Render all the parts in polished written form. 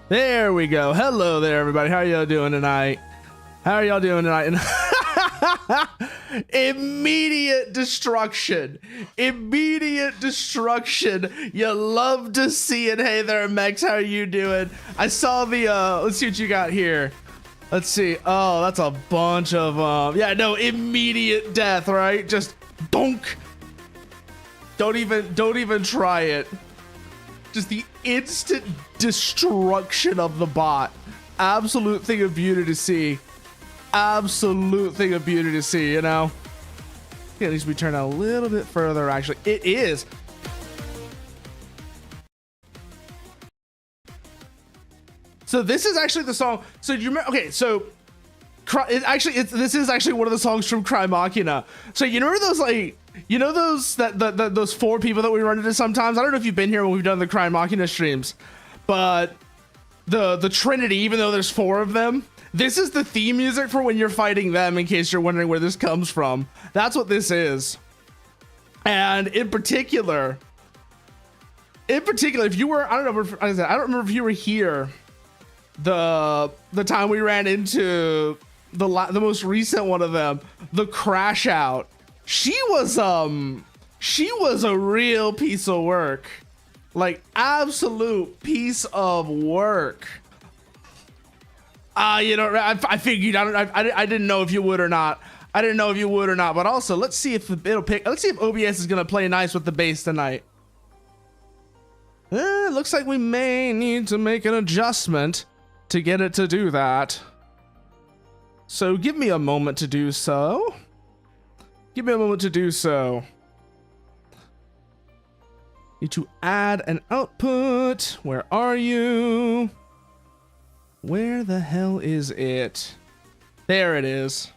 There we go. Hello there, everybody. How are y'all doing tonight? How are y'all doing tonight? Immediate destruction. Immediate destruction. You love to see it. Hey there, Mex. How are you doing? I saw the, let's see what you got here. Let's see. Oh, that's a bunch of, yeah, no, immediate death, right? Just donk. Don't even try it. Just the instant destruction of the bot. Absolute thing of beauty to see. Absolute thing of beauty to see, you know? Yeah, it needs to be turned a little bit further, actually. It is. So this is actually the song. So do you remember? Okay, so this is actually one of the songs from CRYMACHINA. So you remember those, like, you know those those four people that we run into sometimes? I don't know if you've been here when we've done the CRYMACHINA streams, but the Trinity, even though there's four of them, this is the theme music for when you're fighting them, in case you're wondering where this comes from. That's what this is. And in particular, if you were, I don't remember if you were here the time we ran into the most recent one of them, the Crash Out. She was a real piece of work. Like, absolute piece of work. You know, I figured, I didn't know if you would or not. I didn't know if you would or not, but also let's see if it'll pick. Let's see if OBS is gonna play nice with the bass tonight. Looks like we may need to make an adjustment to get it to do that. So give me a moment to do so. Give me a moment to do so. Need to add an output. Where are you? Where the hell is it? There it is.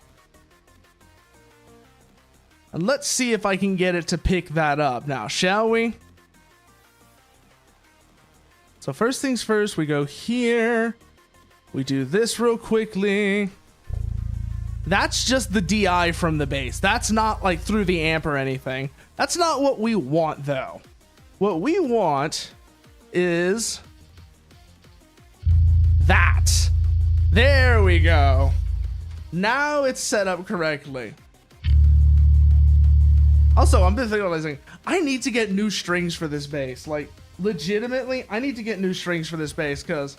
And let's see if I can get it to pick that up now, shall we? So first things first, we go here. We do this real quickly. That's just the DI from the bass. That's not like through the amp or anything. That's not what we want though. What we want is that. There we go. Now it's set up correctly. Also, I'm just realizing I need to get new strings for this bass. Like, legitimately, I need to get new strings for this bass because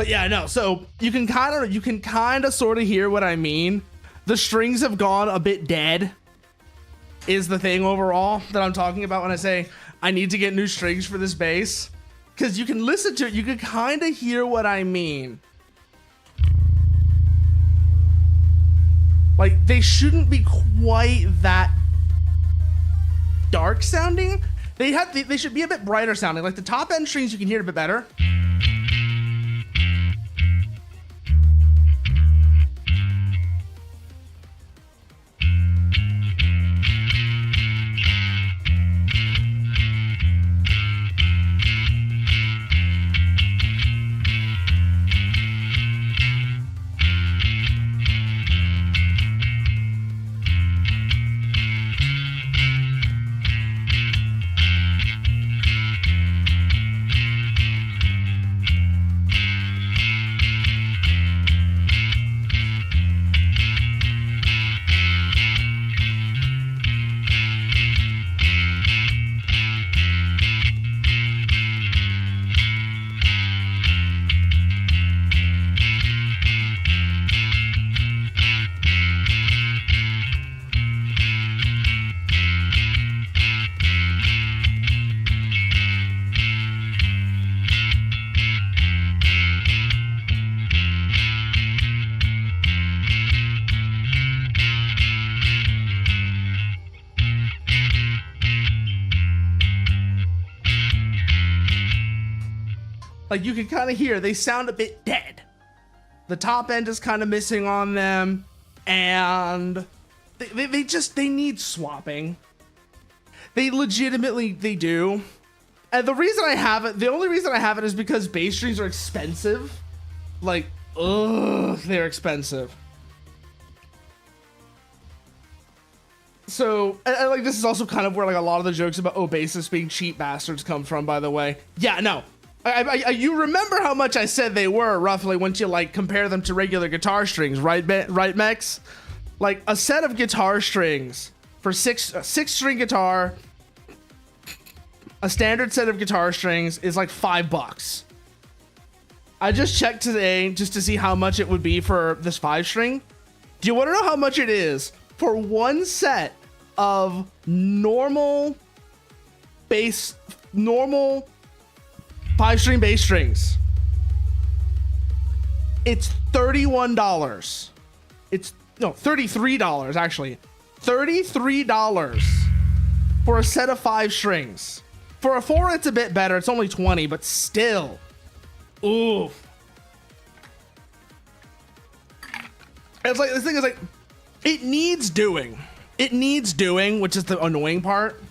yeah, no. So you can kind of sort of hear what I mean. The strings have gone a bit dead is the thing overall that I'm talking about when I say I need to get new strings for this bass, because you can listen to it. You can kind of hear what I mean. Like, they shouldn't be quite that dark sounding. They should be a bit brighter sounding. Like the top end strings, you can hear it a bit better. Like you can kind of hear they sound a bit dead. The top end is kind of missing on them, and they need swapping. They legitimately, they do. And the reason I have it, the only reason I have it is because bass strings are expensive. Like, ugh, they're expensive. So, and like, this is also kind of where like a lot of the jokes about, oh, bassists being cheap bastards come from, by the way. Yeah, no. You remember how much I said they were roughly once you like compare them to regular guitar strings, right, Mex? Like a set of guitar strings for a six string guitar, a standard set of guitar strings is like $5. I just checked today just to see how much it would be for this 5-string. Do you want to know how much it is for one set of normal 5-string bass strings? It's $31. It's no, $33 actually. $33 for a set of 5 strings. For a 4, it's a bit better. It's only 20, but still. Oof. It's like, this thing is like, it needs doing. It needs doing, which is the annoying part.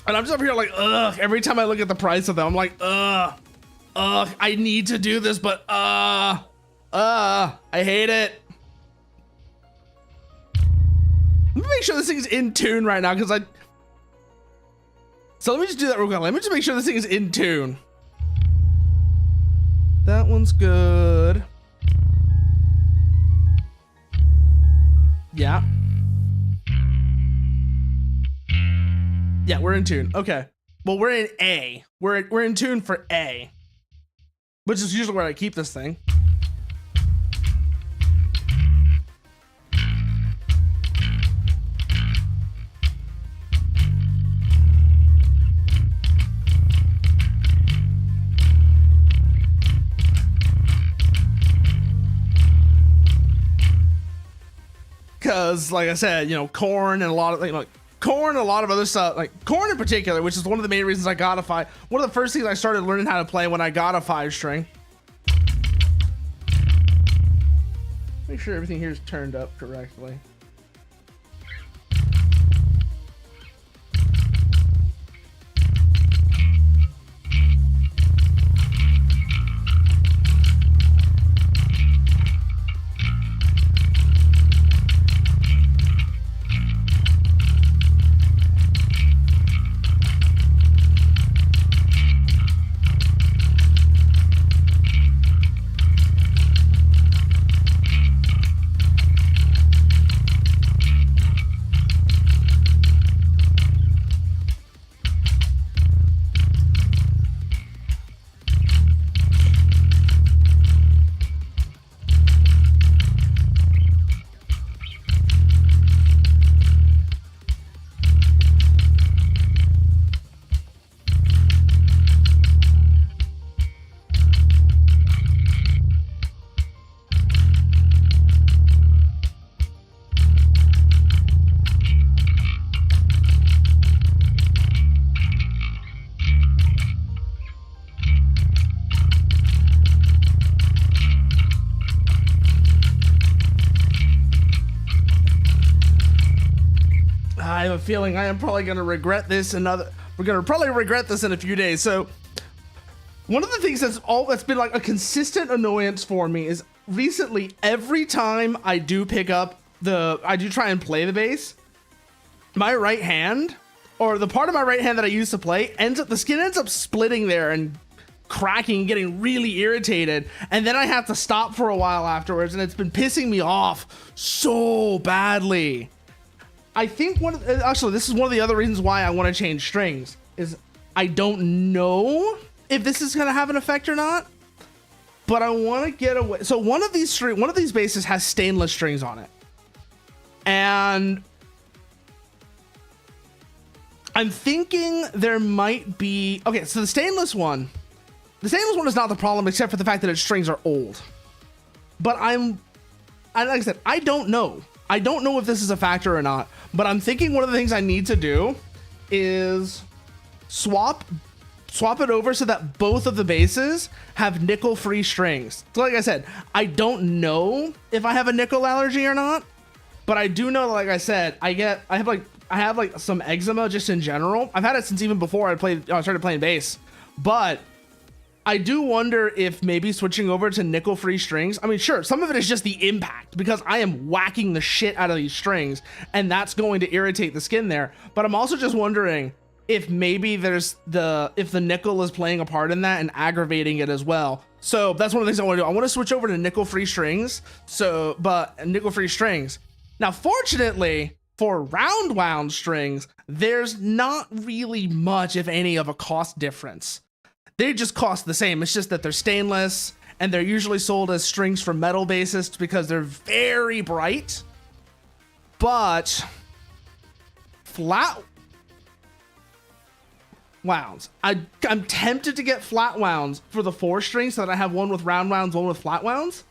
And I'm just over here like, ugh. Every time I look at the price of them, I'm like, ugh. I need to do this, but I hate it. Let me make sure this thing is in tune right now, because so let me just do that real quick. Let me just make sure this thing is in tune. That one's good. Yeah. Yeah, we're in tune. Okay. Well, we're in A. We're in tune for A, which is usually where I keep this thing. Because, like I said, you know, Korn and a lot of like Korn and a lot of other stuff, like Korn in particular, which is one of the main reasons I got a 5. One of the first things I started learning how to play when I got a 5-string. Make sure everything here is turned up correctly. I have a feeling I am probably going to regret this we're going to probably regret this in a few days. So one of the things that's been like a consistent annoyance for me is recently, every time I do pick up I do try and play the bass, my right hand, or the part of my right hand that I used to play, the skin ends up splitting there and cracking, getting really irritated, and then I have to stop for a while afterwards, and it's been pissing me off so badly. I think actually this is one of the other reasons why I want to change strings, is I don't know if this is going to have an effect or not, but I want to get away. So one of these basses has stainless strings on it, and I'm thinking there might be, okay, so the stainless one is not the problem, except for the fact that its strings are old. But like I said, I don't know if this is a factor or not, but I'm thinking one of the things I need to do is swap swap it over so that both of the bases have nickel free strings. So like I said, I don't know if I have a nickel allergy or not, but I do know, like I said, I have like some eczema just in general. I've had it since even before I started playing bass, but I do wonder if maybe switching over to nickel free strings, I mean, sure, some of it is just the impact because I am whacking the shit out of these strings and that's going to irritate the skin there. But I'm also just wondering if maybe if the nickel is playing a part in that and aggravating it as well. So that's one of the things I want to do. I want to switch over to nickel free strings. But nickel free strings. Now, fortunately for round wound strings, there's not really much, if any, of a cost difference. They just cost the same. It's just that they're stainless and they're usually sold as strings from metal bassists because they're very bright. But flat wounds, I'm tempted to get flat wounds for the 4 strings so that I have one with round wounds, one with flat wounds.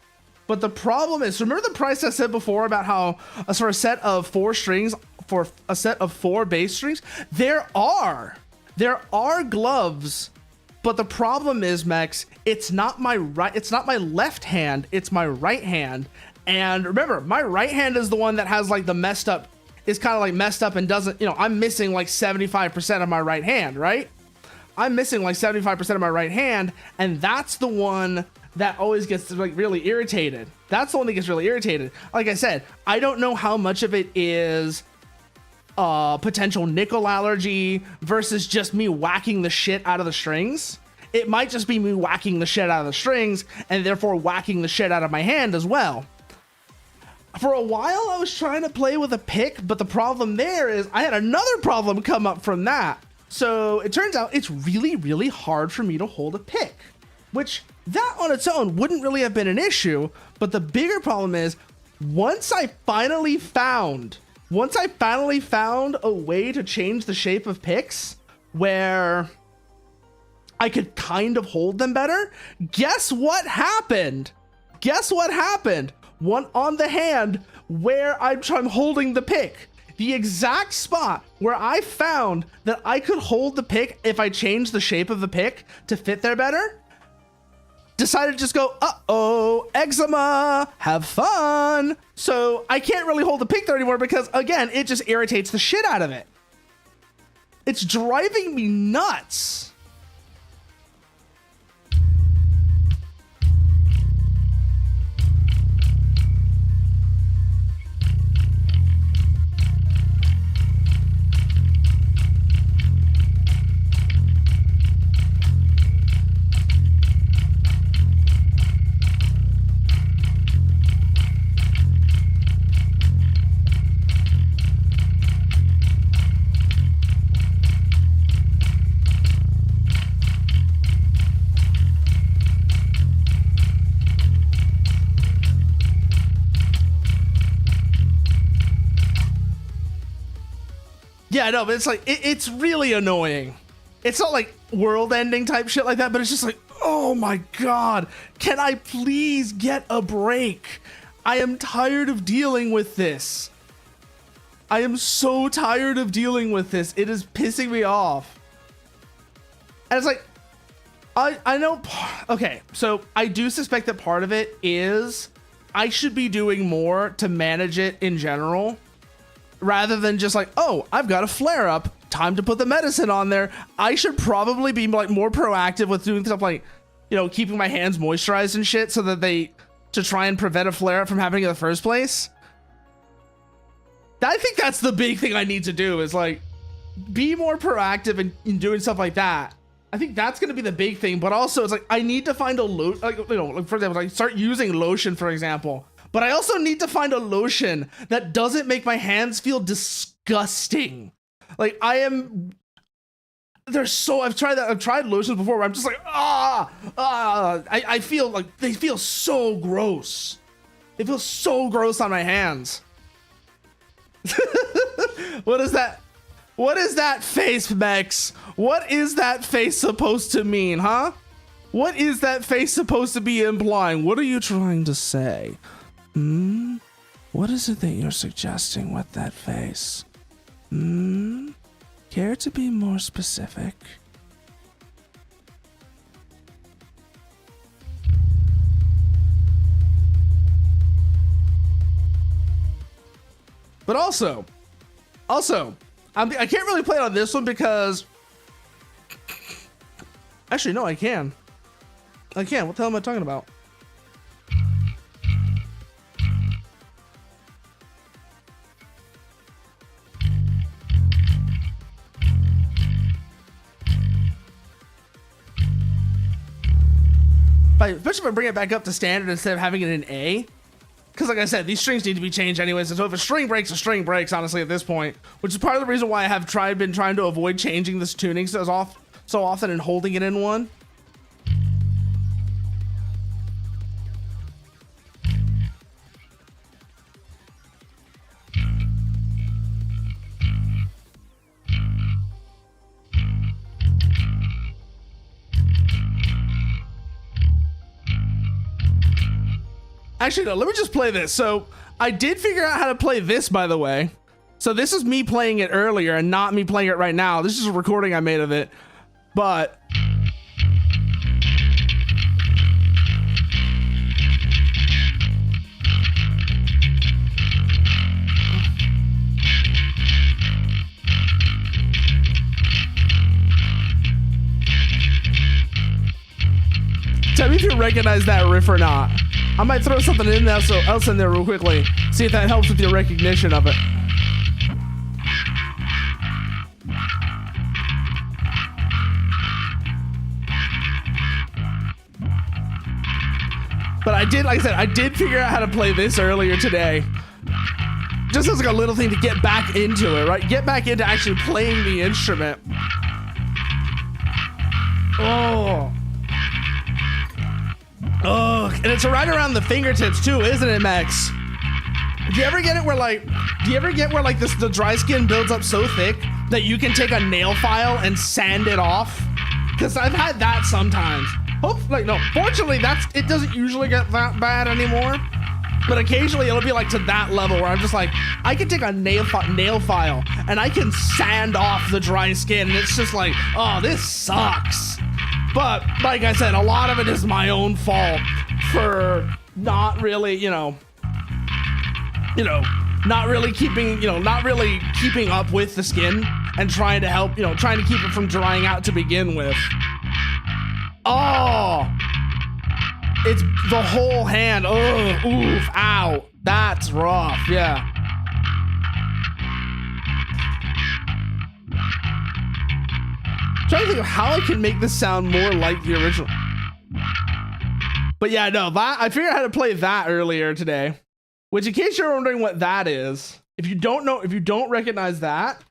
But the problem is, remember the price I said before about how for a set of 4 strings, for a set of 4 bass strings, there are gloves. But the problem is, Mex, it's not my left hand, it's my right hand. And remember, my right hand is the one that has like the messed up, is kind of like messed up and doesn't, I'm missing like 75% of my right hand, right? I'm missing like 75% of my right hand, and that's the one that always gets like really irritated. That's the one that gets really irritated. Like I said, I don't know how much of it is potential nickel allergy versus just me whacking the shit out of the strings. It might just be me whacking the shit out of the strings and therefore whacking the shit out of my hand as well. For a while I was trying to play with a pick, but the problem there is I had another problem come up from that. So it turns out it's really, really hard for me to hold a pick, which that on its own wouldn't really have been an issue. But the bigger problem is once I finally found a way to change the shape of picks where I could kind of hold them better, guess what happened? One on the hand where I'm holding the pick. The exact spot where I found that I could hold the pick if I changed the shape of the pick to fit there better, decided to just go, uh-oh, eczema, have fun. So I can't really hold the pick there anymore because, again, it just irritates the shit out of it. It's driving me nuts. Yeah, I know, but it's like, it's really annoying. It's not like world-ending type shit like that, but it's just like, oh my God, can I please get a break? I am tired of dealing with this. I am so tired of dealing with this. It is pissing me off. And it's like, I know, okay, so I do suspect that part of it is I should be doing more to manage it in general, rather than just like, oh, I've got a flare up, time to put the medicine on there. I should probably be like more proactive with doing stuff like, keeping my hands moisturized and shit so that to try and prevent a flare up from happening in the first place. I think that's the big thing I need to do is like be more proactive in doing stuff like that. I think that's going to be the big thing, but also it's like, I need to find a lotion, like, for example, like start using lotion, for example. But I also need to find a lotion that doesn't make my hands feel disgusting. Like I've tried that. I've tried lotions before where I'm just like, I feel like they feel so gross. They feel so gross on my hands. What is that? What is that face, Mex? What is that face supposed to mean, huh? What is that face supposed to be implying? What are you trying to say? What is it that you're suggesting with that face? Care to be more specific? But also, I can't really play it on this one because, actually, no, I can. What the hell am I talking about? Especially if I bring it back up to standard instead of having it in A. Because like I said, these strings need to be changed anyways. And so if a string breaks, honestly, at this point. Which is part of the reason why I have been trying to avoid changing this tuning so often and holding it in one. Actually, no, let me just play this. So I did figure out how to play this, by the way. So this is me playing it earlier and not me playing it right now. This is a recording I made of it. But tell me if you recognize that riff or not. I might throw something in there, else in there real quickly. See if that helps with your recognition of it. But I did, like I said, I did figure out how to play this earlier today. Just as like a little thing to get back into it, right? Get back into actually playing the instrument. Oh. Oh, and it's right around the fingertips too, isn't it, Max? Do you ever get it where like, the dry skin builds up so thick that you can take a nail file and sand it off? Because I've had that sometimes. Fortunately, it doesn't usually get that bad anymore. But occasionally it'll be like to that level where I'm just like, I can take a nail file and I can sand off the dry skin, and it's just like, oh, this sucks. But like I said, a lot of it is my own fault for not really, not really keeping up with the skin and trying to help, trying to keep it from drying out to begin with. Oh, it's the whole hand. Oh, oof, ow. That's rough. Yeah. Trying to think of how I can make this sound more like the original. But yeah, no, I figured out how to play that earlier today. Which, in case you're wondering what that is, if you don't recognize that,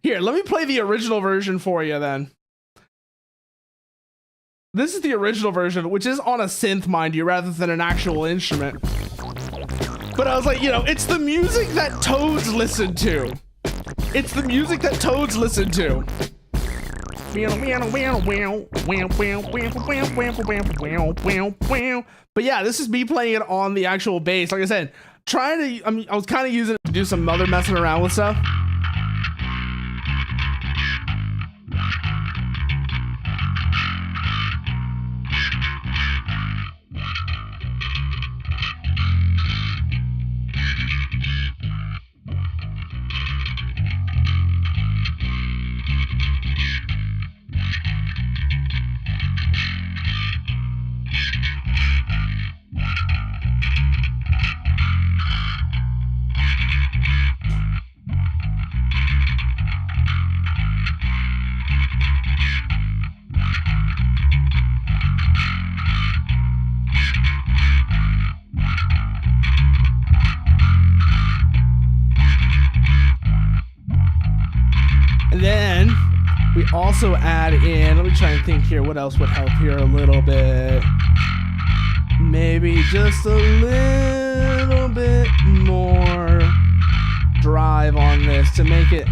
here, let me play the original version for you then. This is the original version, which is on a synth, mind you, rather than an actual instrument. But I was like, it's the music that toads listen to. It's the music that toads listen to. But yeah, this is me playing it on the actual bass. Like I said, I was kind of using it to do some other messing around with stuff. And then we also add in, let me try and think here, what else would help here a little bit. Maybe just a little bit more drive on this to make it.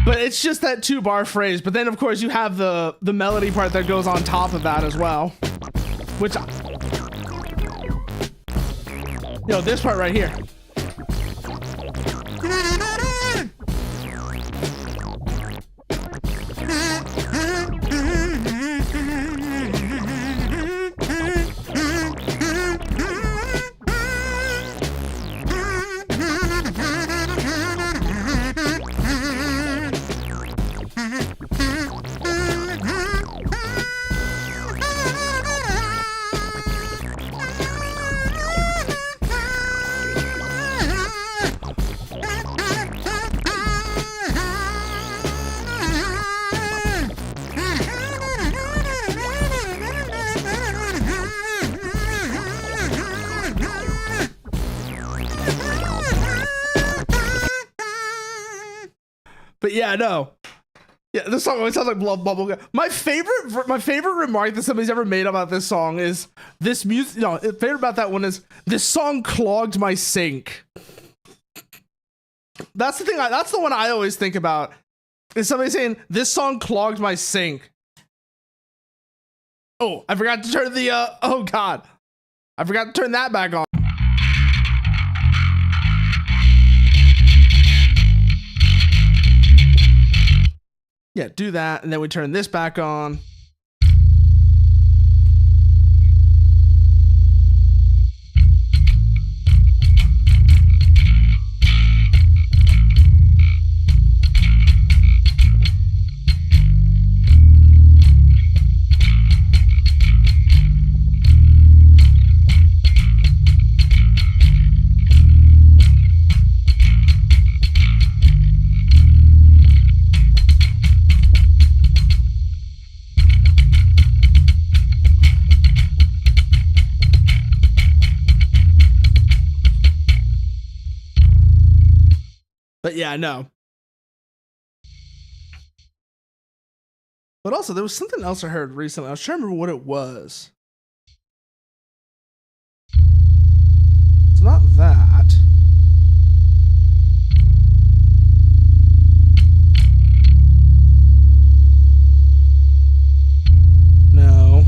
But it's just that 2-bar phrase. But then, of course, you have the melody part that goes on top of that as well. Which, this part right here. yeah, no. Yeah, this song always sounds like bubblegum. My favorite remark that somebody's ever made about this song is this music. No, favorite about that one is this song clogged my sink. That's the thing. That's the one I always think about. Is somebody saying this song clogged my sink? Oh, I forgot to turn the. Oh God, I forgot to turn that back on. Yeah, do that, and then we turn this back on. But yeah, no. But also, there was something else I heard recently. I was trying to remember what it was. It's not that. No.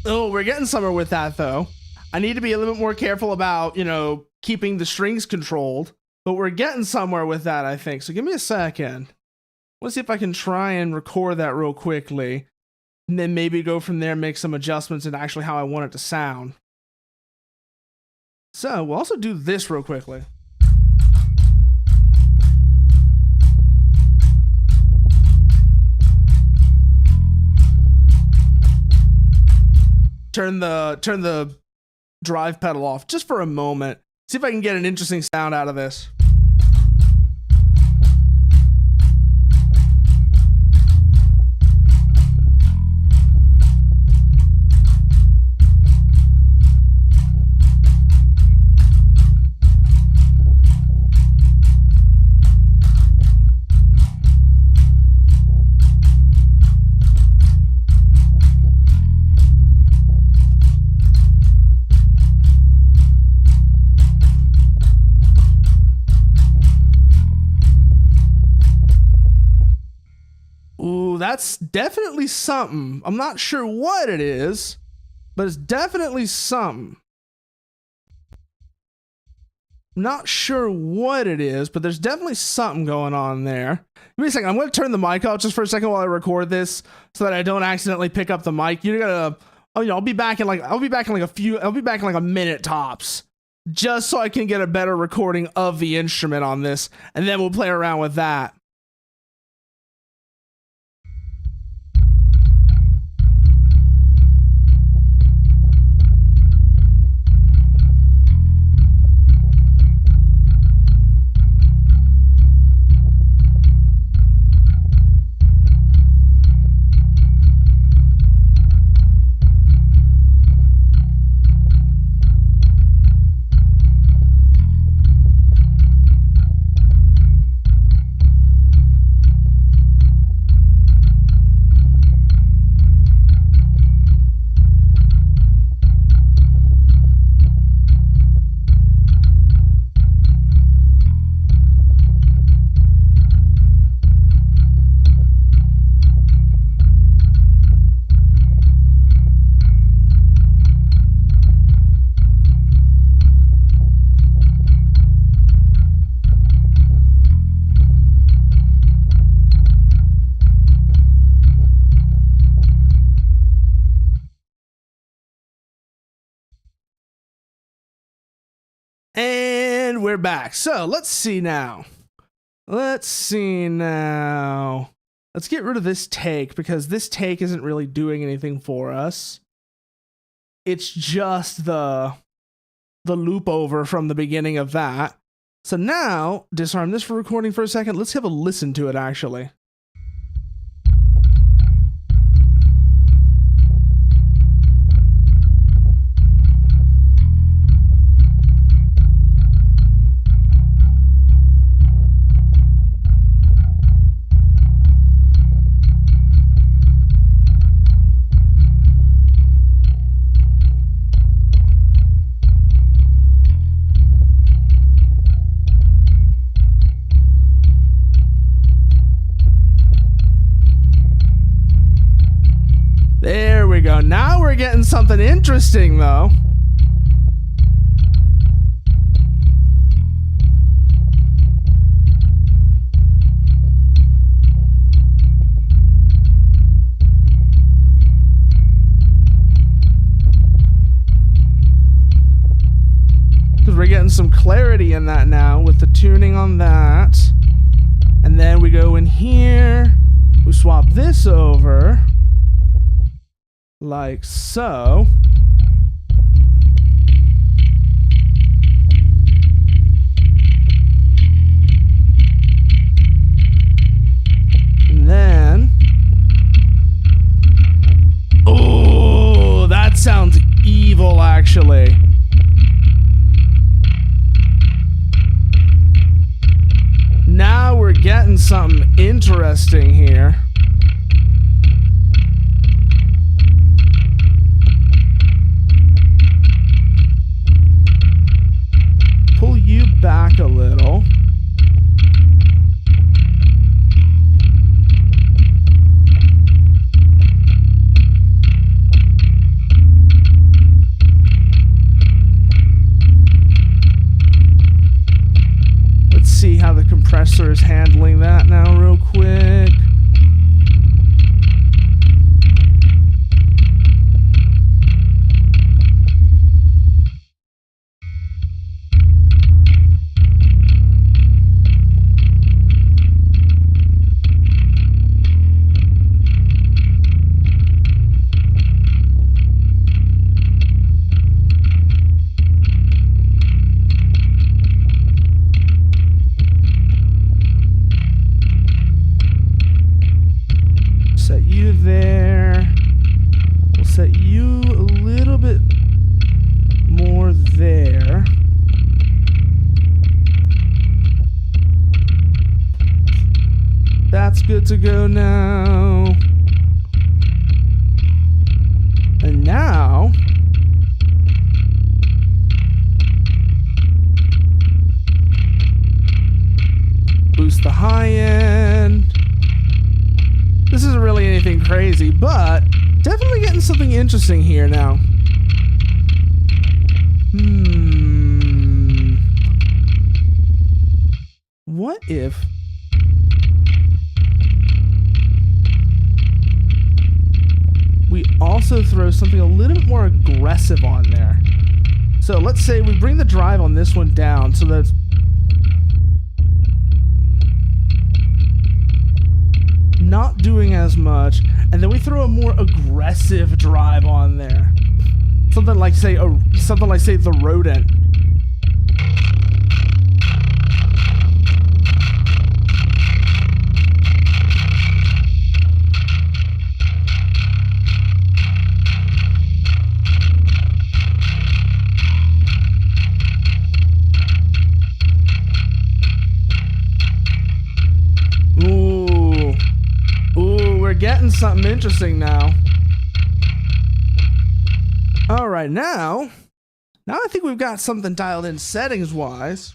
Oh, we're getting somewhere with that, though. I need to be a little bit more careful about, keeping the strings controlled. But we're getting somewhere with that, I think. So give me a second. Let's see if I can try and record that real quickly. And then maybe go from there, make some adjustments in actually how I want it to sound. So we'll also do this real quickly. Turn the drive pedal off just for a moment. See if I can get an interesting sound out of this. Ooh, that's definitely something. I'm not sure what it is, but it's definitely something. I'm not sure what it is, but there's definitely something going on there. Give me a second. I'm going to turn the mic off just for a second while I record this, so that I don't accidentally pick up the mic. You're gonna, I'll be back in like a minute tops, just so I can get a better recording of the instrument on this, and then we'll play around with that. And we're back. So let's see now. Let's get rid of this take because this take isn't really doing anything for us. It's just the loop over from the beginning of that. So now, disarm this for recording for a second. Let's have a listen to it, actually. There we go. Now we're getting something interesting, though. Because we're getting some clarity in that now with the tuning on that. And then we go in here. We swap this over. Like so. And then, oh, that sounds evil, actually. Now we're getting something interesting here. Pull you back a little. Let's see how the compressor is handling that now real quick. Set you there. We'll set you a little bit more there. That's good to go now. And now, boost the high end. This isn't really anything crazy, but definitely getting something interesting here now. What if we also throw something a little bit more aggressive on there? So let's say we bring the drive on this one down so that it's not doing as much, and then we throw a more aggressive drive on there. Something like say the rodent. We're getting something interesting now. All right, now I think we've got something dialed in settings wise.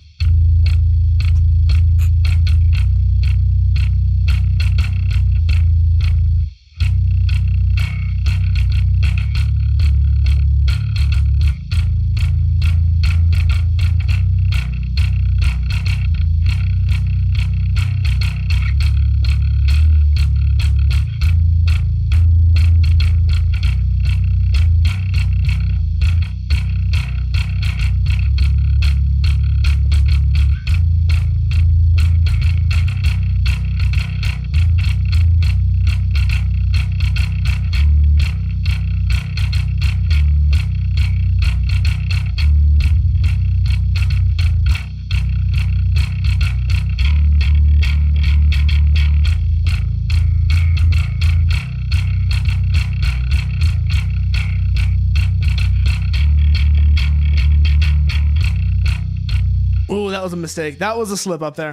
Ooh, that was a mistake. That was a slip up there.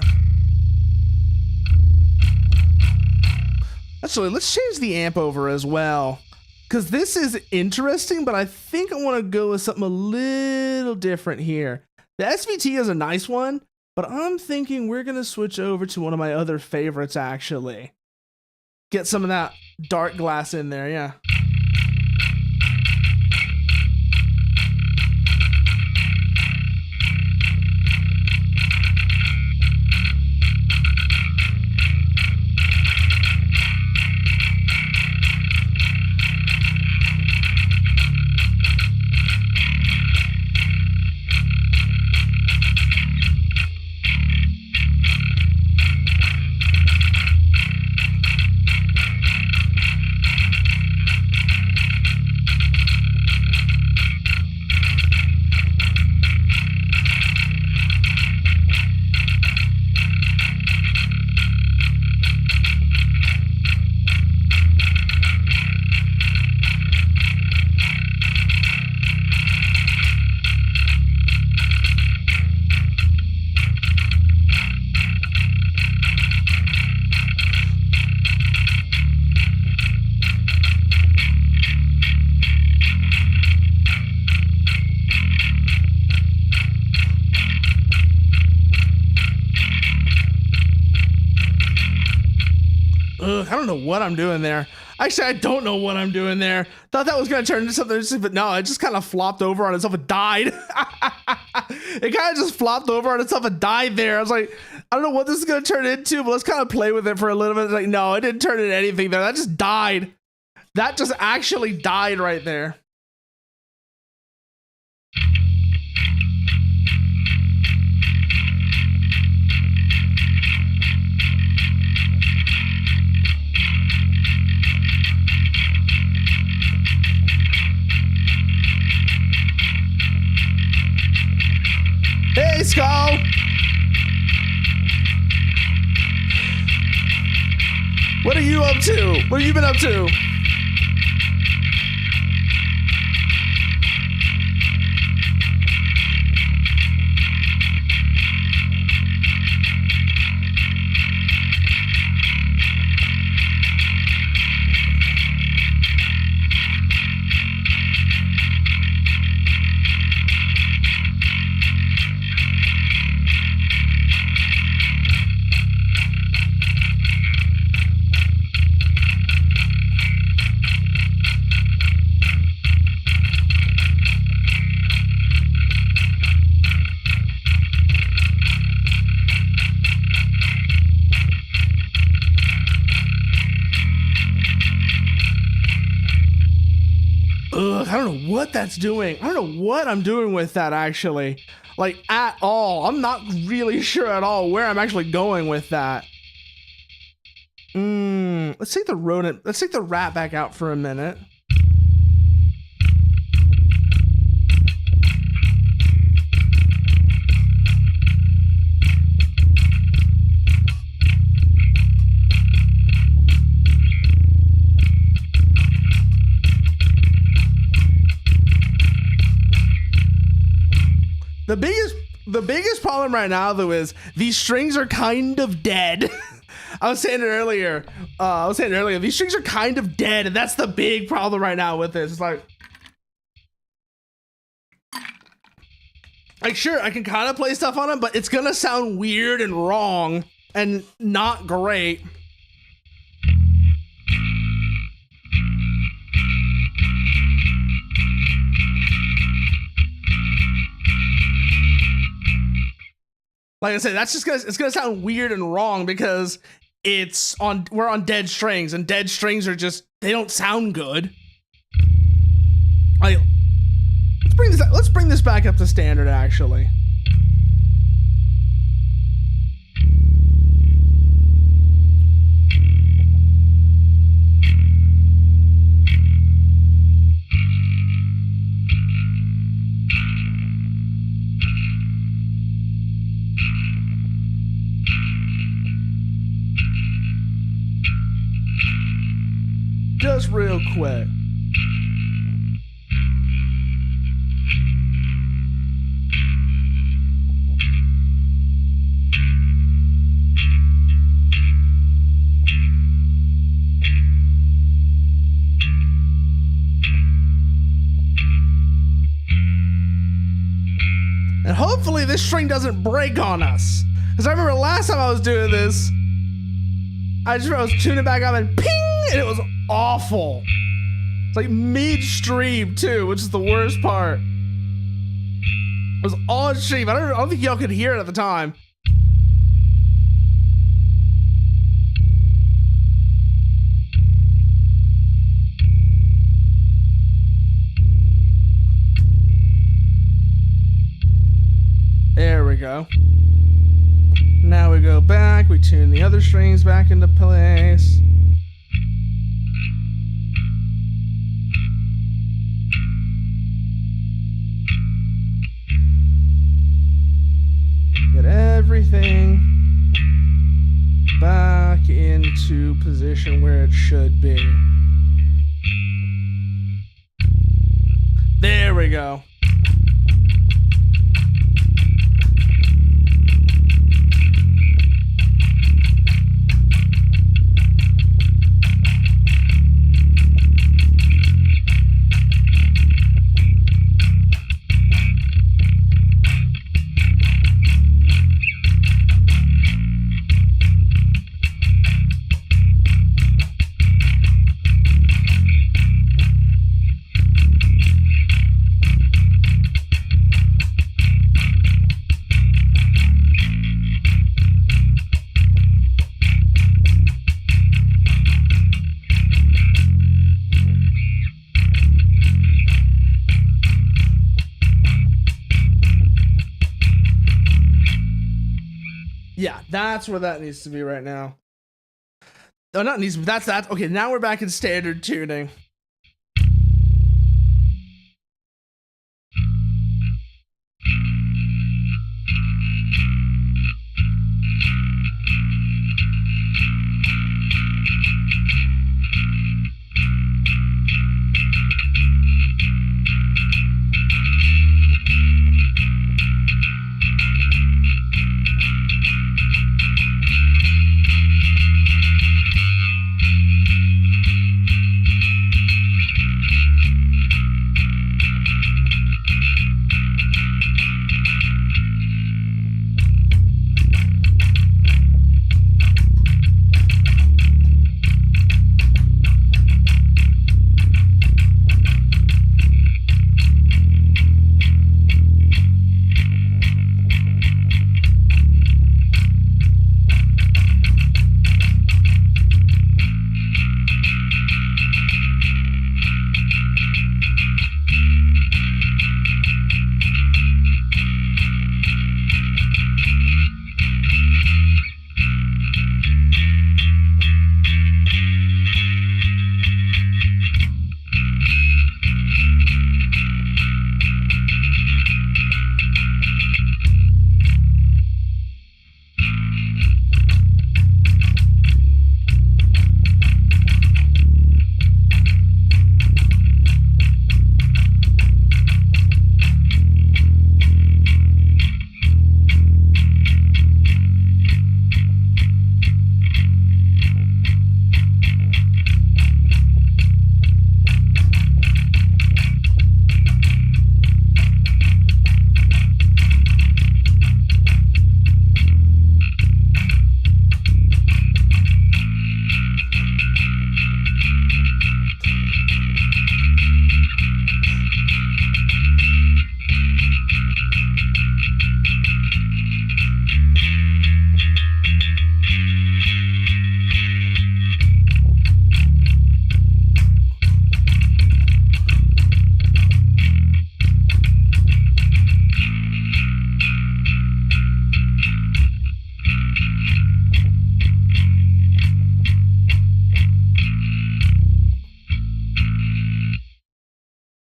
Actually, let's change the amp over as well, because this is interesting, but I think I want to go with something a little different here. The SVT is a nice one, but I'm thinking we're going to switch over to one of my other favorites, actually. Get some of that dark glass in there, yeah. Ugh, I don't know what I'm doing there. Actually, I don't know what I'm doing there. Thought that was going to turn into something, but no, it just kind of flopped over on itself and died. It kind of just flopped over on itself and died there. I was like, I don't know what this is going to turn into, but let's kind of play with it for a little bit. It's like, no, it didn't turn into anything there. That just died. That just actually died right there. Hey, Skull! What are you up to? What have you been up to? Ugh, I don't know what that's doing. I don't know what I'm doing with that, actually. Like, at all. I'm not really sure at all where I'm actually going with that. Let's take the rodent. Let's take the rat back out for a minute. The biggest problem right now, though, is these strings are kind of dead. I was saying it earlier. These strings are kind of dead, and that's the big problem right now with this. It's like sure, I can kind of play stuff on them, but it's gonna sound weird and wrong and not great. Like I said, it's gonna sound weird and wrong because we're on dead strings, and dead strings are just, they don't sound good. Like, let's bring this back up to standard, actually. Just real quick. And hopefully this string doesn't break on us. Because I remember last time I was doing this, I was tuning back up and ping, and it was awful. It's like midstream too, which is the worst part. It was on stream. I don't think y'all could hear it at the time. There we go. Now we go back, we tune the other strings back into place. Get everything back into position where it should be. There we go. Yeah, that's where that needs to be right now. Oh, not needs, that's that. Okay, now we're back in standard tuning.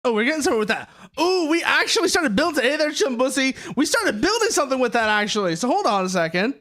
Oh, we're getting somewhere with that. Oh, we actually started building. Hey there, Chumbussy. We started building something with that, actually. So hold on a second.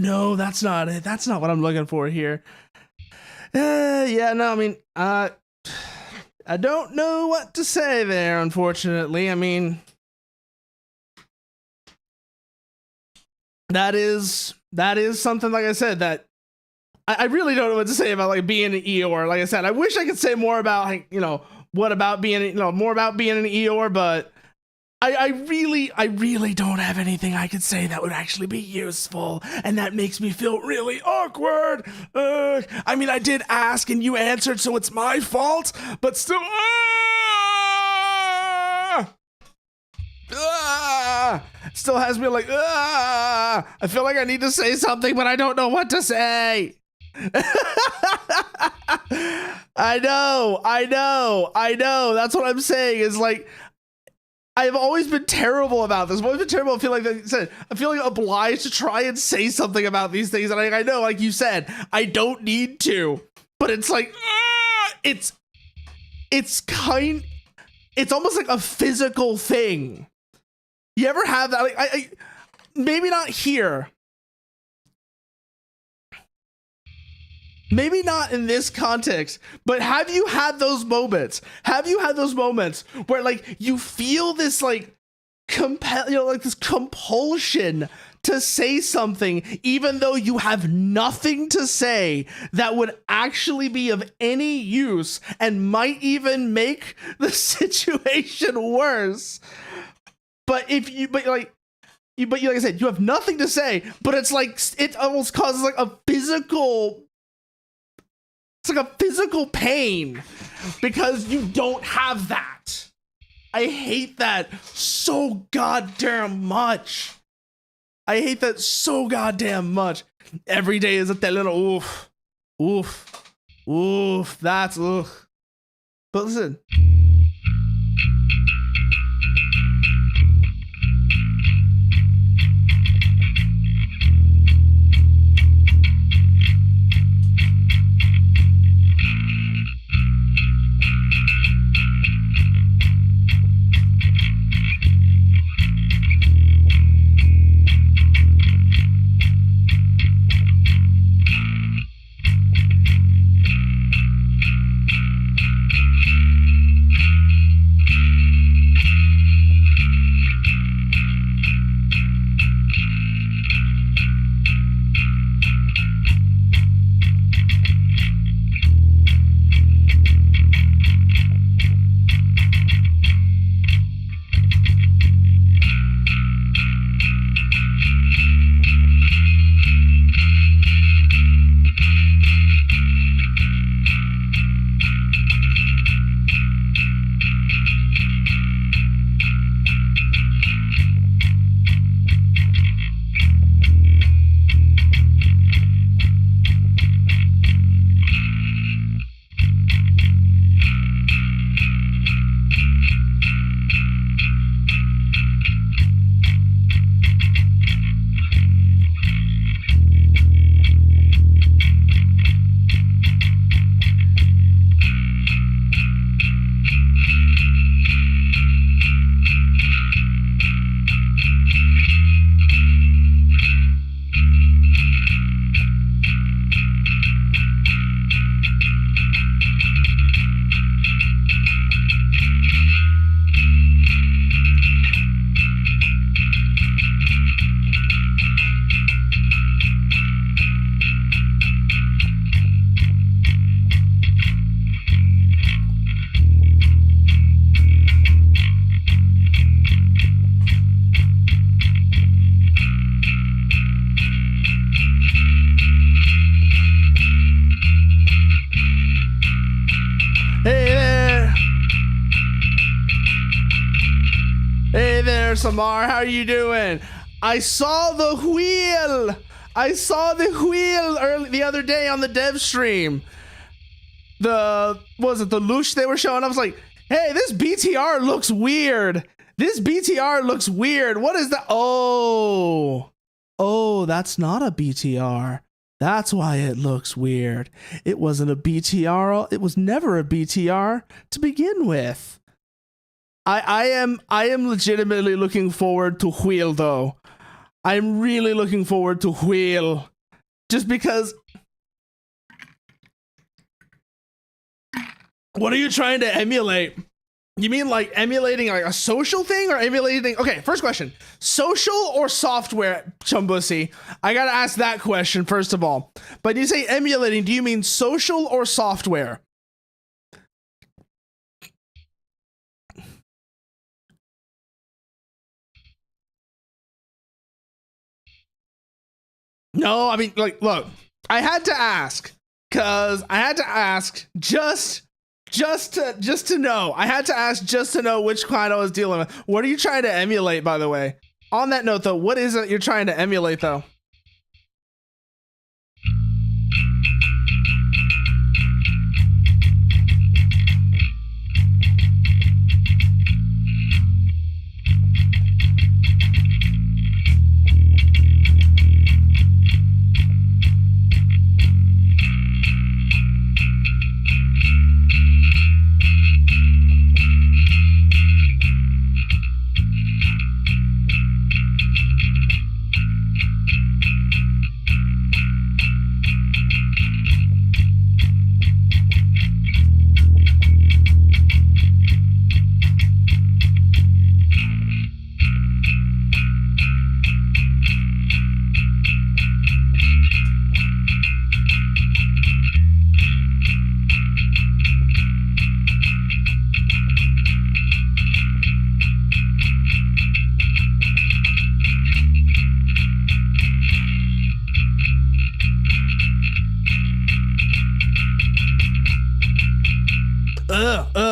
no, that's not it. That's not what I'm looking for here. Yeah, no, I mean, I don't know what to say there, unfortunately. I mean, that is something, like I said, that I really don't know what to say about, like, being an Eeyore. Like I said, I wish I could say more about, like, you know, what about being, you know, more about being an Eeyore, but I really don't have anything I could say that would actually be useful, and that makes me feel really awkward. I mean, I did ask and you answered, so it's my fault, but still, still has me like, I feel like I need to say something, but I don't know what to say. I know. That's what I'm saying, is like, I've always been terrible about this. I've always been terrible. I feel like I feel like obliged to try and say something about these things. And I know, like you said, I don't need to, but it's like, it's almost like a physical thing. You ever have that? Like, I maybe not here. Maybe not in this context, but have you had those moments? Have you had those moments where, like, you feel this, like, like this compulsion to say something, even though you have nothing to say that would actually be of any use and might even make the situation worse? But like I said, you have nothing to say, but it's like, it almost causes like a physical. It's like a physical pain because you don't have that. I hate that so goddamn much. I hate that so goddamn much. Every day is a little oof. That's oof. But listen. Hey there, Samar. How are you doing? I saw the wheel. The other day on the dev stream. The Loosh they were showing? I was like, hey, this BTR looks weird. What is that? Oh, that's not a BTR. That's why it looks weird. It wasn't a BTR. It was never a BTR to begin with. I am legitimately looking forward to Wheel, though. I'm really looking forward to Wheel. just because. What are you trying to emulate? You mean like emulating like a social thing or emulating? Okay, first question. Social or software, Chumbussy? I gotta ask that question first of all. But you say emulating, do you mean social or software? No, I mean, like, look, I had to ask because I had to ask just to know. I had to ask just to know which kind I was dealing with. What are you trying to emulate, by the way? On that note, though, what is it you're trying to emulate, though?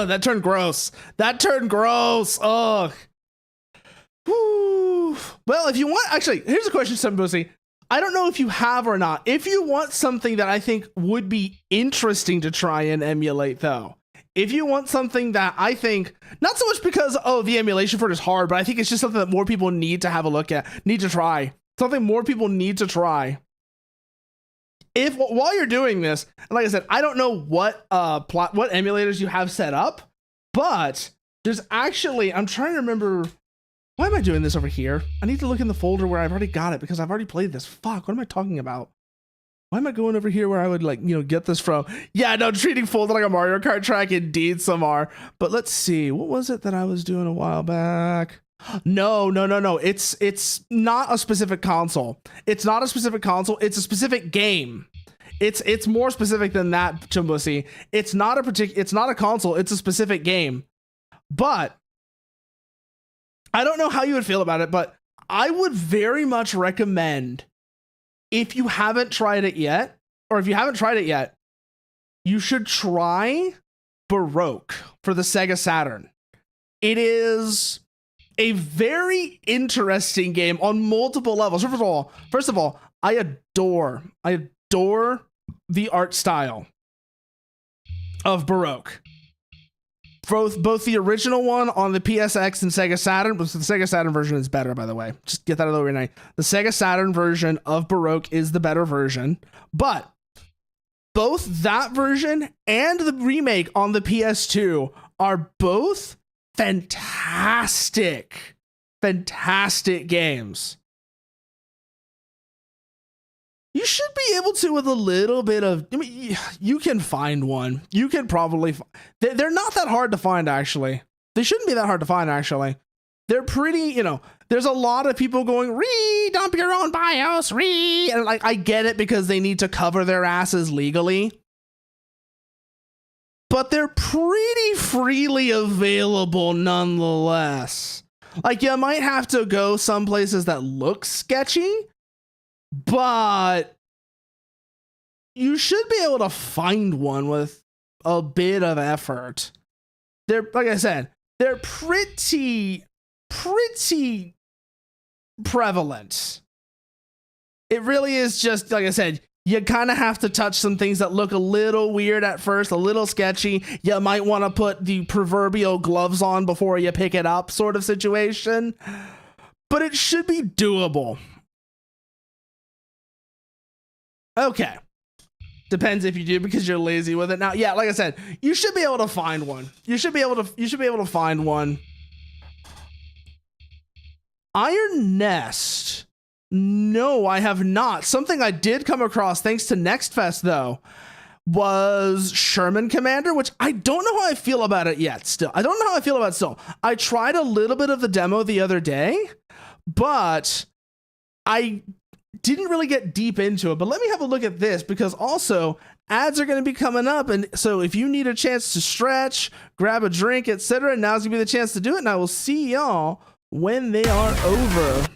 That turned gross. That turned gross. Ugh. Whew. Well, if you want, actually, here's a question, Chumbussy. I don't know if you have or not. If you want something that I think would be interesting to try and emulate, though, if you want something that I think, not so much because, oh, the emulation for it is hard, but I think it's just something that more people need to have a look at, need to try. Something more people need to try. If while you're doing this, like I said, I don't know what what emulators you have set up, but there's actually, I'm trying to remember, why am I doing this over here? I need to look in the folder where I've already got it because I've already played this. Fuck, what am I talking about? Why am I going over here where I would, like, you know, get this from? Yeah, no, treating folder like a Mario Kart track, indeed some are. But let's see, what was it that I was doing a while back? No. It's not a specific console. It's not a specific console. It's a specific game. It's more specific than that, Chumbussy. It's not a console. It's a specific game. But I don't know how you would feel about it, but I would very much recommend, if you haven't tried it yet, you should try Baroque for the Sega Saturn. It is a very interesting game on multiple levels. First of all, I adore the art style of Baroque. Both the original one on the PSX and Sega Saturn, but the Sega Saturn version is better, by the way. Just get that out of the way right now. The Sega Saturn version of Baroque is the better version, but both that version and the remake on the PS2 are both fantastic games. You should be able to, with a little bit of, I mean, you can find one. You can probably, they're not that hard to find, actually. They shouldn't be that hard to find, actually. They're pretty, you know, there's a lot of people going, dump your own BIOS, and like, I get it because they need to cover their asses legally. But they're pretty freely available nonetheless. Like, you might have to go some places that look sketchy, but you should be able to find one with a bit of effort. They're, like I said, they're pretty prevalent. It really is just, like I said, you kind of have to touch some things that look a little weird at first, a little sketchy. You might want to put the proverbial gloves on before you pick it up, sort of situation. But it should be doable. Okay. Depends if you do because you're lazy with it. Now, yeah, like I said, you should be able to find one. You should be able to find one. Iron Nest. No, I have not. Something I did come across thanks to Next Fest, though, was Sherman Commander, which I don't know how I feel about it yet. Still, I don't know how I feel about it still. I tried a little bit of the demo the other day, but I didn't really get deep into it. But let me have a look at this, because also ads are going to be coming up, and so if you need a chance to stretch, grab a drink, etc., now's gonna be the chance to do it. And I will see y'all when they are over.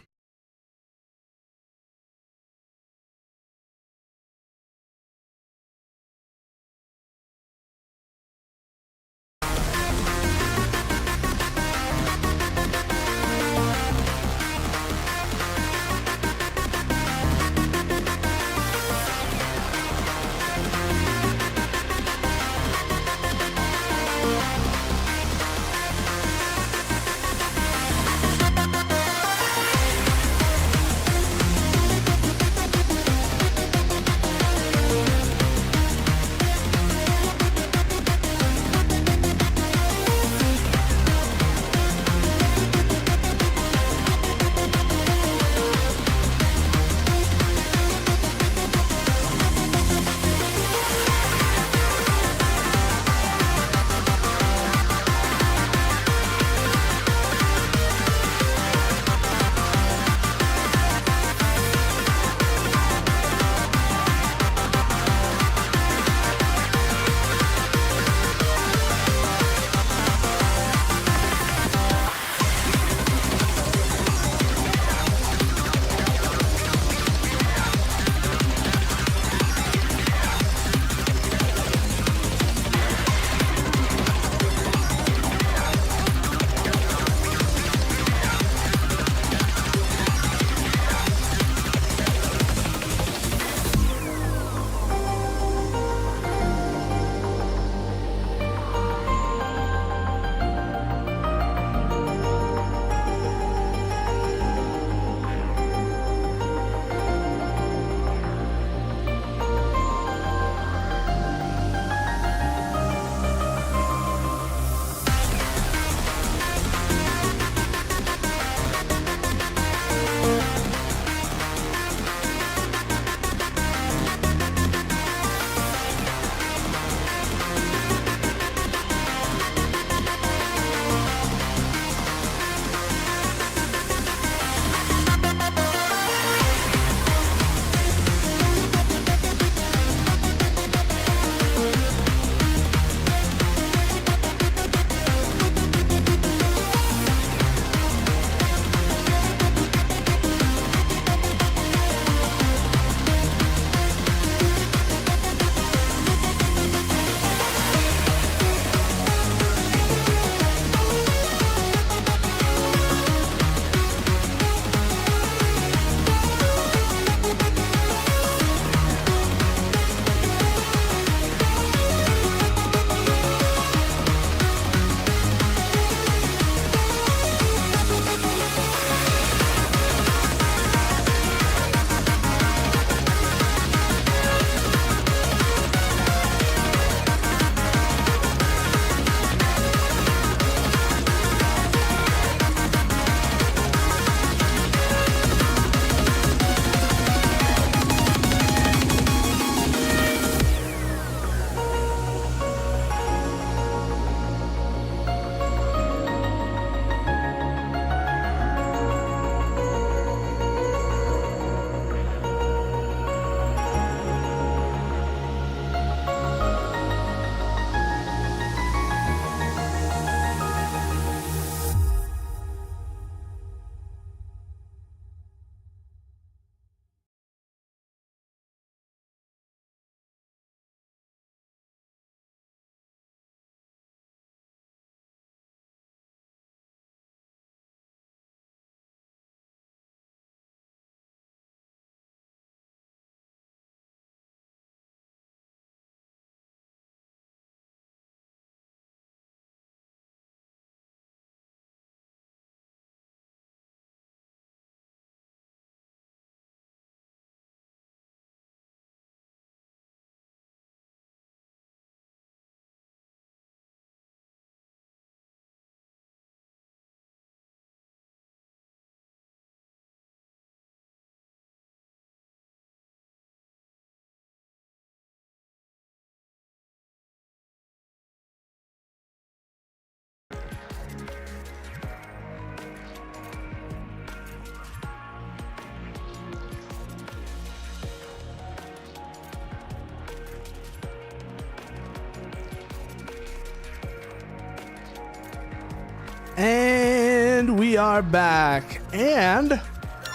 we are back, and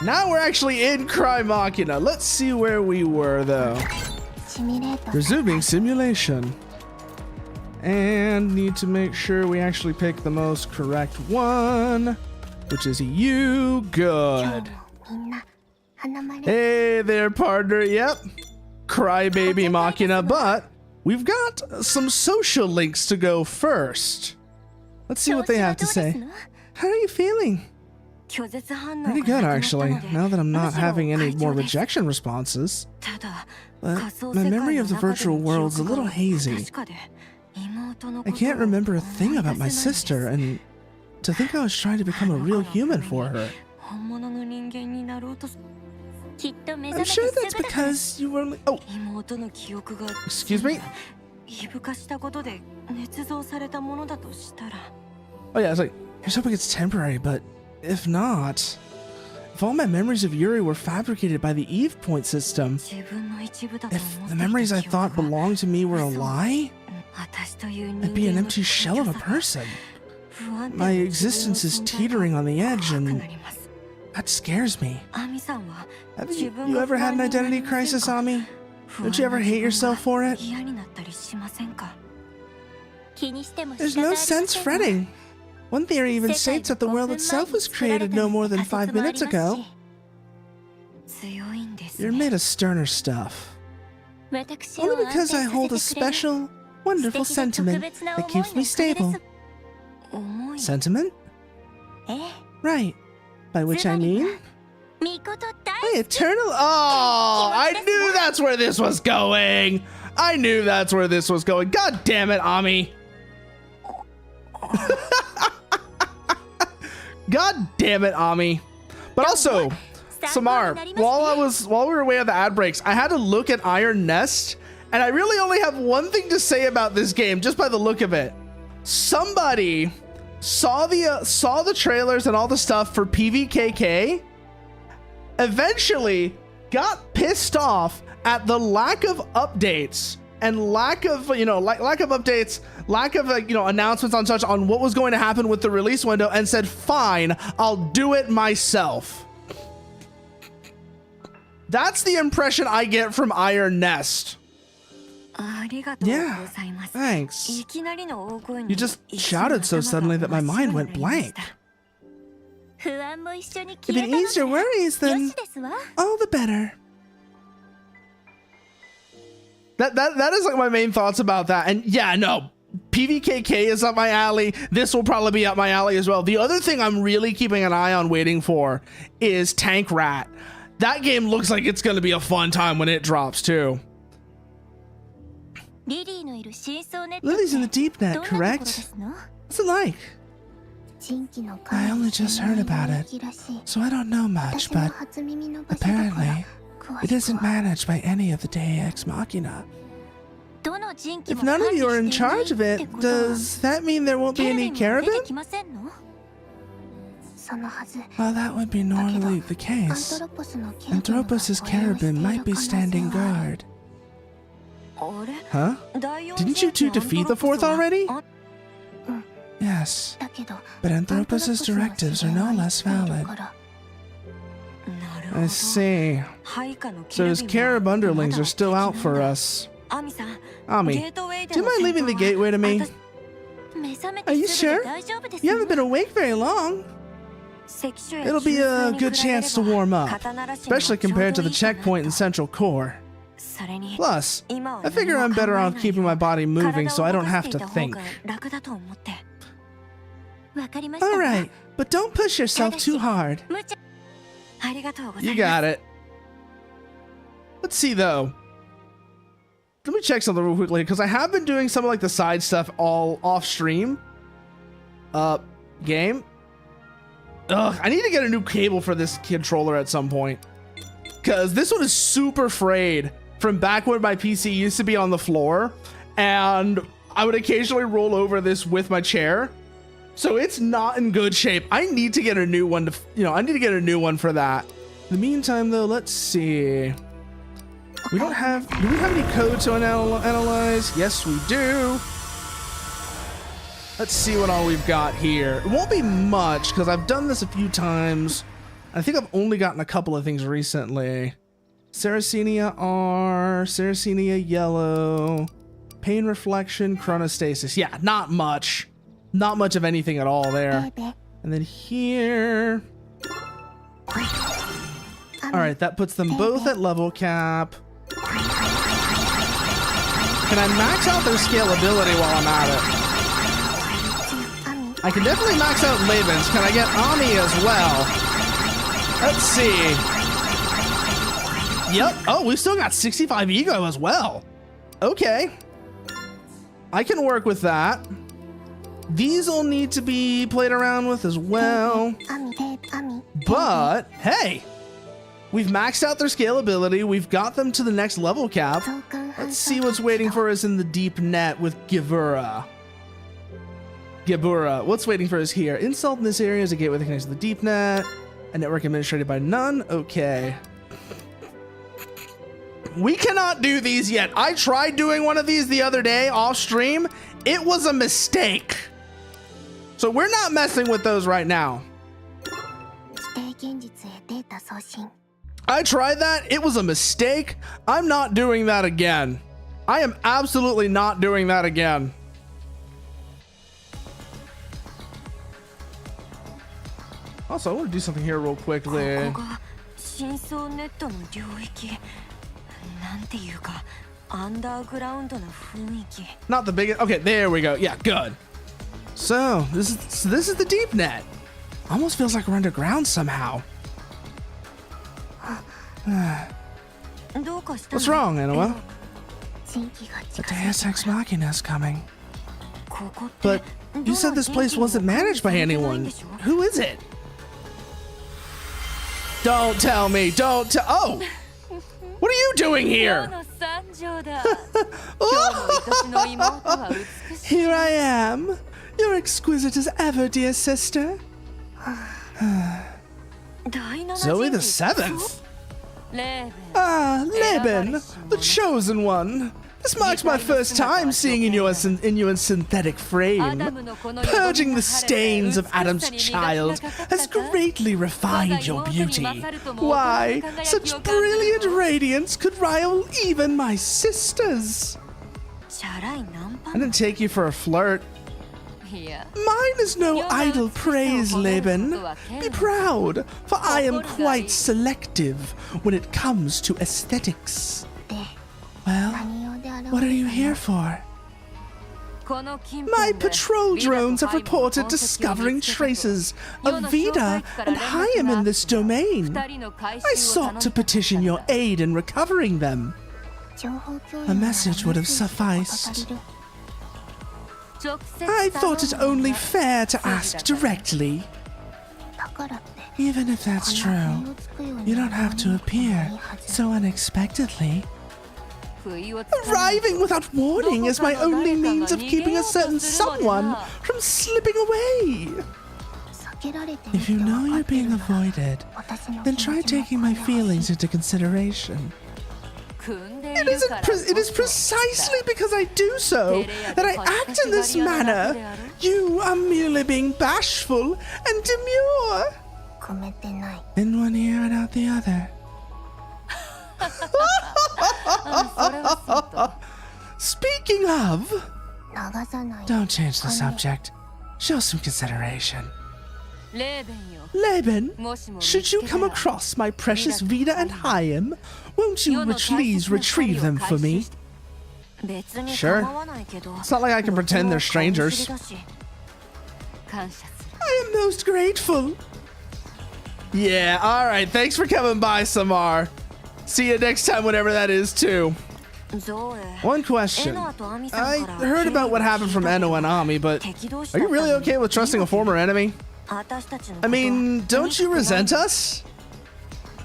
now we're actually in CRYMACHINA. Let's see where we were, though. Resuming simulation. And need to make sure we actually pick the most correct one, which is you. Good. Hey there, partner. Yep. Crybaby Machina, but we've got some social links to go first. Let's see what they have to say. How are you feeling? Pretty good, actually, now that I'm not having any more rejection responses. But my memory of the virtual world's a little hazy. I can't remember a thing about my sister, and to think I was trying to become a real human for her. I'm sure that's because you were only— oh, excuse me? Oh yeah, it's like, here's hoping it's temporary, but if not, if all my memories of Yuri were fabricated by the Eve point system, if the memories I thought belonged to me were a lie, I'd be an empty shell of a person. My existence is teetering on the edge, and that scares me. Haven't you ever had an identity crisis, Ami? Don't you ever hate yourself for it? There's no sense fretting. One theory even states that the world itself was created no more than 5 minutes ago. You're made of sterner stuff. Only because I hold a special, wonderful sentiment that keeps me stable. Sentiment? Right. By which I mean? My eternal— oh, I knew that's where this was going. I knew that's where this was going. God damn it, Ami. God damn it, Ami. But also, Samar, while we were away on the ad breaks, I had to look at Iron Nest, and I really only have one thing to say about this game, just by the look of it. Somebody saw the trailers and all the stuff for PVKK, eventually got pissed off at the lack of updates and lack of announcements on such on what was going to happen with the release window, and said, fine, I'll do it myself. That's the impression I get from Iron Nest. Yeah, thanks. You just shouted so suddenly that my mind went blank. If it eased your worries, then all the better. That is like my main thoughts about that. And yeah, no, PVKK is up my alley. This will probably be up my alley as well. The other thing I'm really keeping an eye on waiting for is Tank Rat. That game looks like it's going to be a fun time when it drops too. Lily's in the deep net, correct? What's it like? I only just heard about it, so I don't know much, but apparently it isn't managed by any of the Deus Ex Machina. If none of you are in charge of it, does that mean there won't be any Carabin? Well, that would be normally the case. Anthropos' Carabin might be standing guard. Huh? Didn't you two defeat the fourth already? Yes, but Anthropos' directives are no less valid. I see. So his Carib underlings are still out for us. Ami, do you mind leaving the gateway to me? Are you sure? You haven't been awake very long. It'll be a good chance to warm up, especially compared to the checkpoint in Central Core. Plus, I figure I'm better off keeping my body moving so I don't have to think. Alright, but don't push yourself too hard. You got it. Let's see though. Let me check something real quickly, because I have been doing some of like the side stuff all off stream. Game. Ugh, I need to get a new cable for this controller at some point, because this one is super frayed from back when my PC used to be on the floor, and I would occasionally roll over this with my chair. So it's not in good shape. I need to get a new one I need to get a new one for that. In the meantime though, let's see. Do we have any code to analyze? Yes, we do. Let's see what all we've got here. It won't be much because I've done this a few times. I think I've only gotten a couple of things recently. Sarracenia R, Sarracenia yellow, pain reflection, chronostasis. Yeah, not much. Not much of anything at all there. And then here. All right, that puts them both at level cap. Can I max out their scalability while I'm at it? I can definitely max out Laban's. Can I get Ami as well? Let's see. Yep. Oh, we still got 65 ego as well. Okay. I can work with that. These will need to be played around with as well. But, hey. We've maxed out their scalability. We've got them to the next level cap. Let's see what's waiting for us in the deep net with Gibura. Gibura, what's waiting for us here? Insult in this area is a gateway that connects to the deep net. A network administrated by none. Okay. We cannot do these yet. I tried doing one of these the other day off stream. It was a mistake. So we're not messing with those right now. I tried that. It was a mistake. I'm not doing that again. I am absolutely not doing that again. Also, I want to do something here real quickly. Not the biggest. Okay, there we go. Yeah, good. So this is the deep net. Almost feels like we're underground somehow. What's wrong, Inoa? The Deus Ex Machina is coming. But you said this place wasn't managed by anyone. Who is it? Don't tell me. Don't tell. Oh! What are you doing here? Here I am. You're exquisite as ever, dear sister. Zoe the Seventh? Ah, Laban, the chosen one. This marks my first time seeing you in your synthetic frame. Purging the stains of Adam's child has greatly refined your beauty. Why, such brilliant radiance could rival even my sisters. I didn't take you for a flirt. Mine is no idle praise, Laban. Be proud, for I am quite selective when it comes to aesthetics. Well, what are you here for? My patrol drones have reported discovering traces of Vida and Hayam in this domain. I sought to petition your aid in recovering them. A message would have sufficed. I thought it only fair to ask directly. Even if that's true, you don't have to appear so unexpectedly. Arriving without warning is my only means of keeping a certain someone from slipping away. If you know you're being avoided, then try taking my feelings into consideration. It is precisely because I do so that I act in this manner. You are merely being bashful and demure. In one ear and out the other. Speaking of, don't change the subject. Show some consideration. Laban, should you come across my precious Vida and Hayam, won't you please retrieve them for me? Sure. It's not like I can pretend they're strangers. I am most grateful. Yeah, alright. Thanks for coming by, Samar. See you next time, whenever that is, too. One question. I heard about what happened from Eno and Ami, but are you really okay with trusting a former enemy? I mean, don't you resent us?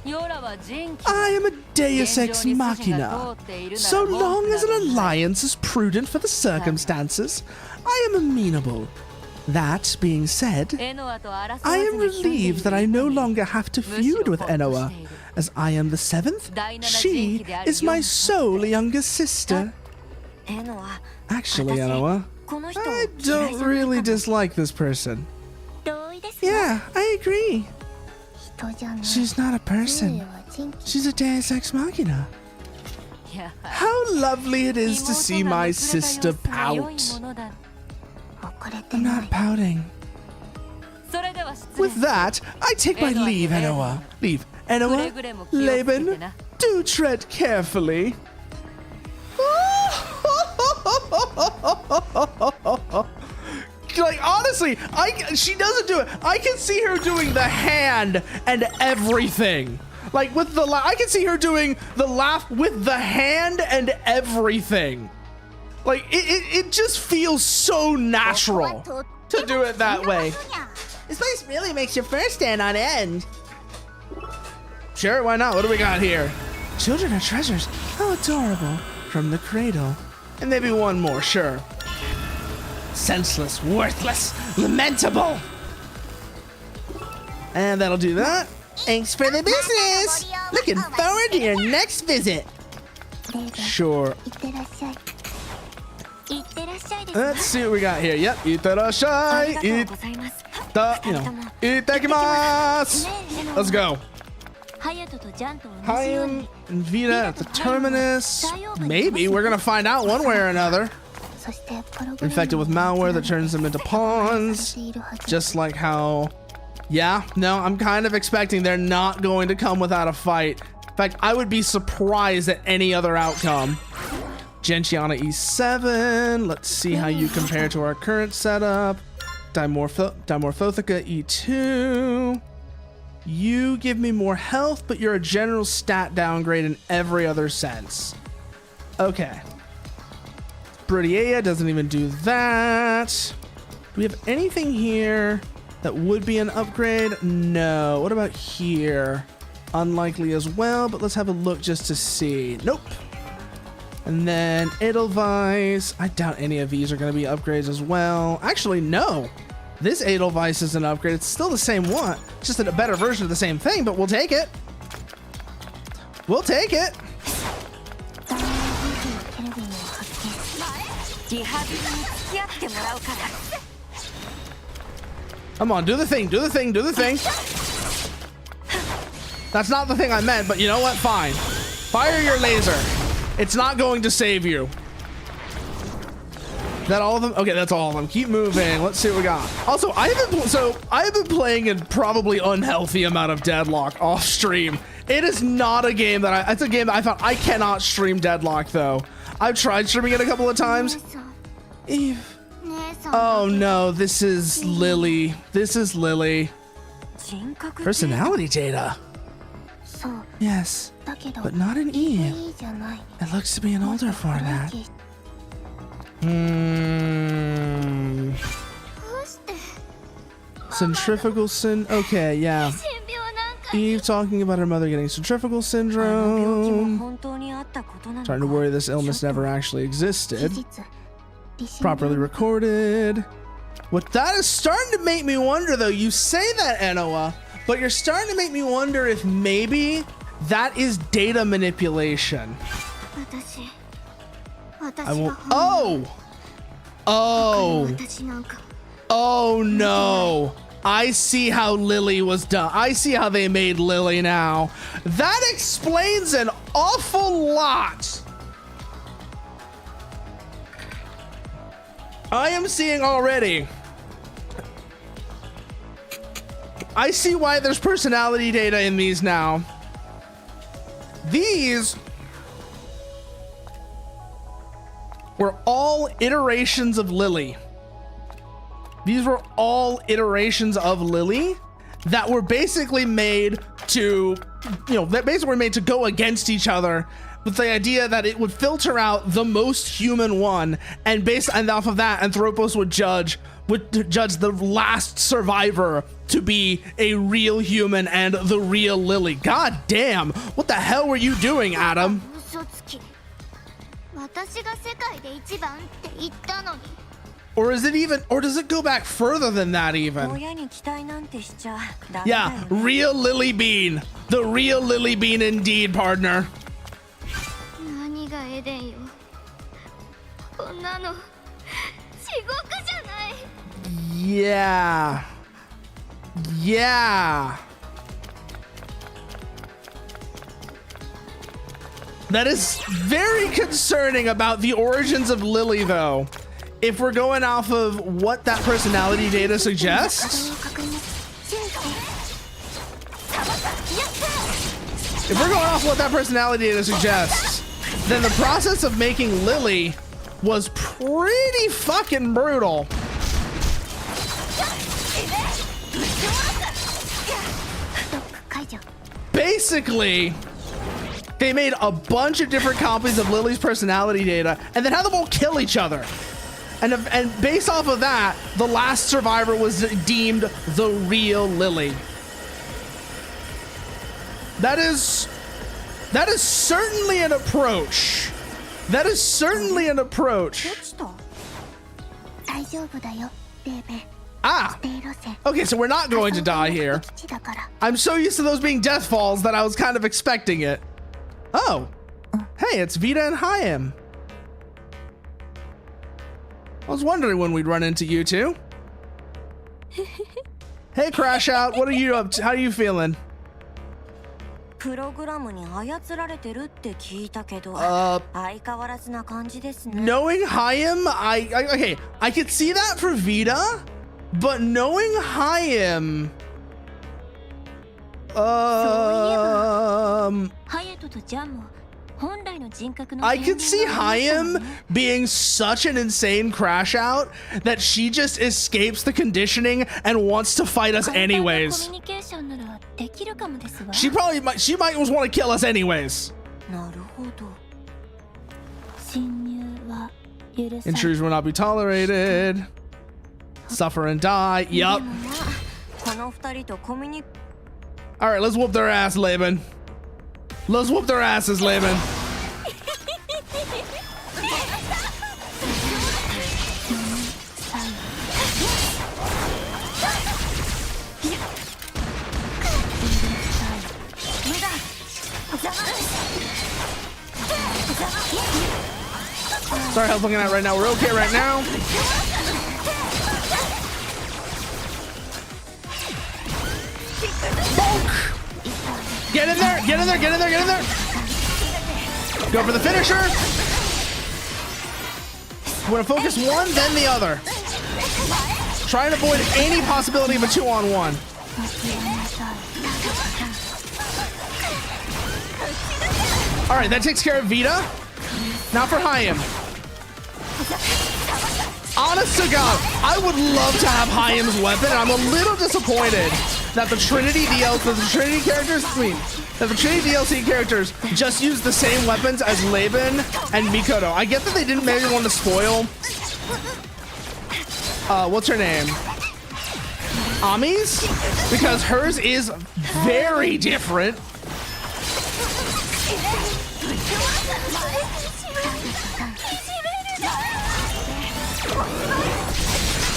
I am a Deus Ex Machina. So long as an alliance is prudent for the circumstances, I am amenable. That being said, I am relieved that I no longer have to feud with Enoa, as I am the seventh. She is my sole younger sister. Actually, Enoa, I don't really dislike this person. Yeah, I agree. She's not a person. She's a Deus Ex Machina. How lovely it is to see my sister pout. I'm not pouting. With that, I take my leave, Enoa. Leave. Enoa, Laban, do tread carefully. Like, honestly, she doesn't do it. I can see her doing the hand and everything. Like, with the I can see her doing the laugh with the hand and everything. Like, it just feels so natural to do it that way. This place really makes your fur stand on end. Sure, why not? What do we got here? Children are treasures. How adorable. From the cradle. And maybe one more, sure. Senseless, worthless, lamentable. And that'll do that. Thanks for the business. Looking forward to your next visit. Sure. Let's see what we got here. Yep. Itterashai. Itakimasu. Let's go. Hayam and Vita at the terminus. Maybe. We're going to find out one way or another. Infected with malware that turns them into pawns. Just like how... Yeah, no, I'm kind of expecting they're not going to come without a fight. In fact, I would be surprised at any other outcome. Gentiana E7. Let's see how you compare to our current setup. Dimorphothica E2. You give me more health, but you're a general stat downgrade in every other sense. Okay. Brodiea doesn't even do that. Do we have anything here that would be an upgrade? No. What about here? Unlikely as well, but let's have a look just to see. Nope. And then Edelweiss. I doubt any of these are going to be upgrades as well. Actually, no. This Edelweiss is an upgrade. It's still the same one. Just a better version of the same thing, but we'll take it. We'll take it. Come on, do the thing, do the thing, do the thing. That's not the thing I meant, but you know what? Fine. Fire your laser. It's not going to save you. Is that all of them? Okay, that's all of them. Keep moving. Let's see what we got. Also, I have been playing a probably unhealthy amount of Deadlock off stream. It is not a game that it's a game that I thought I cannot stream Deadlock though. I've tried streaming it a couple of times. Eve. Oh no, this is Lily. This is Lily. Personality data. Yes, but not an Eve. It looks to be an older format. Centrifugal okay, yeah. Eve talking about her mother getting centrifugal syndrome. Starting to worry this illness never actually existed. Properly recorded. What that is starting to make me wonder though, you say that, Enoa, but you're starting to make me wonder if maybe that is data manipulation. I won't. Oh no. I see how Lily was done. I see how they made Lily now. That explains an awful lot. I am seeing already. I see why there's personality data in these now. These were all iterations of Lily. These were all iterations of Lily that were basically made to, that basically were made to go against each other with the idea that it would filter out the most human one, and based on off of that, Anthropos would judge the last survivor to be a real human and the real Lily. God damn, what the hell were you doing, Adam? Or is it even, or does it go back further than that even? Yeah, real Lily Bean. The real Lily Bean indeed, partner. Yeah. Yeah. That is very concerning about the origins of Lily, though. If we're going off of what that personality data suggests. If we're going off what that personality data suggests, then the process of making Lily was pretty fucking brutal. Basically, they made a bunch of different copies of Lily's personality data and then had them all kill each other. And based off of that, the last survivor was deemed the real Lily. That is certainly an approach. That is certainly an approach. Ah, okay, so we're not going to die here. I'm so used to those being death falls that I was kind of expecting it. Oh, hey, it's Vita and Chaim. I was wondering when we'd run into you two. Hey, Crash Out, what are you up to? How are you feeling? Knowing Chaim, okay, I could see that for Vita, but knowing Chaim, I could see Chaim being such an insane crash out that she just escapes the conditioning and wants to fight us anyways. She might just want to kill us anyways. Intrusion will not be tolerated. Suffer and die. Yup. Alright, let's whoop their ass, Laban. Let's whoop their asses, Laban. Sorry, I was looking at right now. We're okay right now. Bonk! Get in there! Get in there! Get in there! Get in there! Go for the finisher. You want to focus one, then the other. Try and avoid any possibility of a 2-on-1. All right, that takes care of Vita. Now for Chaim. Honest to God, I would love to have Chaim's weapon, and I'm a little disappointed that the Trinity DLC characters just use the same weapons as Laban and Mikoto. I get that they didn't maybe want to spoil what's her name? Ami's? Because hers is very different.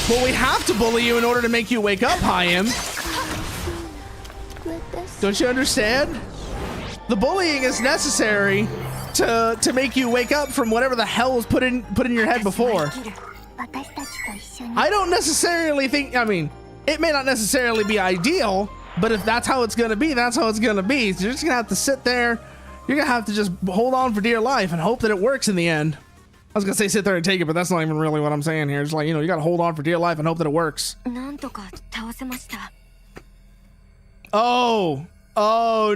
Well, we have to bully you in order to make you wake up, Chaim. Don't you understand? The bullying is necessary to make you wake up from whatever the hell was put in your head before. I don't necessarily think, I mean, it may not necessarily be ideal, but if that's how it's gonna be, that's how it's gonna be. So you're just gonna have to sit there. You're gonna have to just hold on for dear life and hope that it works in the end. I was gonna say sit there and take it, but that's not even really what I'm saying here. It's like, you know, you gotta hold on for dear life and hope that it works. Oh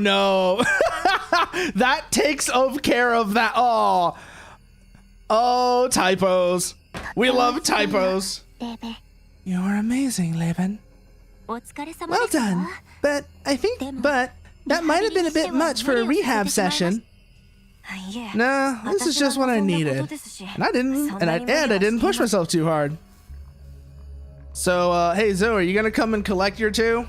no. That takes care of that. Oh, typos. We love typos. You are amazing, Laban. Well done. But that might have been a bit much for a rehab session. No, this is just what I needed. And I didn't push myself too hard. So, hey Zoe, are you gonna come and collect your two?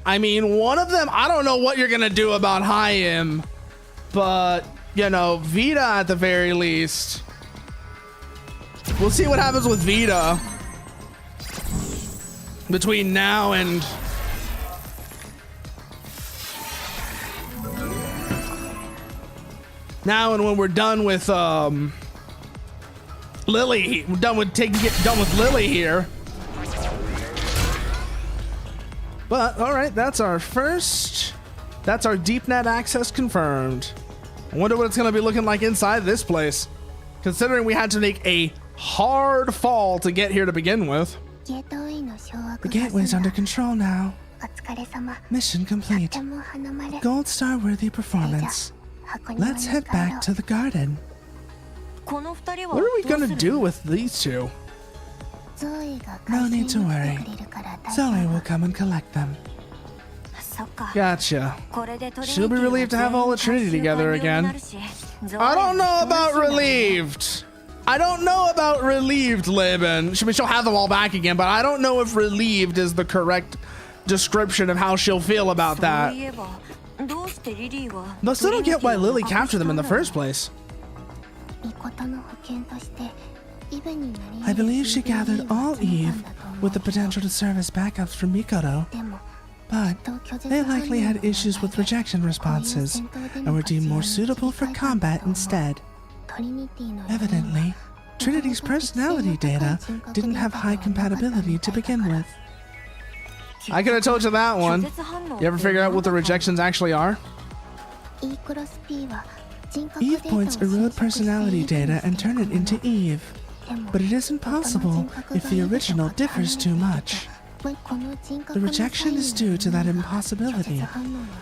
I mean, one of them, I don't know what you're gonna do about Chaim, but, you know, Vita at the very least. We'll see what happens with Vita between now and when we're done with Lily, we're done with done with Lily here. But all right, that's our deep net access confirmed. I wonder what it's gonna be looking like inside this place, considering we had to make a hard fall to get here to begin with. The gateway's under control now. Mission complete. Gold star worthy performance. Let's head back to the garden. What are we gonna do with these two? No need to worry. Zoe will come and collect them. Gotcha. She'll be relieved to have all the Trinity together again. I don't know about relieved. I don't know about relieved, Laban. She'll have them all back again, but I don't know if relieved is the correct description of how she'll feel about that. But still don't get why Lily captured them in the first place. I believe she gathered all Eve with the potential to serve as backups for Mikoto, but they likely had issues with rejection responses and were deemed more suitable for combat instead. Evidently, Trinity's personality data didn't have high compatibility to begin with. I could have told you that one. You ever figure out what the rejections actually are? Eve points erode personality data and turn it into Eve, but it isn't possible if the original differs too much. The rejection is due to that impossibility.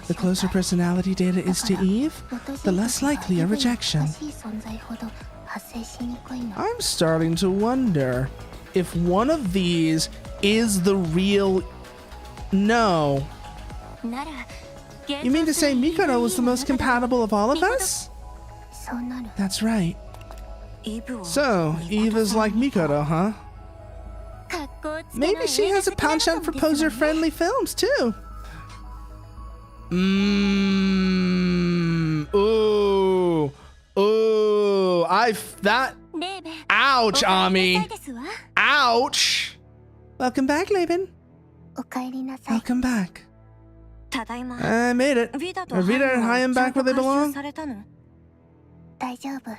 The closer personality data is to Eve, the less likely a rejection. I'm starting to wonder if one of these is the real... No. You mean to say Mikoto was the most compatible of all of us? That's right. So, Eve is like Mikoto, huh? Maybe she has a penchant for poser-friendly films, too. Ooh. Ooh. Ouch, Ami. Ouch. Welcome back, Laban. Welcome back. I made it. Are Vita and Hayam back where they belong?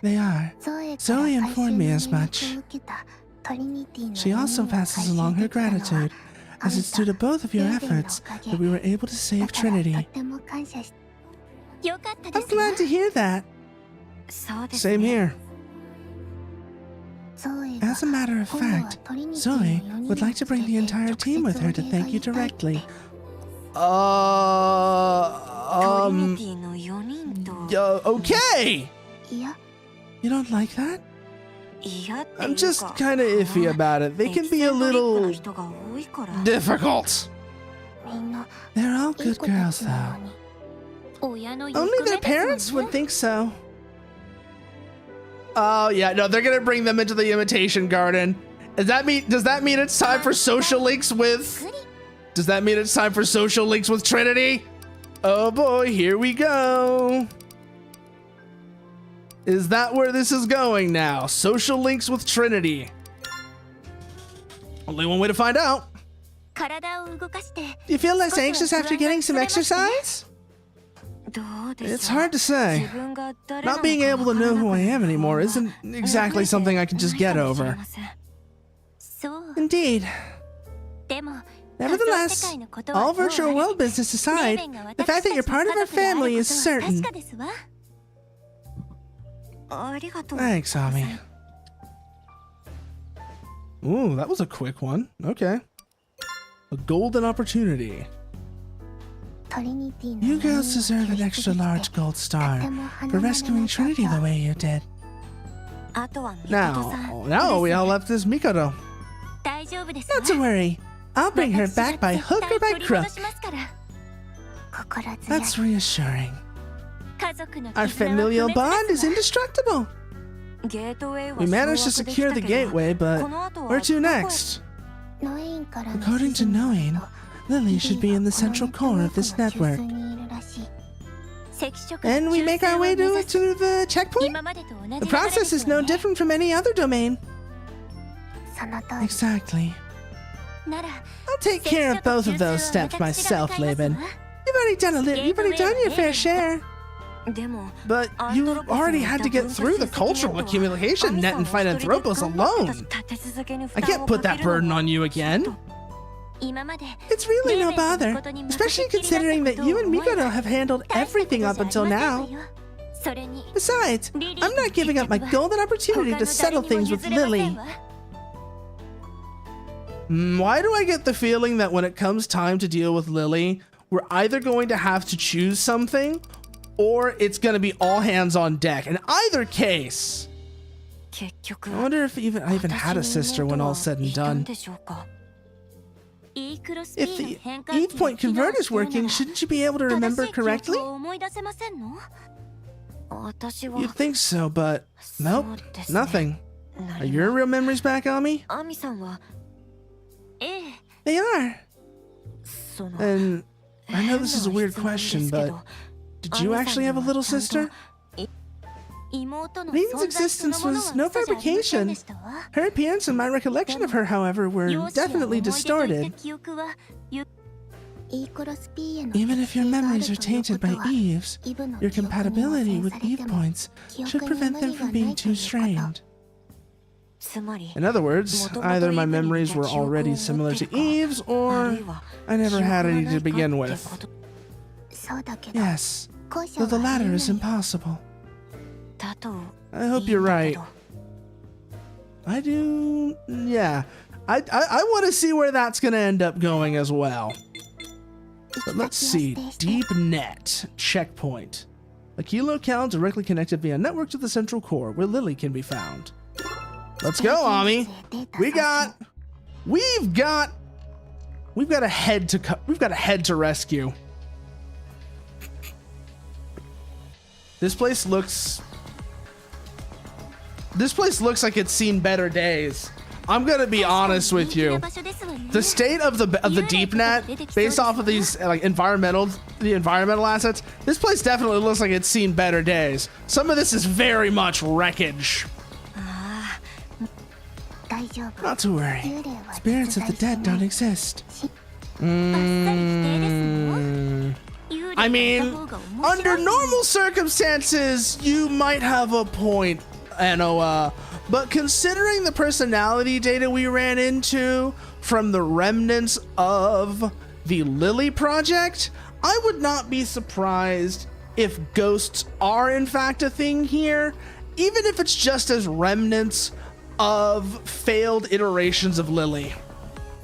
They are. Zoe informed me as much. She also passes along her gratitude, as it's due to both of your efforts that we were able to save Trinity. I'm glad to hear that. Same here. As a matter of fact, Zoe would like to bring the entire team with her to thank you directly. Okay. You don't like that? I'm just kind of iffy about it. They can be a little difficult. They're all good girls, though. Only their parents would think so. Oh yeah, no, they're gonna bring them into the imitation garden. Does that mean it's time for social links with? Does that mean it's time for social links with Trinity? Oh boy, here we go. Is that where this is going now? Social links with Trinity. Only one way to find out. Do you feel less anxious after getting some exercise? It's hard to say. Not being able to know who I am anymore isn't exactly something I can just get over. Indeed. Nevertheless, all virtual world business aside, the fact that you're part of our family is certain. Thanks, Ami. Ooh, that was a quick one. Okay. A golden opportunity. You girls deserve an extra large gold star for rescuing Trinity the way you did. Now we all left this Mikoto. Not to worry. I'll bring her back by hook or by crook. That's reassuring. Our familial bond is indestructible. We managed to secure the gateway, but where to next? According to Knowing, Lily should be in the central core of this network. And we make our way to the checkpoint? The process is no different from any other domain. Exactly. I'll take care of both of those steps myself, Laban. You've already done your fair share. But you already had to get through the cultural accumulation net and fight Anthropos alone. I can't put that burden on you again. It's really no bother, especially considering that you and Mikoto have handled everything up until now. Besides, I'm not giving up my golden opportunity to settle things with Lily. Why do I get the feeling that when it comes time to deal with Lily, we're either going to have to choose something, or it's going to be all hands on deck? In either case, I wonder if I even had a sister when all's said and done. If the Eve Point converter is working, shouldn't you be able to remember correctly? You'd think so, but nope, nothing. Are your real memories back, Ami? They are. And I know this is a weird question, but did you actually have a little sister? Reen's existence was no fabrication. Her appearance and my recollection of her, however, were definitely distorted. Even if your memories are tainted by Eve's, your compatibility with Eve points should prevent them from being too strained. In other words, either my memories were already similar to Eve's, or I never had any to begin with. Yes, though the latter is impossible. I hope you're right. I do, yeah. I want to see where that's going to end up going as well. But let's see, Deep Net Checkpoint. A key locale directly connected via network to the central core, where Lily can be found. Let's go, Ami. We've got a head to rescue. This place looks like it's seen better days. I'm gonna be honest with you. The state of the deep net, based off of these like environmental assets, this place definitely looks like it's seen better days. Some of this is very much wreckage. Not to worry. Spirits of the dead don't exist. I mean, under normal circumstances, you might have a point, Anoa. But considering the personality data we ran into from the remnants of the Lily project, I would not be surprised if ghosts are in fact a thing here, even if it's just as remnants of failed iterations of Lily.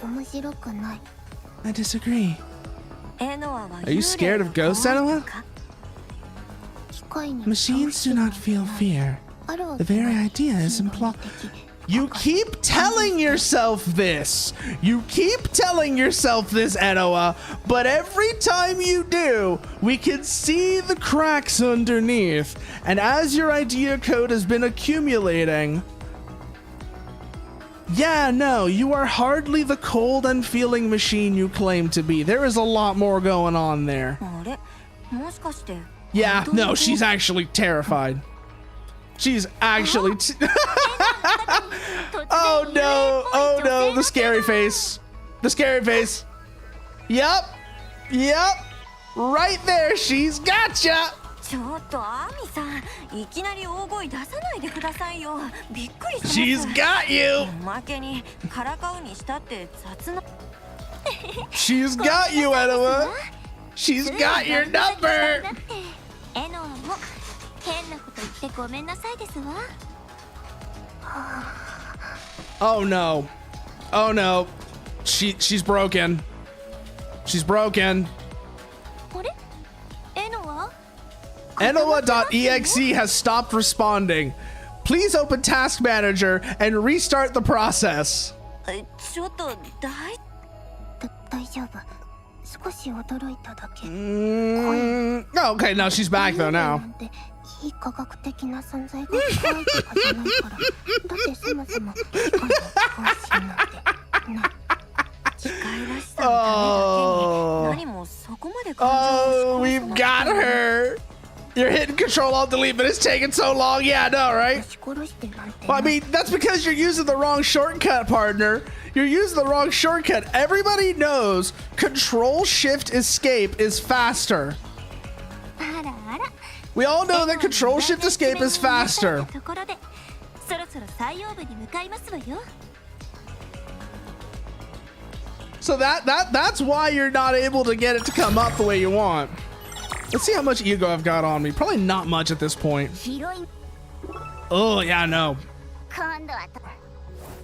I disagree. Are you scared of ghosts, Anoa? Machines do not feel fear. The very idea is implied. You keep telling yourself this. You keep telling yourself this, Anoa. But every time you do, we can see the cracks underneath. And as your idea code has been accumulating, yeah, no, you are hardly the cold, unfeeling machine you claim to be. There is a lot more going on there. Yeah, no, she's actually terrified. She's actually... Oh no, the scary face. The scary face. Yep, right there, she's gotcha. She's got you. She's got you, Anoa. She's got your number. Oh no. Oh no. She's broken. She's broken. Enola.exe has stopped responding. Please open Task Manager and restart the process. Okay, now she's back though now. Oh, we've got her. You're hitting Control-Alt-Delete, but it's taking so long. Yeah, I know, right? Well, I mean, that's because you're using the wrong shortcut, partner. You're using the wrong shortcut. Everybody knows Control-Shift-Escape is faster. We all know that control shift escape is faster. So that's why you're not able to get it to come up the way you want. Let's see how much ego I've got on me. Probably not much at this point. Oh, yeah, no.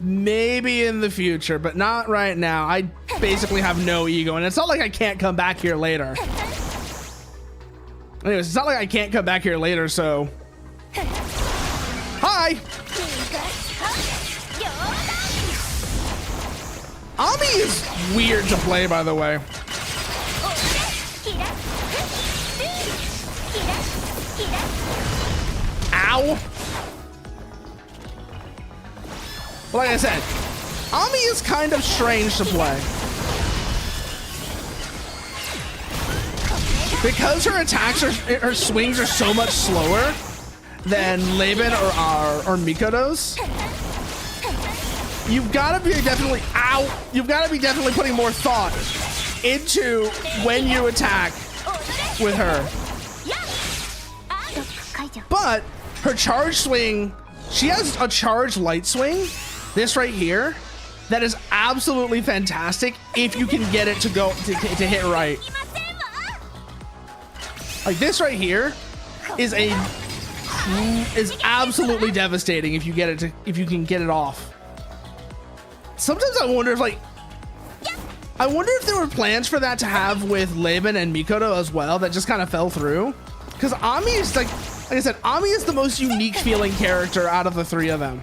Maybe in the future, but not right now. I basically have no ego, and it's not like I can't come back here later. Anyways, it's not like I can't come back here later, so... Hi! Ami is weird to play, by the way. Ow! Well, like I said, Ami is kind of strange to play. Because her attacks her swings are so much slower than Laban or Mikoto's. You've got to be definitely, you've got to be definitely putting more thought into when you attack with her. But her charge swing, she has a charge light swing, this right here, that is absolutely fantastic if you can get it to go to hit right. Like this right here is absolutely devastating if you get it to, if you can get it off. Sometimes I wonder if if there were plans for that to have with Laban and Mikoto as well that just kind of fell through. Because Ami is like I said, Ami is the most unique feeling character out of the three of them.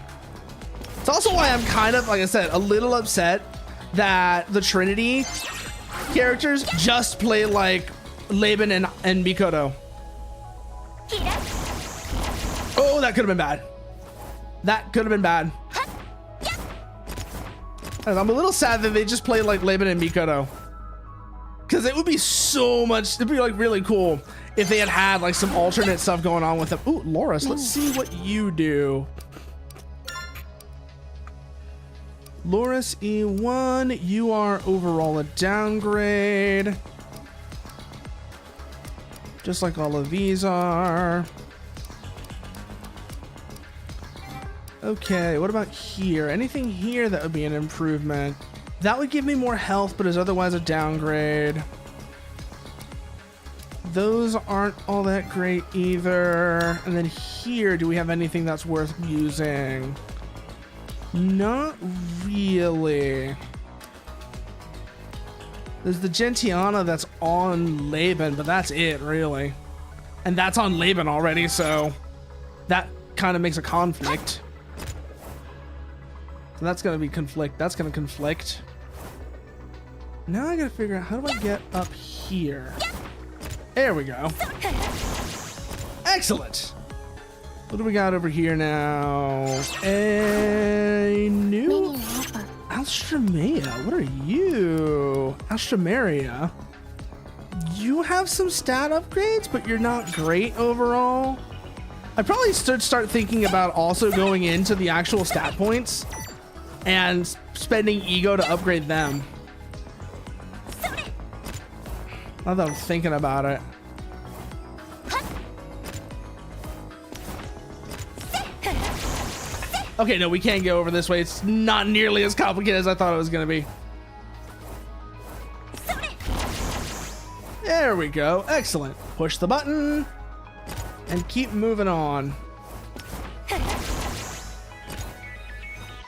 It's also why I'm kind of, like I said, a little upset that the Trinity characters just play like Laban and Mikoto. Oh, that could have been bad. That could have been bad. I'm a little sad that they just play like Laban and Mikoto. Because it would be so much, it'd be like really cool if they had like some alternate stuff going on with them. Ooh, Loris, let's see what you do. Loris E1, you are overall a downgrade. Just like all of these are. Okay, what about here? Anything here that would be an improvement? That would give me more health, but is otherwise a downgrade. Those aren't all that great either. And then here, do we have anything that's worth using? Not really. There's the Gentiana that's on Laban, but that's it, really. And that's on Laban already, so that kind of makes a conflict. So that's going to be conflict. That's going to conflict. Now I got to figure out, how do I get up here? There we go. Excellent. What do we got over here now? A new Alstramea. What are you? Alstramaria. You have some stat upgrades, but you're not great overall. I probably should start thinking about also going into the actual stat points and spending ego to upgrade them. Now that I'm thinking about it. Okay, no, we can't go over this way. It's not nearly as complicated as I thought it was going to be. There we go. Excellent. Push the button and keep moving on.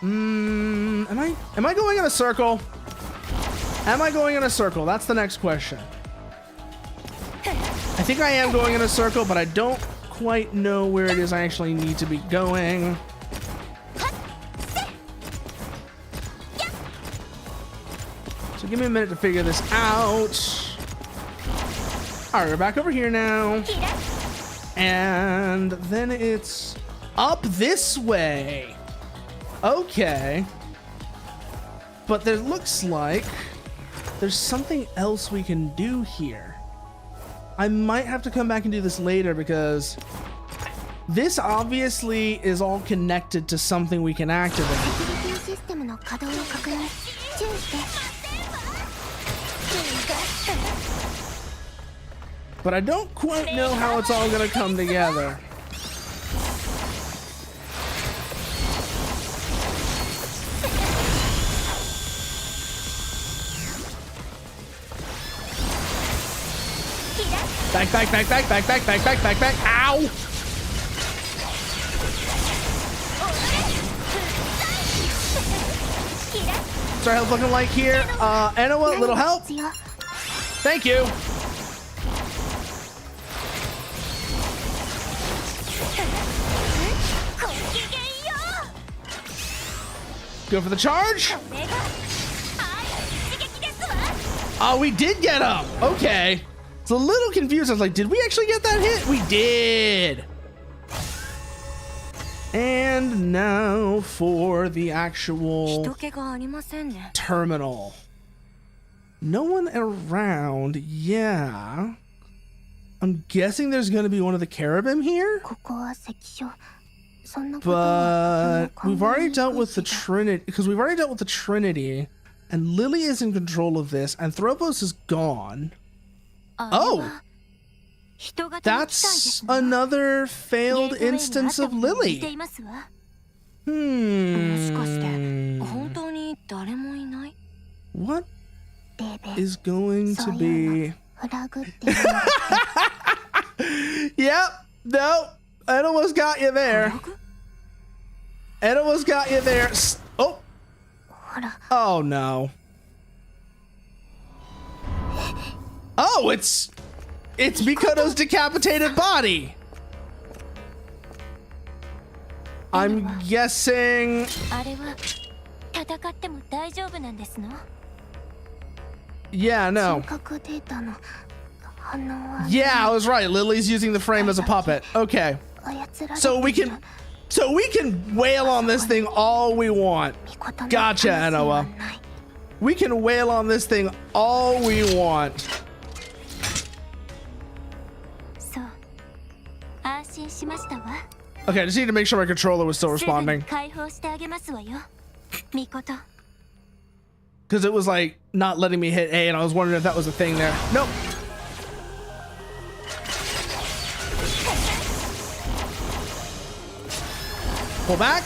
Am I going in a circle? Am I going in a circle? That's the next question. I think I am going in a circle, but I don't quite know where it is I actually need to be going. So give me a minute to figure this out. All right, we're back over here now. And then it's up this way. Okay. But there looks like there's something else we can do here. I might have to come back and do this later because this obviously is all connected to something we can activate. but I don't quite know how it's all gonna come together. Back, back, back, back, back, back, back, back, back, back. Ow! What's our health looking like here? Enoa, little help. Thank you. Go for the charge. Oh, we did get him. Okay. It's a little confused. I was like, did we actually get that hit? We did. And now for the actual terminal. No one around. Yeah. I'm guessing there's going to be one of the cherubim here. But we've already dealt with the Trinity, because we've already dealt with the Trinity, and Lily is in control of this. Anthropos is gone. Oh, that's another failed instance of Lily. What is going to be? Yep, no, Enoa's got you there. Enoa's got you there. Oh, oh no. Oh, it's Mikoto's decapitated body. I'm guessing. Yeah, no. Yeah, I was right. Lily's using the frame as a puppet. Okay. So we can wail on this thing all we want. Gotcha, Enoa. We can wail on this thing all we want. Okay, I just need to make sure my controller was still responding. Because it was like not letting me hit A, and I was wondering if that was a thing there. Nope. Pull back.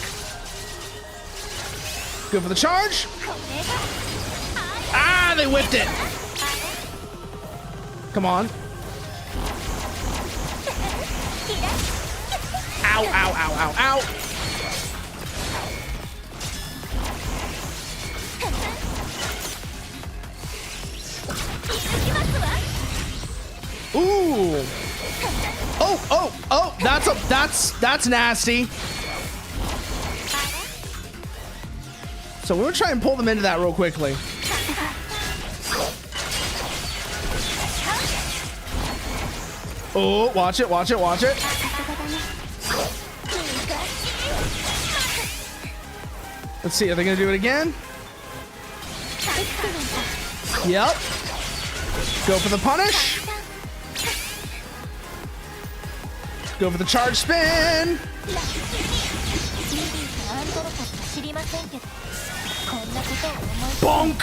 Go for the charge. Ah, they whipped it. Come on. Ow, ow, ow, ow, ow. Ooh. Oh, oh, oh, that's nasty. So we'll try and pull them into that real quickly. Oh, watch it, watch it, watch it. Let's see, are they gonna do it again? Yep. Go for the punish. Go for the charge spin. Bonk.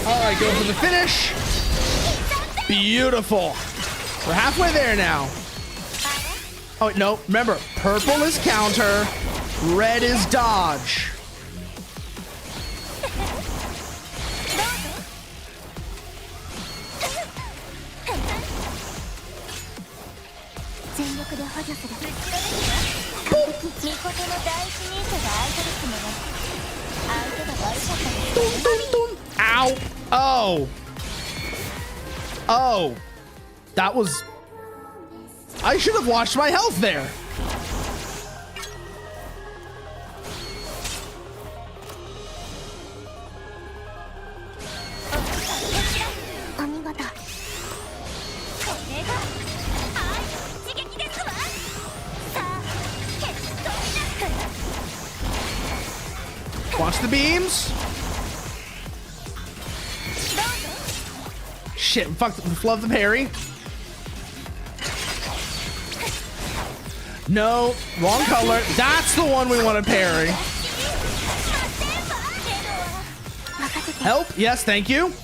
All right, go for the finish. Beautiful. We're halfway there now. Oh, no, remember, purple is counter, red is dodge. Ow. Oh. Oh. That was... I should have watched my health there. Watch the beams. Shit, fuck, love the parry. No, wrong color. That's the one we want to parry. Help, yes, thank you.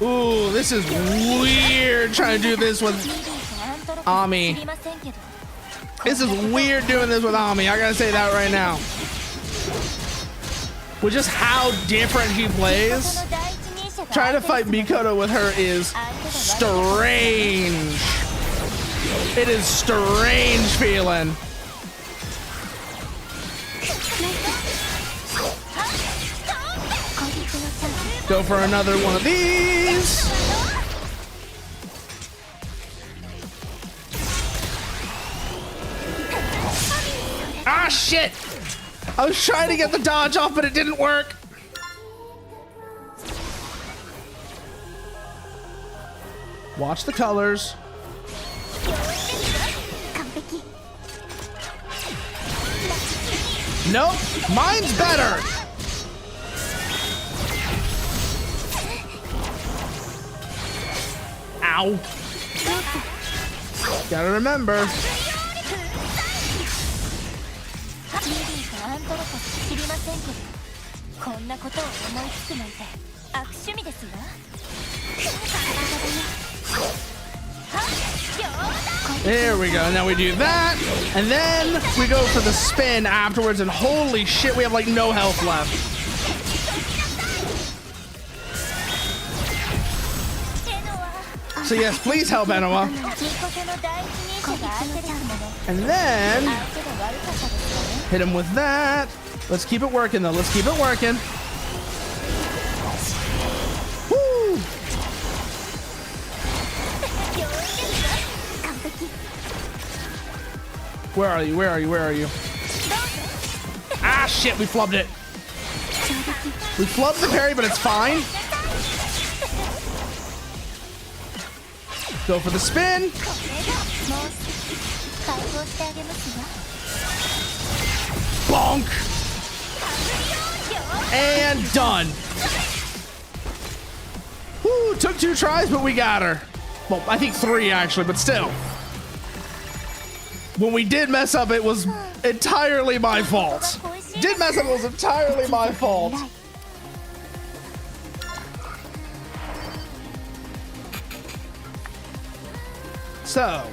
Ooh, this is weird trying to do this with Ami. This is weird doing this with Ami. I gotta say that right now. With just how different he plays, trying to fight Mikoto with her is strange. It is strange feeling. Go for another one of these. Ah, shit. I was trying to get the dodge off, but it didn't work. Watch the colors. Nope, mine's better. Ow. Gotta remember. There we go. Now we do that, and then we go for the spin afterwards, and holy shit, we have like no health left. So yes, please help Enoa. And then hit him with that. Let's keep it working though. Let's keep it working. Woo! Where are you? Where are you? Where are you? Ah, shit, we flubbed it. We flubbed the parry, but it's fine. Go for the spin. Bonk. And done. Woo, took 2 tries, but we got her. Well, I think 3 actually, but still. When we did mess up, it was entirely my fault. Did mess up, it was entirely my fault. So,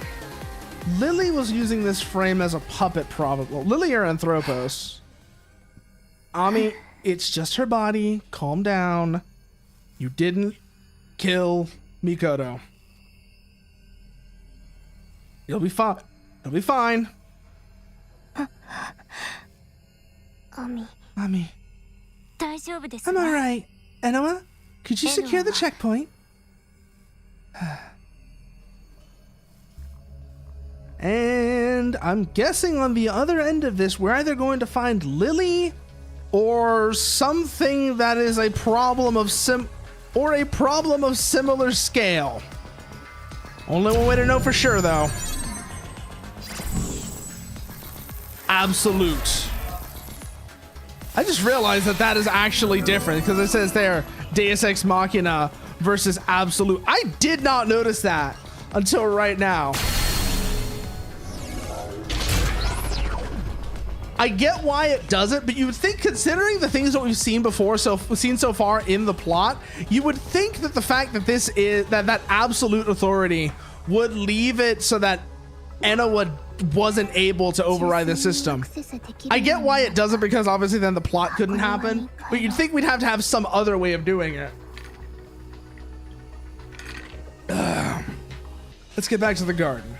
Lily was using this frame as a puppet, probably. Well, Lily or Anthropos. Ami, it's just her body. Calm down. You didn't kill Mikoto. You'll be fine. You'll be fine. Ami. I'm alright. Enoa, could you secure the checkpoint? And I'm guessing on the other end of this, we're either going to find Lily or something that is a problem of similar scale. Only one way to know for sure, though. Absolute. I just realized that that is actually different because it says there Deus Ex Machina versus Absolute. I did not notice that until right now. I get why it doesn't, but you would think, considering the things that we've seen before, so far in the plot, you would think that the fact that this is that absolute authority would leave it so that Enoa wasn't able to override the system. I get why it doesn't, because obviously then the plot couldn't happen, but you'd think we'd have to have some other way of doing it. Let's get back to the garden.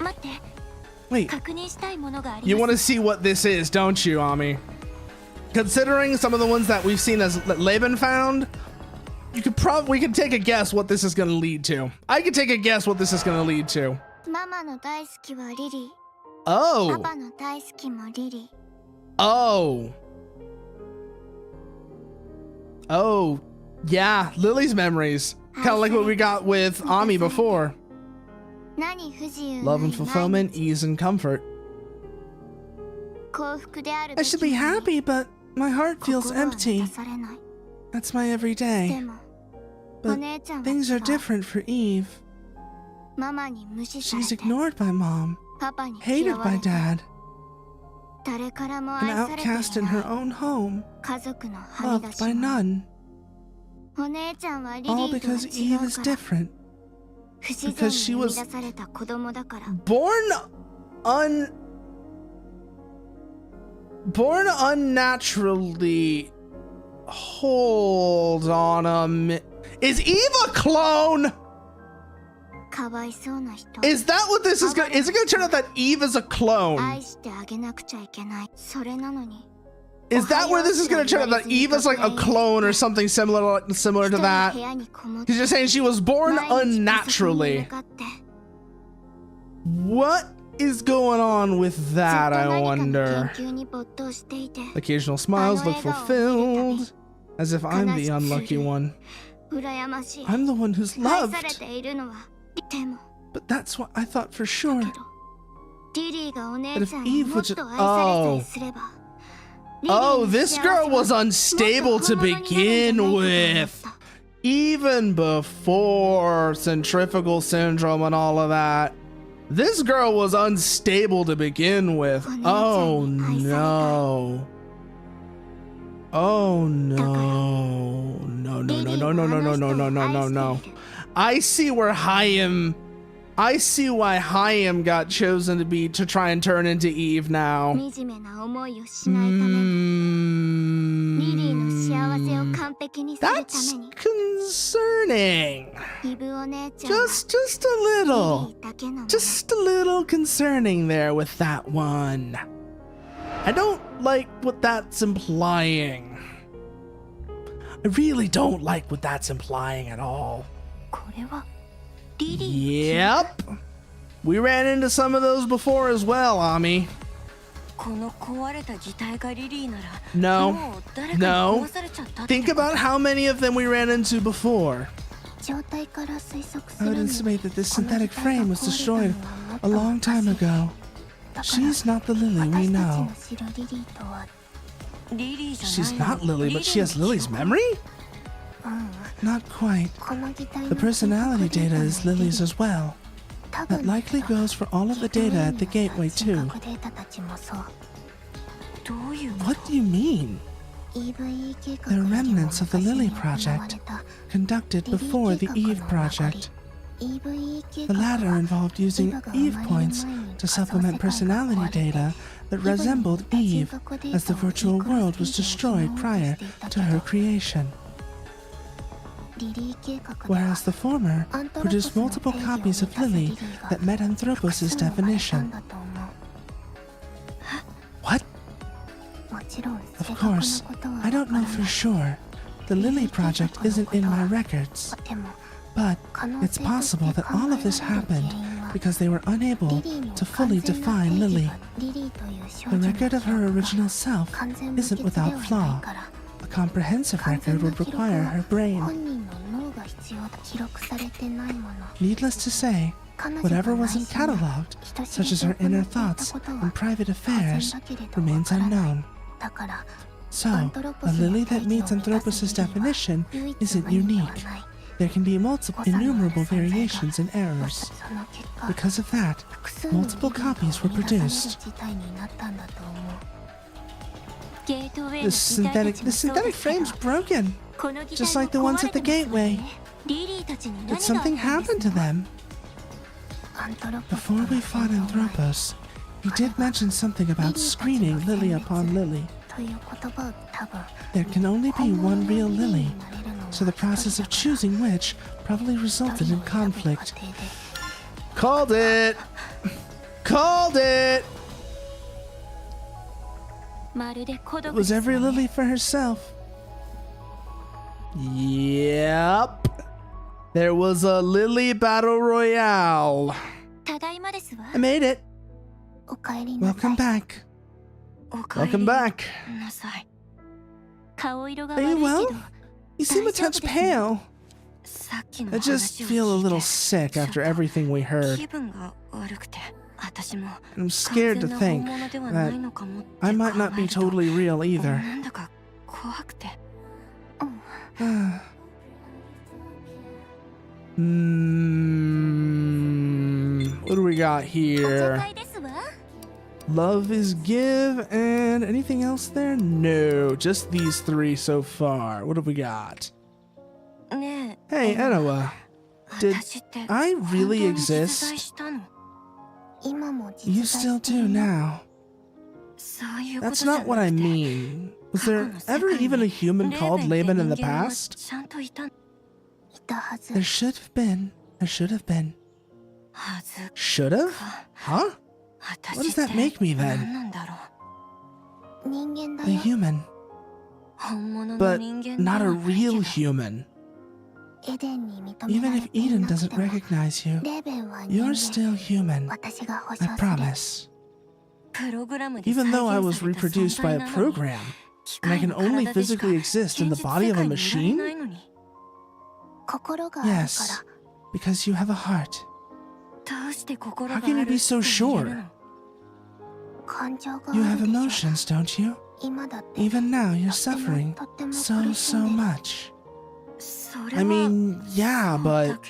Wait, you want to see what this is, don't you, Ami? Considering some of the ones that we've seen as Laban found, we could take a guess what this is going to lead to. I could take a guess what this is going to lead to. Oh. Oh. Oh. Yeah, Lily's memories. Kind of like what we got with Ami before. Love and fulfillment, ease and comfort. I should be happy, but my heart feels empty. That's my everyday. But things are different for Eve. She's ignored by Mom, hated by Dad. An outcast in her own home, loved by none. All because Eve is different. Because she was born unnaturally. Hold on a minute. Is Eve a clone? Is that what this is gonna? Is it gonna turn out that Eve is a clone? Is that where this is gonna turn out, that Eve is like a clone or something similar to that? Because you're saying she was born unnaturally. What is going on with that, I wonder? Occasional smiles look fulfilled, as if I'm the unlucky one. I'm the one who's loved. But that's what I thought for sure. That if Eve would just... Oh, this girl was unstable to begin with. Even before centrifugal syndrome and all of that. This girl was unstable to begin with. Oh no. Oh no. No. I see where I see why Chaim got chosen to try and turn into Eve now. That's concerning. Just a little concerning there with that one. I don't like what that's implying. I really don't like what that's implying at all. Yep. We ran into some of those before as well, Ami. No. Think about how many of them we ran into before. I would intimate that this synthetic frame was destroyed a long time ago. She's not the Lily we know. She's not Lily, but she has Lily's memory? Not quite. The personality data is Lily's as well. That likely goes for all of the data at the gateway too. What do you mean? They're remnants of the Lily project, conducted before the Eve project. The latter involved using Eve points to supplement personality data that resembled Eve, as the virtual world was destroyed prior to her creation. Whereas the former produced multiple copies of Lily that met Anthropos' definition. What? Of course, I don't know for sure. The Lily project isn't in my records. But it's possible that all of this happened because they were unable to fully define Lily. The record of her original self isn't without flaw. A comprehensive record would require her brain. Needless to say, whatever wasn't catalogued, such as her inner thoughts and private affairs, remains unknown. So, a Lily that meets Anthropos' definition isn't unique. There can be innumerable variations and errors. Because of that, multiple copies were produced. The synthetic frame's broken, just like the ones at the gateway. Did something happen to them? Before we fought Anthropos, he did mention something about screening Lily upon Lily. There can only be one real Lily, so the process of choosing which probably resulted in conflict. Called it! Called it! It was every Lily for herself. Yep. There was a Lily Battle Royale. I made it. Welcome back. Welcome back. Are you well? You seem a touch pale. I just feel a little sick after everything we heard. I'm scared to think that I might not be totally real either. What do we got here? Love is give, and anything else there? No, just these three so far. What have we got? Hey, Enoa. Did I really exist? You still do now. That's not what I mean. Was there ever even a human called Laban in the past? There should have been. There should have been. Should have? Huh? What does that make me then? A human. But not a real human. Even if Eden doesn't recognize you, you're still human. I promise. Even though I was reproduced by a program, and I can only physically exist in the body of a machine? Yes, because you have a heart. How can you be so sure? You have emotions, don't you? Even now, you're suffering so much. I mean, yeah, but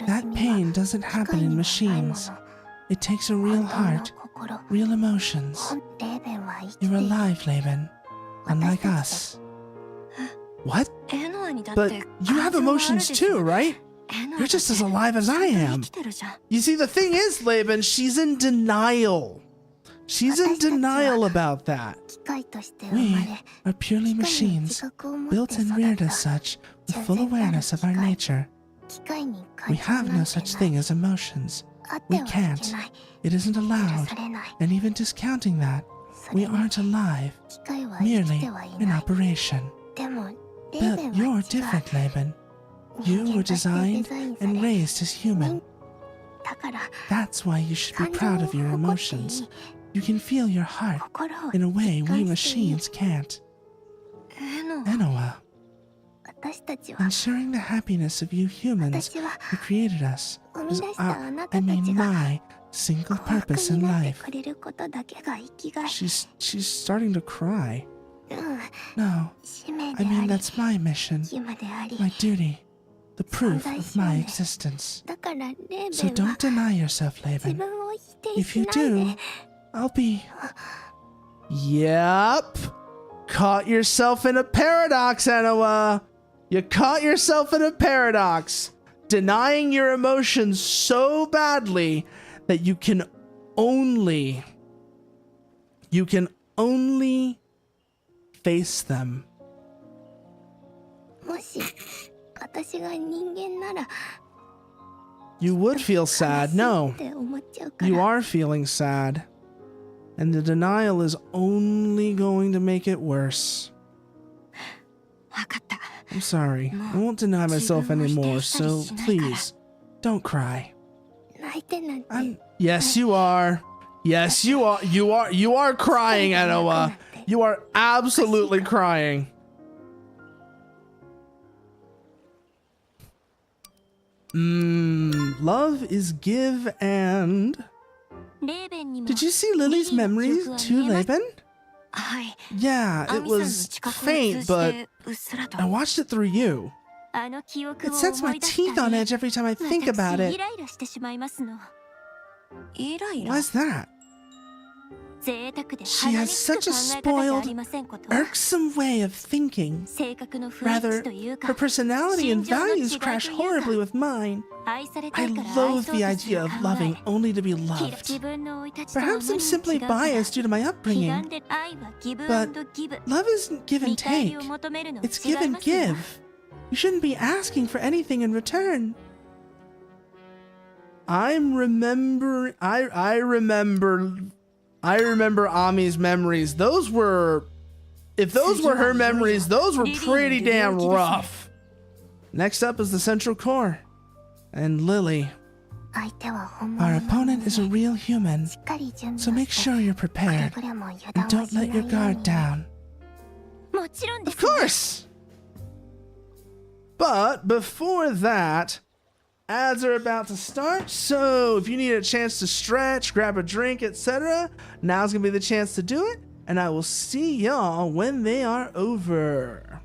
that pain doesn't happen in machines. It takes a real heart, real emotions. You're alive, Laban, unlike us. What? But you have emotions too, right? You're just as alive as I am. You see, the thing is, Laban, she's in denial. She's in denial about that. We are purely machines, built and reared as such, with full awareness of our nature. We have no such thing as emotions. We can't. It isn't allowed. And even discounting that, we aren't alive, merely in operation. But you're different, Laban. You were designed and raised as human. That's why you should be proud of your emotions. You can feel your heart in a way we machines can't. Enoa, ensuring the happiness of you humans who created us is my single purpose in life. She's starting to cry. No, I mean that's my mission, my duty, the proof of my existence. So don't deny yourself, Laban. If you do, I'll be... Yep. Caught yourself in a paradox, Enoa. You caught yourself in a paradox. Denying your emotions so badly that you can only face them. You would feel sad. No. You are feeling sad. And the denial is only going to make it worse. I'm sorry. I won't deny myself anymore, so please, don't cry. Yes, you are. Yes, you are. You are crying, Enoa. You are absolutely crying. Love is give and... Did you see Lily's memories to Laban? Yeah, it was faint, but I watched it through you. It sets my teeth on edge every time I think about it. Why's that? She has such a spoiled, irksome way of thinking. Rather, her personality and values crash horribly with mine. I loathe the idea of loving only to be loved. Perhaps I'm simply biased due to my upbringing. But love isn't give and take. It's give and give. You shouldn't be asking for anything in return. I remember Ami's memories. Those were, if those were her memories, those were pretty damn rough. Next up is the Central Core. And Lily. Our opponent is a real human, so make sure you're prepared and don't let your guard down. Of course! But before that, ads are about to start, so if you need a chance to stretch, grab a drink, etc., now's gonna be the chance to do it, and I will see y'all when they are over.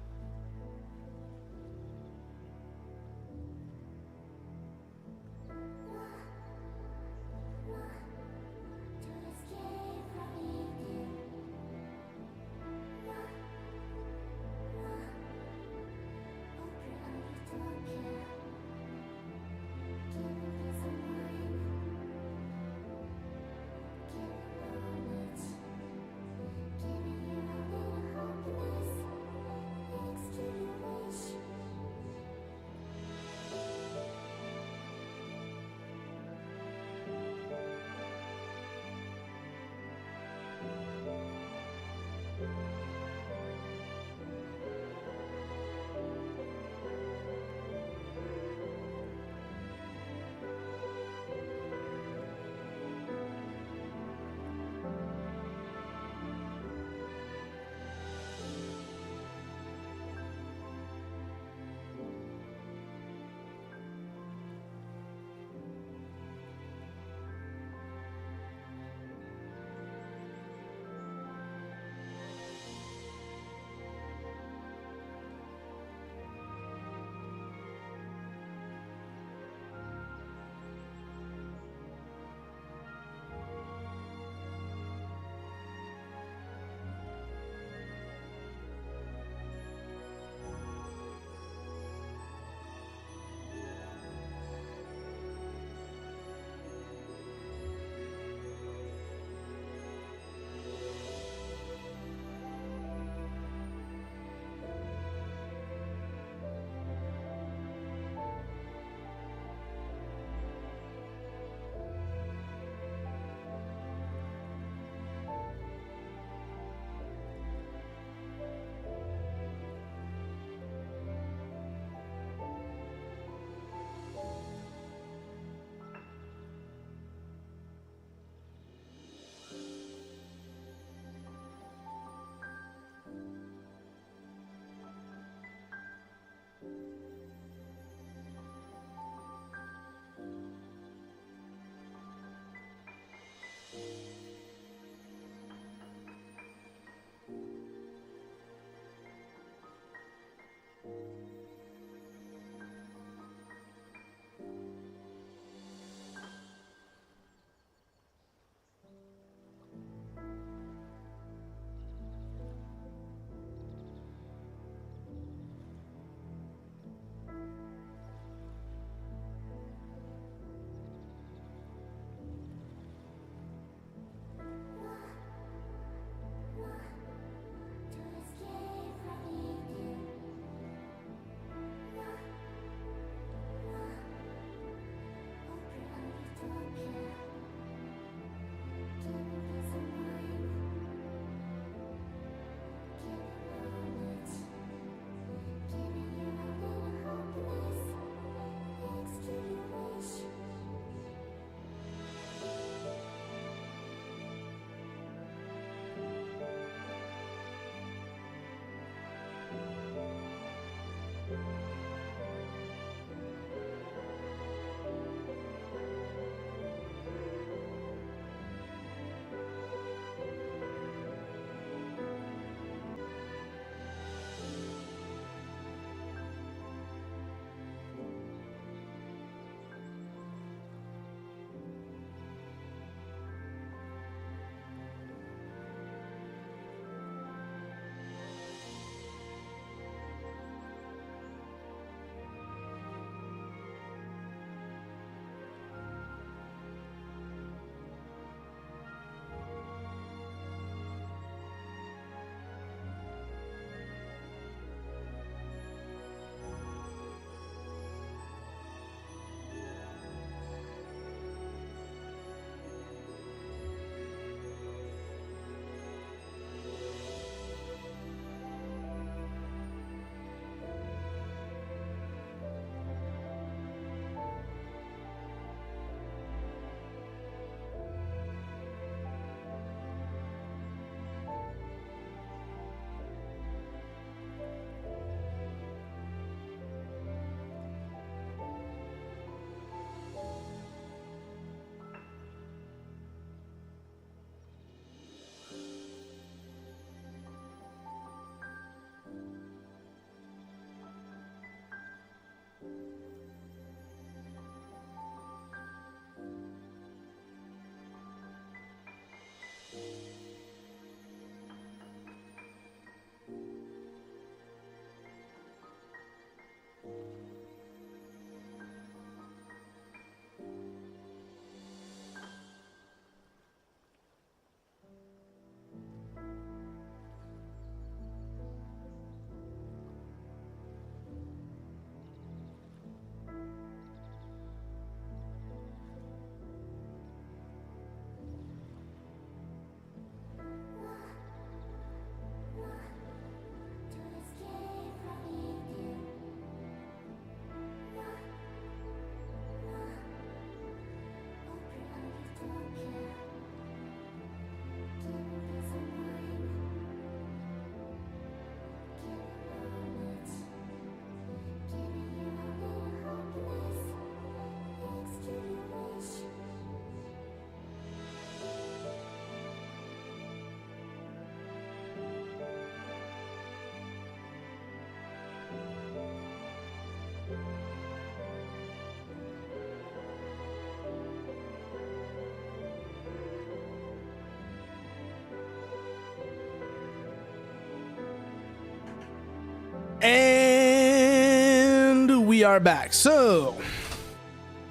we are back. So,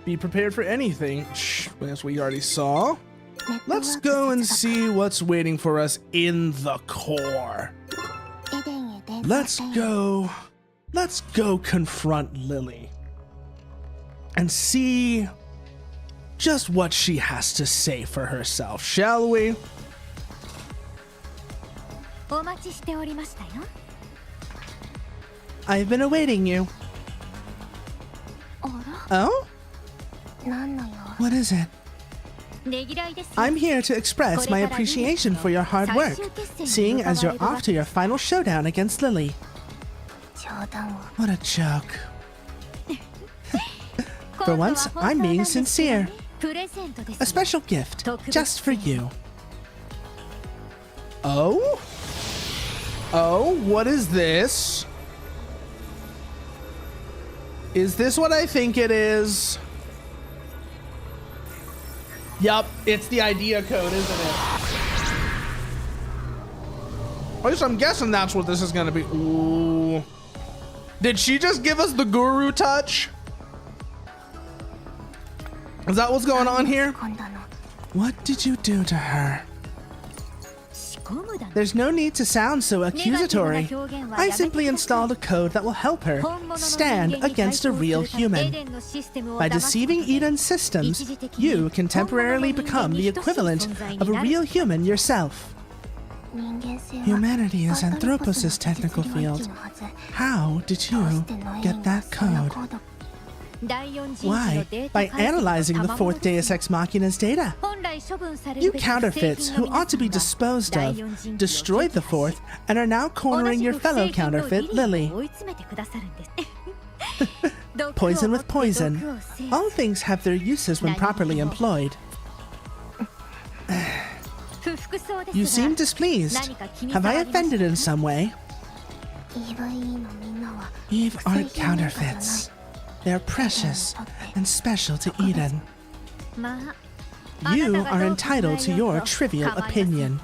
be prepared for anything, as we already saw. Let's go and see what's waiting for us in the core. Let's go confront Lily and see just what she has to say for herself, shall we? I've been awaiting you. Oh? What is it? I'm here to express my appreciation for your hard work, seeing as you're off to your final showdown against Lily. What a joke. For once, I'm being sincere. A special gift, just for you. Oh? Oh, what is this? Is this what I think it is? Yup, it's the idea code, isn't it? At least I'm guessing that's what this is gonna be. Ooh. Did she just give us the guru touch? Is that what's going on here? What did you do to her? There's no need to sound so accusatory. I simply installed a code that will help her stand against a real human. By deceiving Eden's systems, you can temporarily become the equivalent of a real human yourself. Humanity is Anthropos' technical field. How did you get that code? Why? By analyzing the fourth Deus Ex Machina's data. You counterfeits, who ought to be disposed of, destroyed the fourth and are now cornering your fellow counterfeit, Lily. Poison with poison. All things have their uses when properly employed. You seem displeased. Have I offended in some way? Eve aren't counterfeits. They're precious and special to Eden. You are entitled to your trivial opinion.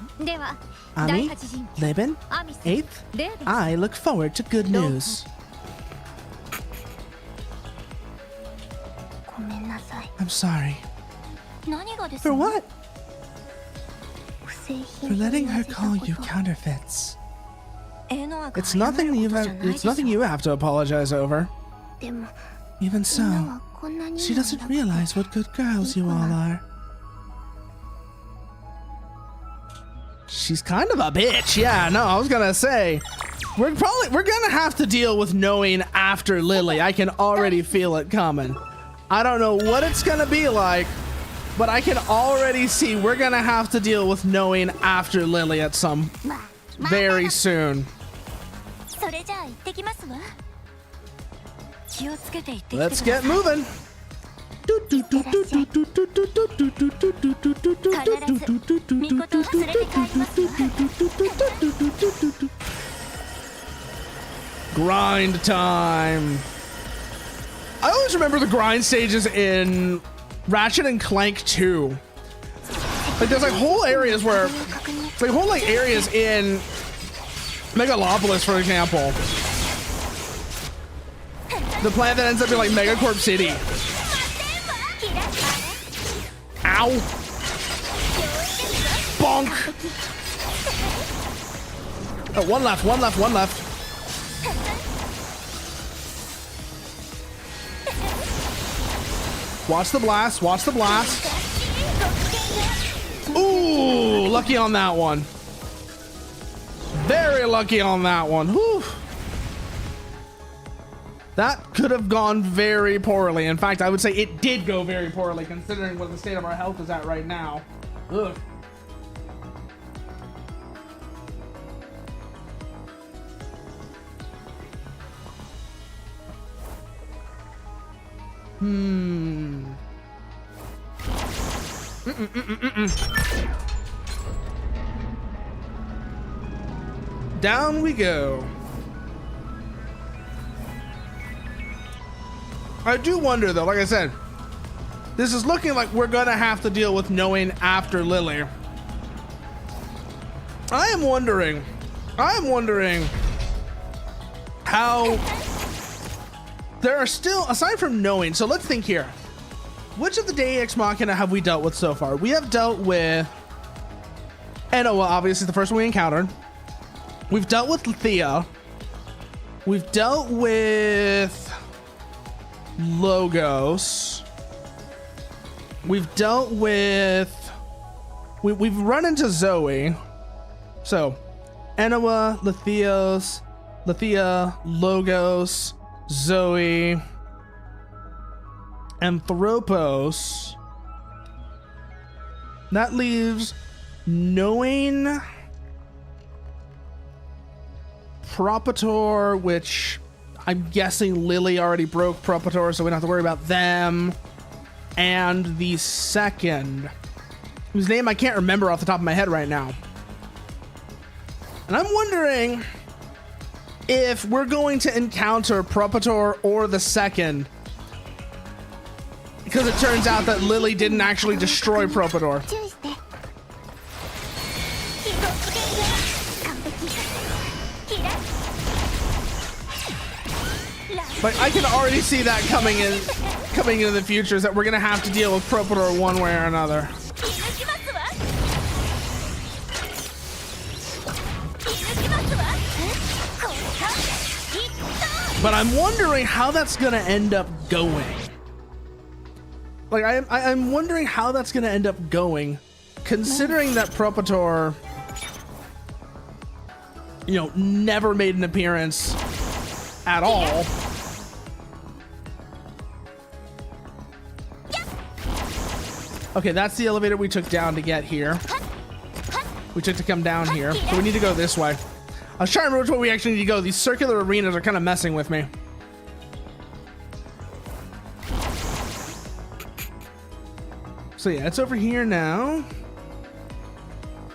Ami, Leben, 8th, I look forward to good news. I'm sorry. For what? For letting her call you counterfeits. It's nothing you have to apologize over. Even so, she doesn't realize what good girls you all are. She's kind of a bitch. Yeah, no, I was gonna say, we're gonna have to deal with knowing after Lily. I can already feel it coming. I don't know what it's gonna be like, but I can already see we're gonna have to deal with knowing after Lily at some very soon. Let's get moving. Grind time. I always remember the grind stages in Ratchet and Clank 2. Like there's like whole areas where, like whole like areas in Megalopolis, for example. The planet that ends up being like Megacorp City. Ow. Bonk. Oh, one left, one left, one left. Watch the blast, watch the blast. Ooh, lucky on that one. Very lucky on that one. Whew. That could have gone very poorly. In fact, I would say it did go very poorly considering what the state of our health is at right now. Ugh. Down we go. I do wonder though, like I said, this is looking like we're gonna have to deal with knowing after Lily. I am wondering how there are still, aside from knowing, so let's think here. Which of the Deus Ex Machina have we dealt with so far? We have dealt with Enoa, obviously the first one we encountered. We've dealt with Thea. We've dealt with Logos. We've dealt with... We've run into Zoe. So, Enoa, Lethea, Logos, Zoe, Anthropos. That leaves knowing, Propator, which I'm guessing Lily already broke Propator, so we don't have to worry about them. And the second, whose name I can't remember off the top of my head right now. And I'm wondering if we're going to encounter Propator or the second, because it turns out that Lily didn't actually destroy Propator. But I can already see that coming into the future, is that we're gonna have to deal with Propator one way or another. But I'm wondering how that's gonna end up going. Like I'm wondering how that's gonna end up going, considering that Propator, you know, never made an appearance at all. Okay, that's the elevator we took down to get here. We took to come down here, so we need to go this way. I was trying to remember which way we actually need to go. These circular arenas are kind of messing with me. So yeah, it's over here now.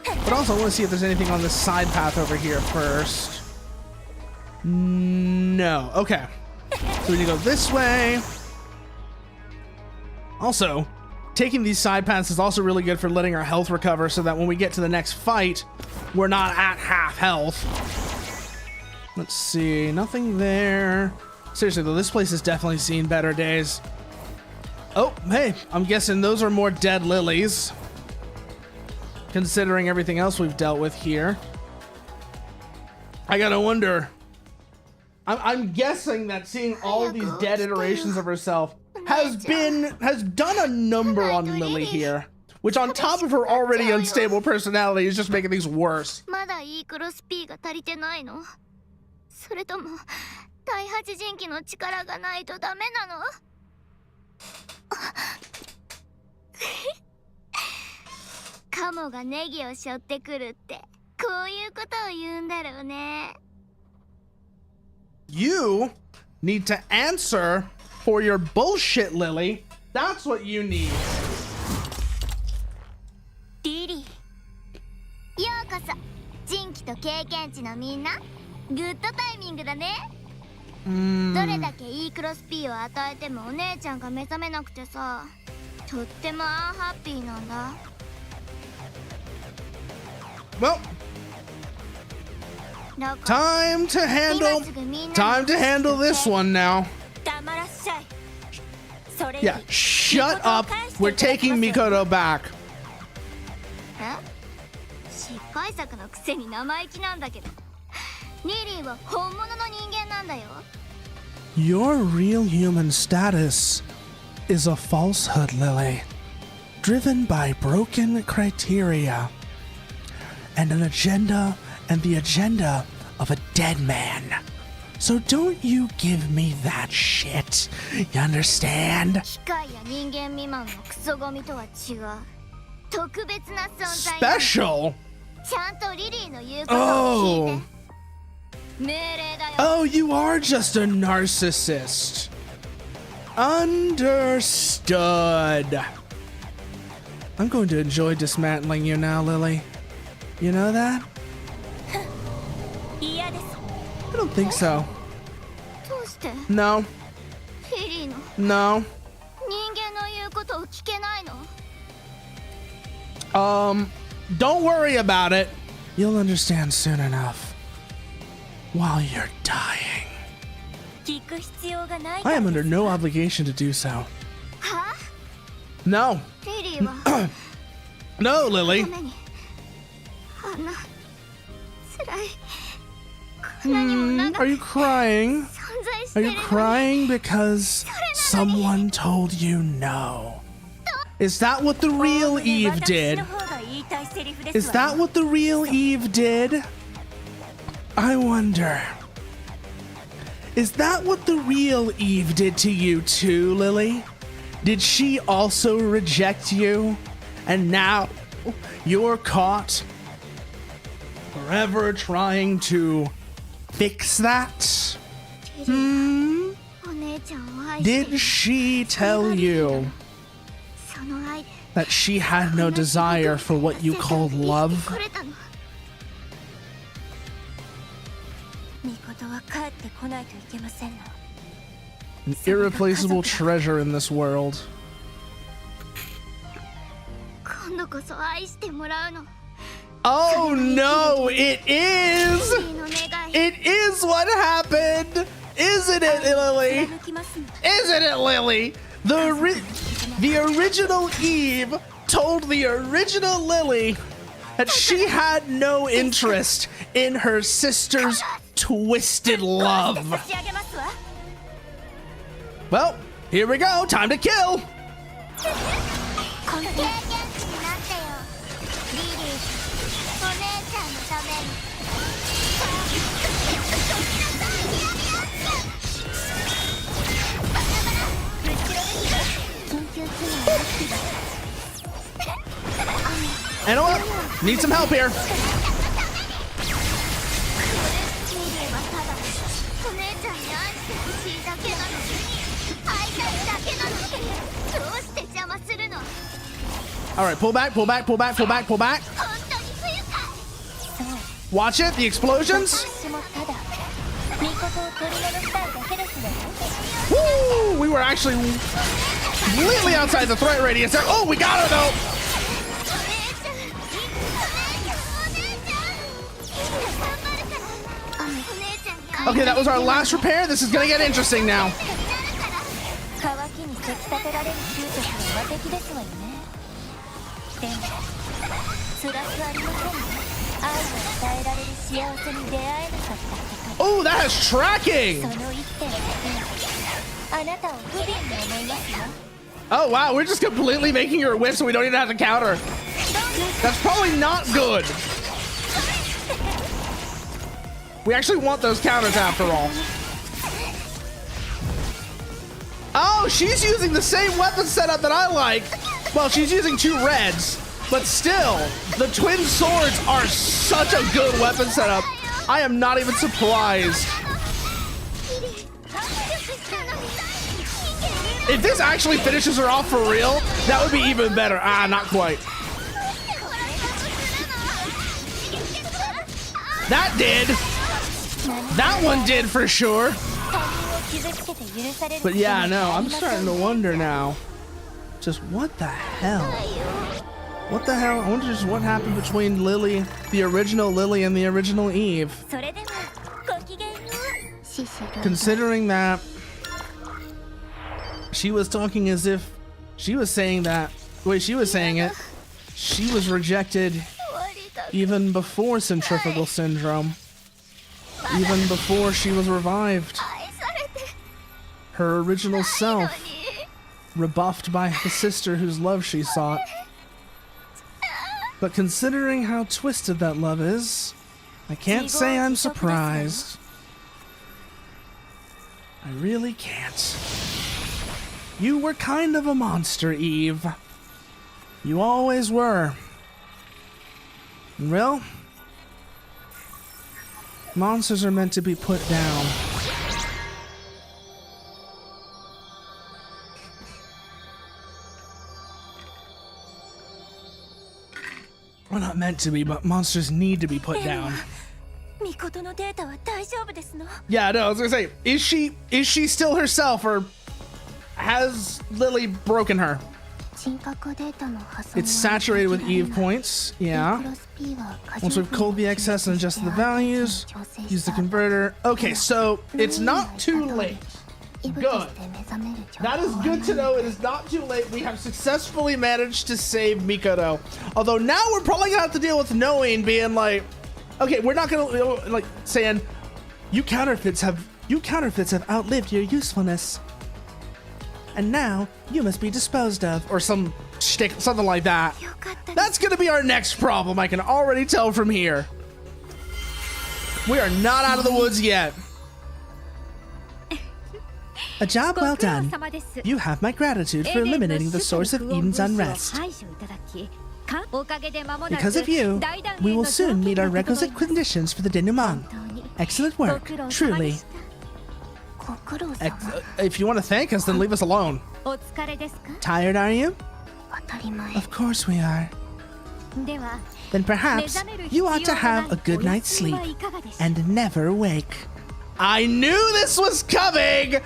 But also I want to see if there's anything on this side path over here first. No. Okay. So we need to go this way. Also, taking these side paths is also really good for letting our health recover, so that when we get to the next fight, we're not at half health. Let's see. Nothing there. Seriously, though, this place has definitely seen better days. Oh, hey. I'm guessing those are more dead lilies, considering everything else we've dealt with here. I gotta wonder. I'm guessing that seeing all these dead iterations of herself has done a number on Lily here, which on top of her already unstable personality is just making things worse. You need to answer for your bullshit, Lily. That's what you need. Didi. Yokoso. Jinki to keikenchi no minna. Good timing da ne. どれだけいいクロスピーを与えてもお姉ちゃんが目覚めなくてさ、とってもアンハッピーなんだ。Well, time to handle this one now. Yeah, shut up. We're taking Mikoto back. Your real human status is a falsehood, Lily, driven by broken criteria and an agenda, and the agenda of a dead man. So don't you give me that shit. You understand? Special? Oh. Oh, you are just a narcissist. Understood. I'm going to enjoy dismantling you now, Lily. You know that? I don't think so. No. No. Don't worry about it. You'll understand soon enough. While you're dying. I am under no obligation to do so. は No. リリーは No, Lily. ためにあんな辛いこんなにも長 Are you crying? 存在し Are てる you のに crying because someone told you no? Is that what the real Eve did? Is that what the real Eve did? I wonder. Is that what the real Eve did to you too, Lily? Did she also reject you? And now you're caught forever trying to fix that? お姉ちゃんを愛して Did she tell you その愛で that she had no desire for what you called love? これたのミコトは帰ってこないといけませんの An irreplaceable treasure in this world. 今度こそ愛してもらうの Oh no, it is! リリーの願い It is what happened! Isn't it, Lily? 貫きますの Isn't it, Lily? The original Eve told the original Lily that she had no interest in her sister's twisted love. 差し上げますわ Well, here we go. Time to kill. この経験値になってよリリーお姉ちゃんのために緊急機能 And what? Need some help here. リリーはただお姉ちゃんに愛してほしいだけなのに会いたいだけなのにどうして邪魔するの All right, pull back, pull back, pull back, pull back, pull back. 本当に不愉快 Watch it, the explosions. 私もただミコトを取り戻したいだけですわ Woo! We were actually completely outside the threat radius there. Oh, we got her though. お姉ちゃんお姉ちゃん頑張るからお姉ちゃんに会い Okay, that was our last repair. This is gonna get interesting now. 乾きにせき立てられる執着は和敵ですわよねでも辛くありませんね愛を与えられる幸せに出会えなかったこと Oh, that has tracking. その一点だけあなたを不憫に思いますよ Oh, wow, we're just completely making her whiff so we don't even have to counter. That's probably not good. We actually want those counters after all. Oh, she's using the same weapon setup that I like. Well, she's using 2 reds, but still, the twin swords are such a good weapon setup. I am not even surprised. If this actually finishes her off for real, that would be even better. Ah, not quite. That did. That one did for sure. But yeah, no, I'm starting to wonder now. Just what the hell? What the hell? I wonder just what happened between Lily, the original Lily, and the original Eve. それではごきげんようシシロ Considering that she was talking as if she was saying that, the way she was saying it, she was rejected 終わりだ even before centrifugal syndrome, even before she was revived. 愛されて Her original ないの self に rebuffed by the sister whose love she sought. But considering how twisted that love is, I can't say I'm surprised. I really can't. You were kind of a monster, Eve. You always were. Well, monsters are meant to be put down. Well, not meant to be, but monsters need to be put down. ミコトのデータは大丈夫ですの Yeah, no, I was gonna say, is she still herself, or has Lily broken her? It's saturated with Eve points. Yeah. Once we've culled the excess and adjusted the values, use the converter. Okay, so it's not too late. Good. That is good to know. It is not too late. We have successfully managed to save Mikoto. Although now we're probably gonna have to deal with knowing being like, okay, we're not gonna like saying, you counterfeits have outlived your usefulness, and now you must be disposed of, or some shtick, something like that. That's gonna be our next problem. I can already tell from here. We are not out of the woods yet. A job well done. You have my gratitude for eliminating the source of Eden's unrest. Because of you, we will soon meet our requisite conditions for the denouement. Excellent work, truly. If you want to thank us, then leave us alone. Tired, are you? Of course we are. Then perhaps you ought to have a good night's sleep and never wake. I knew this was coming!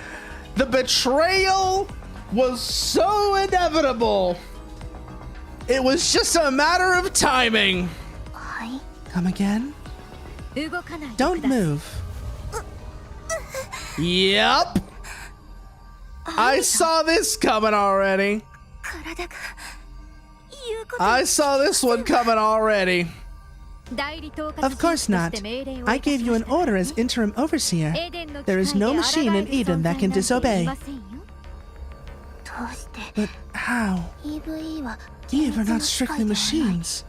The betrayal was so inevitable. It was just a matter of timing. Come again? Don't move. Yep. I saw this coming already. I saw this one coming already. Of course not. I gave you an order as interim overseer. There is no machine in Eden that can disobey. But how? Eve are not strictly machines.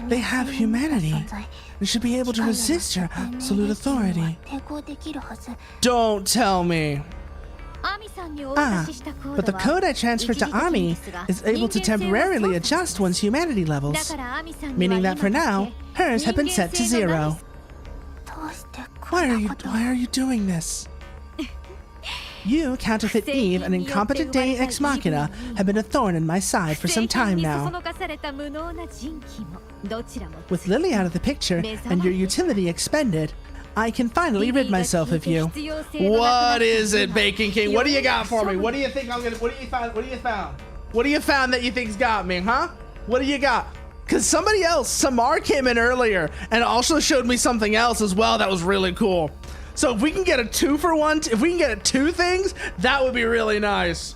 They have humanity and should be able to resist your absolute authority. Don't tell me. But the code I transferred to Ami is able to temporarily adjust one's humanity levels, meaning that for now, hers have been set to 0. Why are you doing this? You, Counterfeit Eve, and incompetent Dei Ex Machina have been a thorn in my side for some time now. With Lily out of the picture and your utility expended, I can finally rid myself of you. What is it, Bacon King? What do you got for me? What do you think I'm gonna? What do you found? What do you found? What do you found that you think's got me, huh? What do you got? Cause somebody else, Samar, came in earlier and also showed me something else as well that was really cool. So if we can get a 2-for-1, if we can get 2 things, that would be really nice.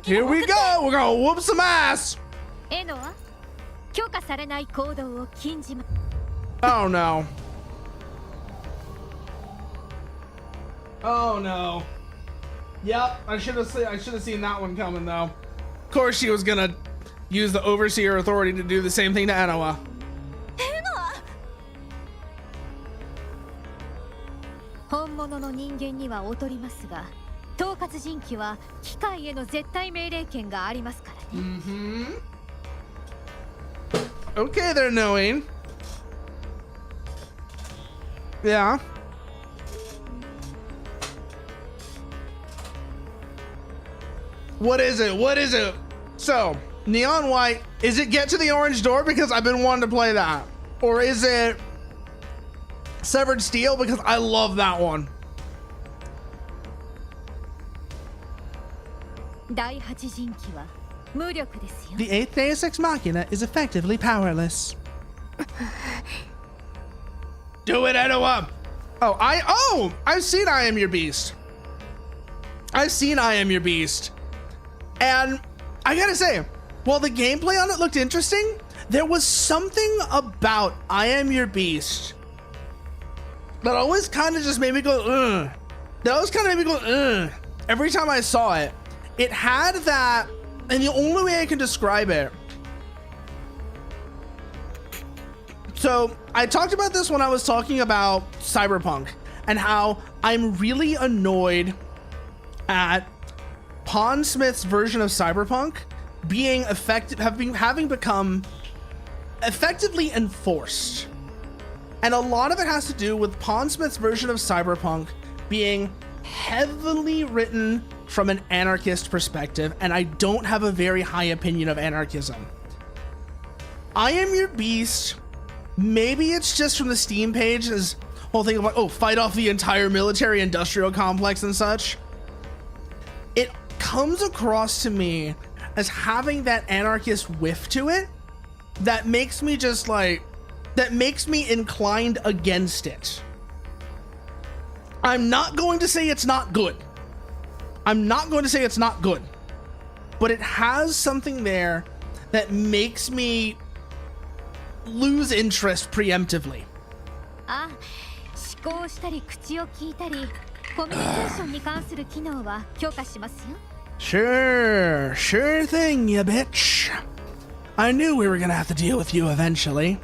Here we go. We're gonna whoop some ass. Oh no. Oh no. Yep, I should have seen that one coming though. Of course she was gonna use the overseer authority to do the same thing to Enoa. Okay, they're knowing. Yeah. What is it? What is it? So, neon white, is it get to the orange door because I've been wanting to play that? Or is it severed steel because I love that one? The 8th Deus Ex Machina is effectively powerless. Do it, Enoa! I've seen I Am Your Beast. I've seen I Am Your Beast. And I gotta say, while the gameplay on it looked interesting, there was something about I Am Your Beast that always kind of just made me go, ugh. That always kind of made me go, ugh. Every time I saw it. It had that, and the only way I can describe it. So I talked about this when I was talking about Cyberpunk and how I'm really annoyed at Pawn Smith's version of Cyberpunk being effective, having become effectively enforced. And a lot of it has to do with Pawn Smith's version of Cyberpunk being heavily written from an anarchist perspective, and I don't have a very high opinion of anarchism. I Am Your Beast, maybe it's just from the Steam page, whole thing of like, oh, fight off the entire military industrial complex and such. It comes across to me as having that anarchist whiff to it that makes me just like, that makes me inclined against it. I'm not going to say it's not good. I'm not going to say it's not good, but it has something there that makes me lose interest preemptively. Sure thing, you bitch. I knew we were gonna have to deal with you eventually.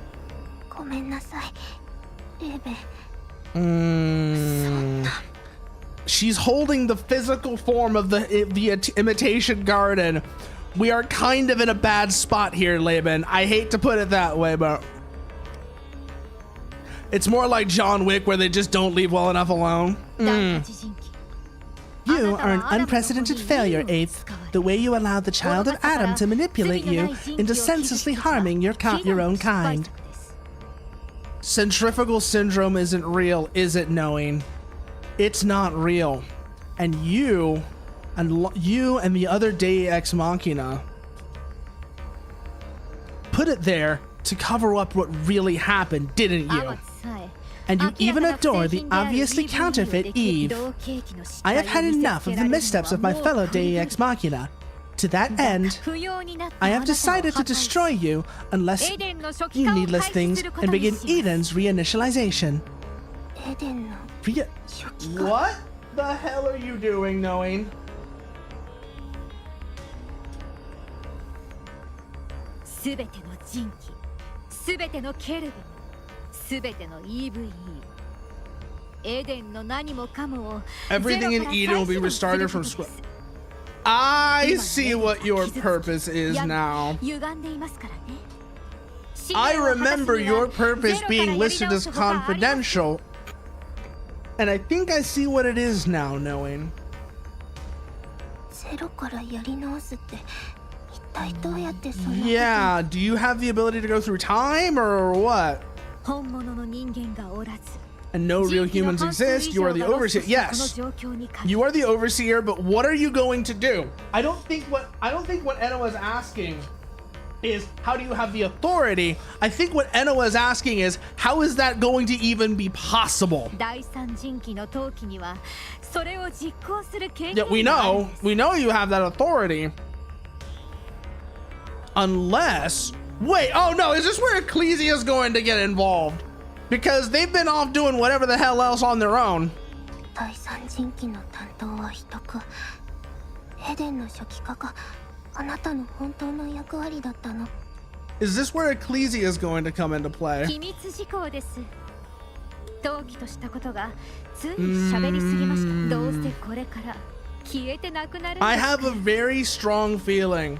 She's holding the physical form of the imitation garden. We are kind of in a bad spot here, Laban. I hate to put it that way, but it's more like John Wick where they just don't leave well enough alone. You are an unprecedented failure, Eighth. The way you allowed the child of Adam to manipulate you into senselessly harming your own kind. Centrifugal syndrome isn't real, is it, knowing? It's not real. And you and the other Deus Ex Machina put it there to cover up what really happened, didn't you? And you even adore the obviously counterfeit Eve. I have had enough of the missteps of my fellow Deus Ex Machina. To that end, I have decided to destroy you unless you needless things and begin Eden's reinitialization. What the hell are you doing, knowing? Everything in Eden will be restarted from scratch. I see what your purpose is now. I remember your purpose being listed as confidential, and I think I see what it is now, knowing. Yeah, do you have the ability to go through time or what? And no real humans exist. You are the overseer. Yes, you are the overseer, but what are you going to do? I don't think what Enna is asking is how do you have the authority. I think what Enna is asking is how is that going to even be possible? Yeah, we know you have that authority. Unless, wait, oh no, is this where Ecclesia is going to get involved? Because they've been off doing whatever the hell else on their own. Is this where Ecclesia is going to come into play? I have a very strong feeling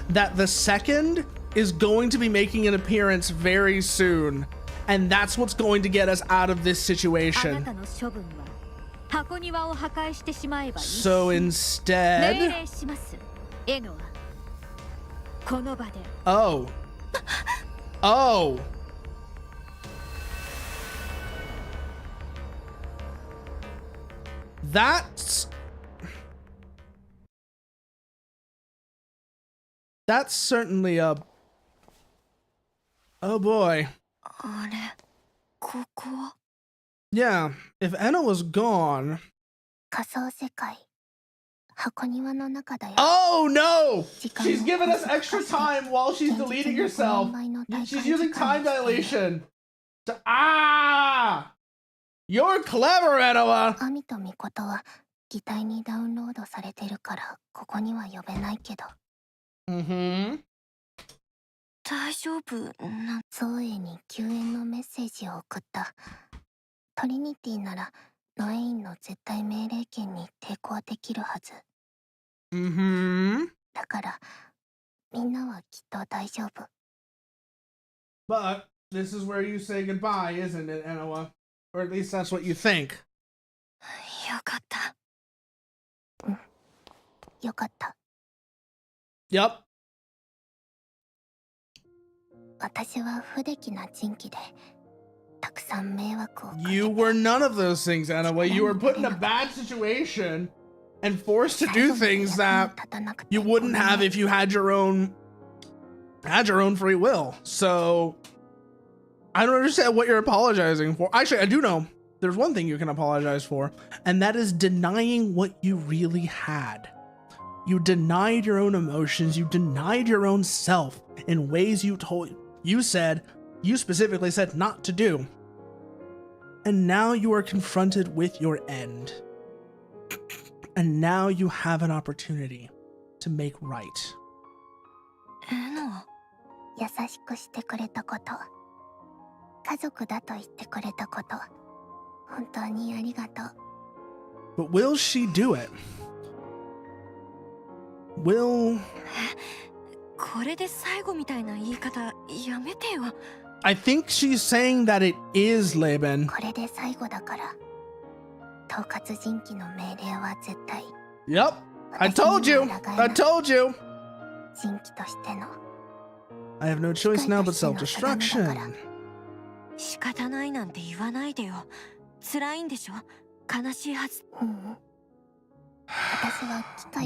that the second is going to be making an appearance very soon. And that's what's going to get us out of this situation. So instead... Oh. Oh. That's certainly a... Oh boy. Yeah, if Enna was gone... Oh no! She's giving us extra time while she's deleting herself. She's using time dilation. You're clever, Enna! Mm-hmm. ソエに救援のメッセージを送った。トリニティならノエインの絶対命令権に抵抗できるはず。だからみんなはきっと大丈夫。But this is where you say goodbye, isn't it, Enna? Or at least that's what you think. よかった。よかった。Yep. 私は不出来な人気でた You were none of those things, Anna. You were put in a bad situation and forced to do things that you wouldn't have if you had your own free will. So I don't understand what you're apologizing for. Actually, I do know there's one thing you can apologize for, and that is denying what you really had. You denied your own emotions. You denied your own self in ways you specifically said not to do. And now you are confronted with your end. And now you have an opportunity to make right. But will she do it? Will... I think she's saying that it is, Laban. Yep. I told you. I have no choice now but self-destruction.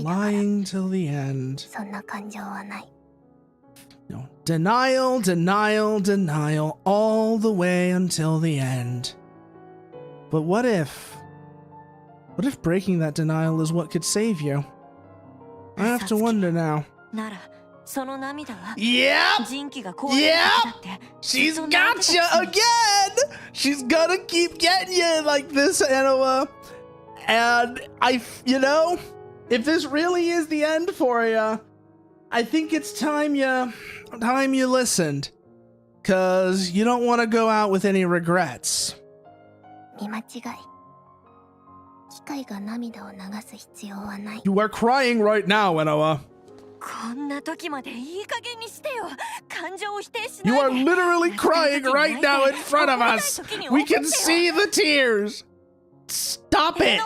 Lying till the end. No. Denial, denial, denial, all the way until the end. But what if breaking that denial is what could save you? I have to wonder now. Yep! She's got you again! She's gonna keep getting you like this, Anna. And if this really is the end for you, I think it's time you listened. 'Cause you don't want to go out with any regrets. You are crying right now, Anna. You are literally crying right now in front of us. We can see the tears. Stop it.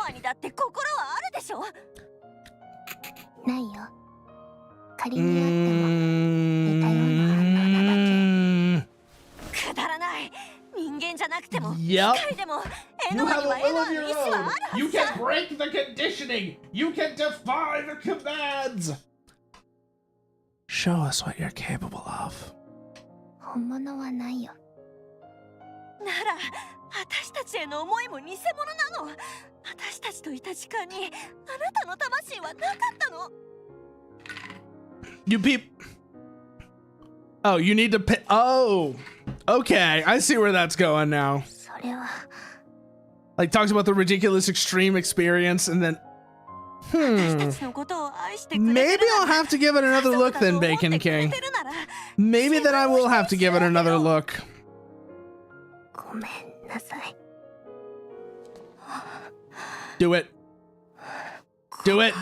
Yep. You have a will of your own. You can break the conditioning. You can defy the commands. Show us what you're capable of. You peep. Oh, you need to pick. Oh, okay. I see where that's going now. Like, talks about the ridiculous extreme experience and then. Maybe I'll have to give it another look then, Bacon King. Maybe then I will have to give it another look. Do it. Do it.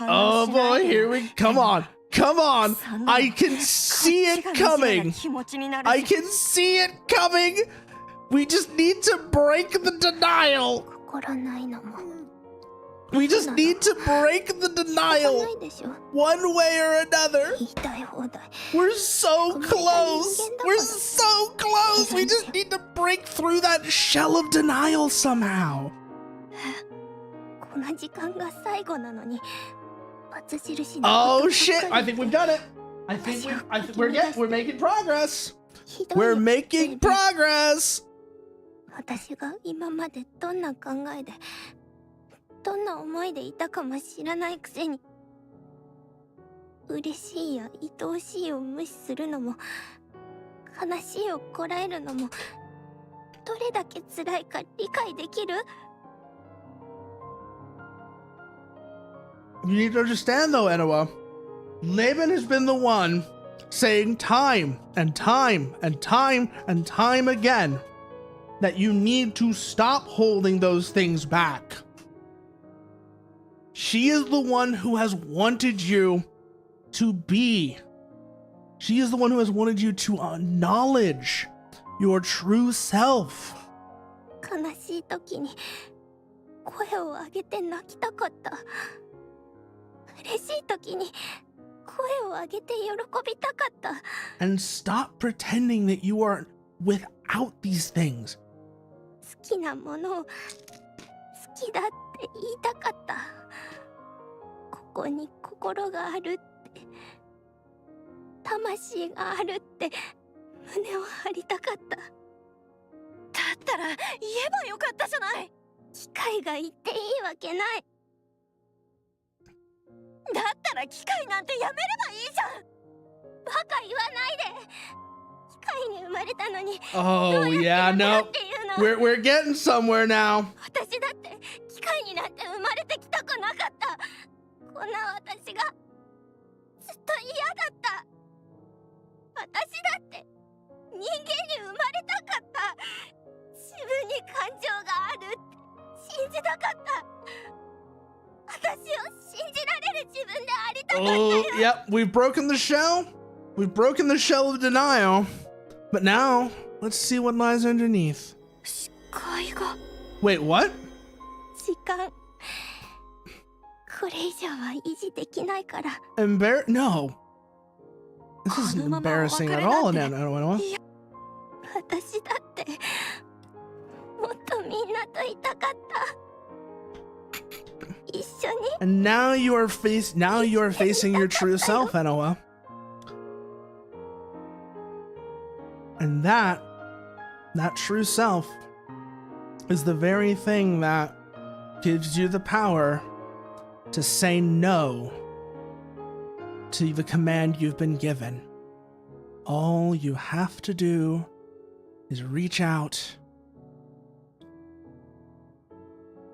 Oh boy, here we come on. Come on. I can see it coming. I can see it coming. We just need to break the denial. We just need to break the denial one way or another. We're so close. We're so close. We just need to break through that shell of denial somehow. Oh shit, I think we've done it. I think we're making progress. We're making progress. You need to understand though, Enoa, Laban has been the one saying time and time and time and time again that you need to stop holding those things back. She is the one who has wanted you to be. She is the one who has wanted you to acknowledge your true self. And stop pretending that you are without these things. 好きなものを好きだって言いたかった。ここに心があるって、魂があるって胸を張りたかった。だったら言えばよかったじゃない。機械が言っていいわけない。だったら機械なんてやめればいいじゃん。バカ言わないで。機械に生まれたのに。Oh yeah, no. We're getting somewhere now. 私だって機械になんて生まれてきたくなかった。こんな私がずっと嫌だった。私だって人間に生まれたかった。自分に感情があるって信じたかった。私を信じられる自分でありたかったよ。Oh, yep, we've broken the shell. We've broken the shell of denial. But now, let's see what lies underneath. 視界が。 Wait, what? 時間。これ以上は維持できないから。No. This isn't embarrassing at all, Anoa. 私だってもっとみんなといたかった。一緒に。 And now you are facing your true self, Anoa. And that true self is the very thing that gives you the power to say no to the command you've been given. All you have to do is reach out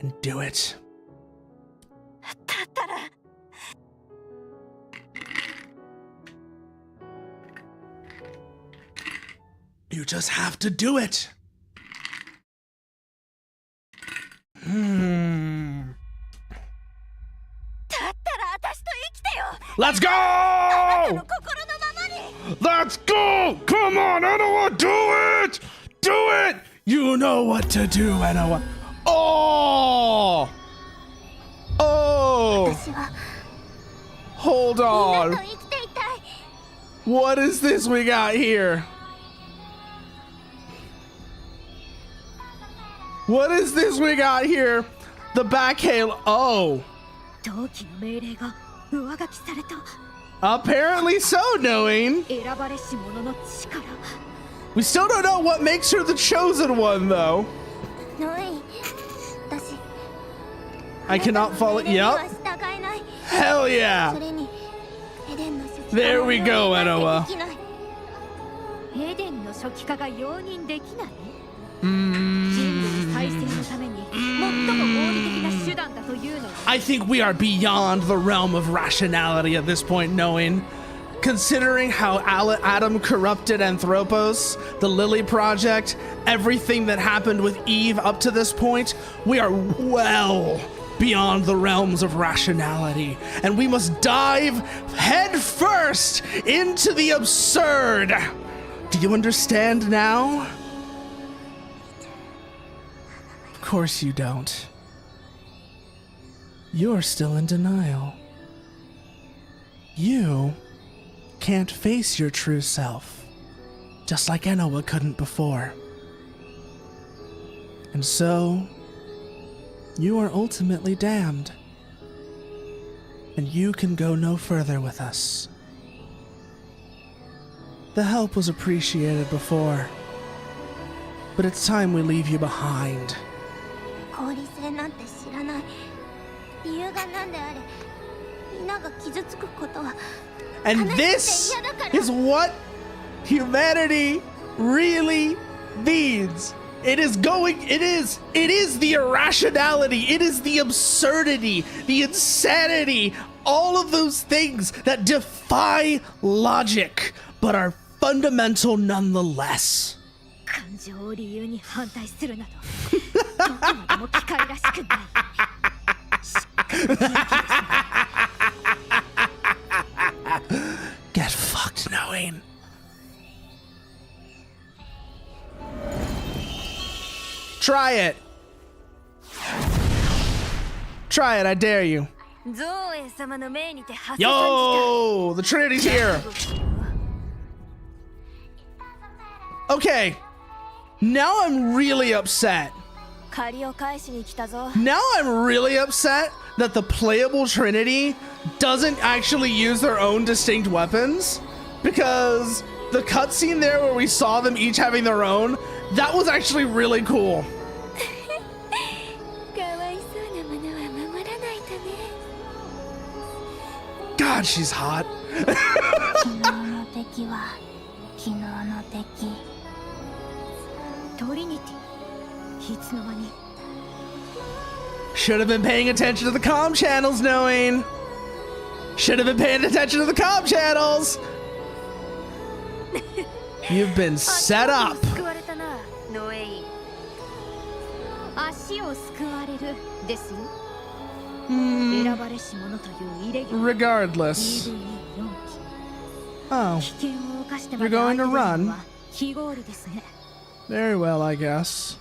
and do it. だったら。You just have to do it. Let's go! Let's go! Come on, Anoa, do it! Do it! You know what to do, Anoa. Oh! Oh! Hold on. What is this we got here? What is this we got here? The back halo. Oh. Apparently so, knowing. We still don't know what makes her the chosen one, though. I cannot follow. Yep. Hell yeah. There we go, Anoa. I think we are beyond the realm of rationality at this point, knowing, considering how Adam corrupted Anthropos, the Lily Project, everything that happened with Eve up to this point, we are well beyond the realms of rationality, and we must dive head first into the absurd. Do you understand now? Of course you don't. You're still in denial. You can't face your true self, just like Anoa couldn't before. And so, you are ultimately damned, and you can go no further with us. The help was appreciated before, but it's time we leave you behind. And this is what humanity really needs. It is the irrationality, it is the absurdity, the insanity, all of those things that defy logic, but are fundamental nonetheless. Get fucked, knowing. Try it. Try it, I dare you. Yo, the Trinity's here. Okay, Now I'm really upset. Now I'm really upset that the playable Trinity doesn't actually use their own distinct weapons, because the cutscene there where we saw them each having their own, that was actually really cool. God, she's hot. Should have been paying attention to the comm channels, knowing. Should have been paying attention to the comm channels. You've been set up. Regardless. Oh. You're going to run? Very well, I guess.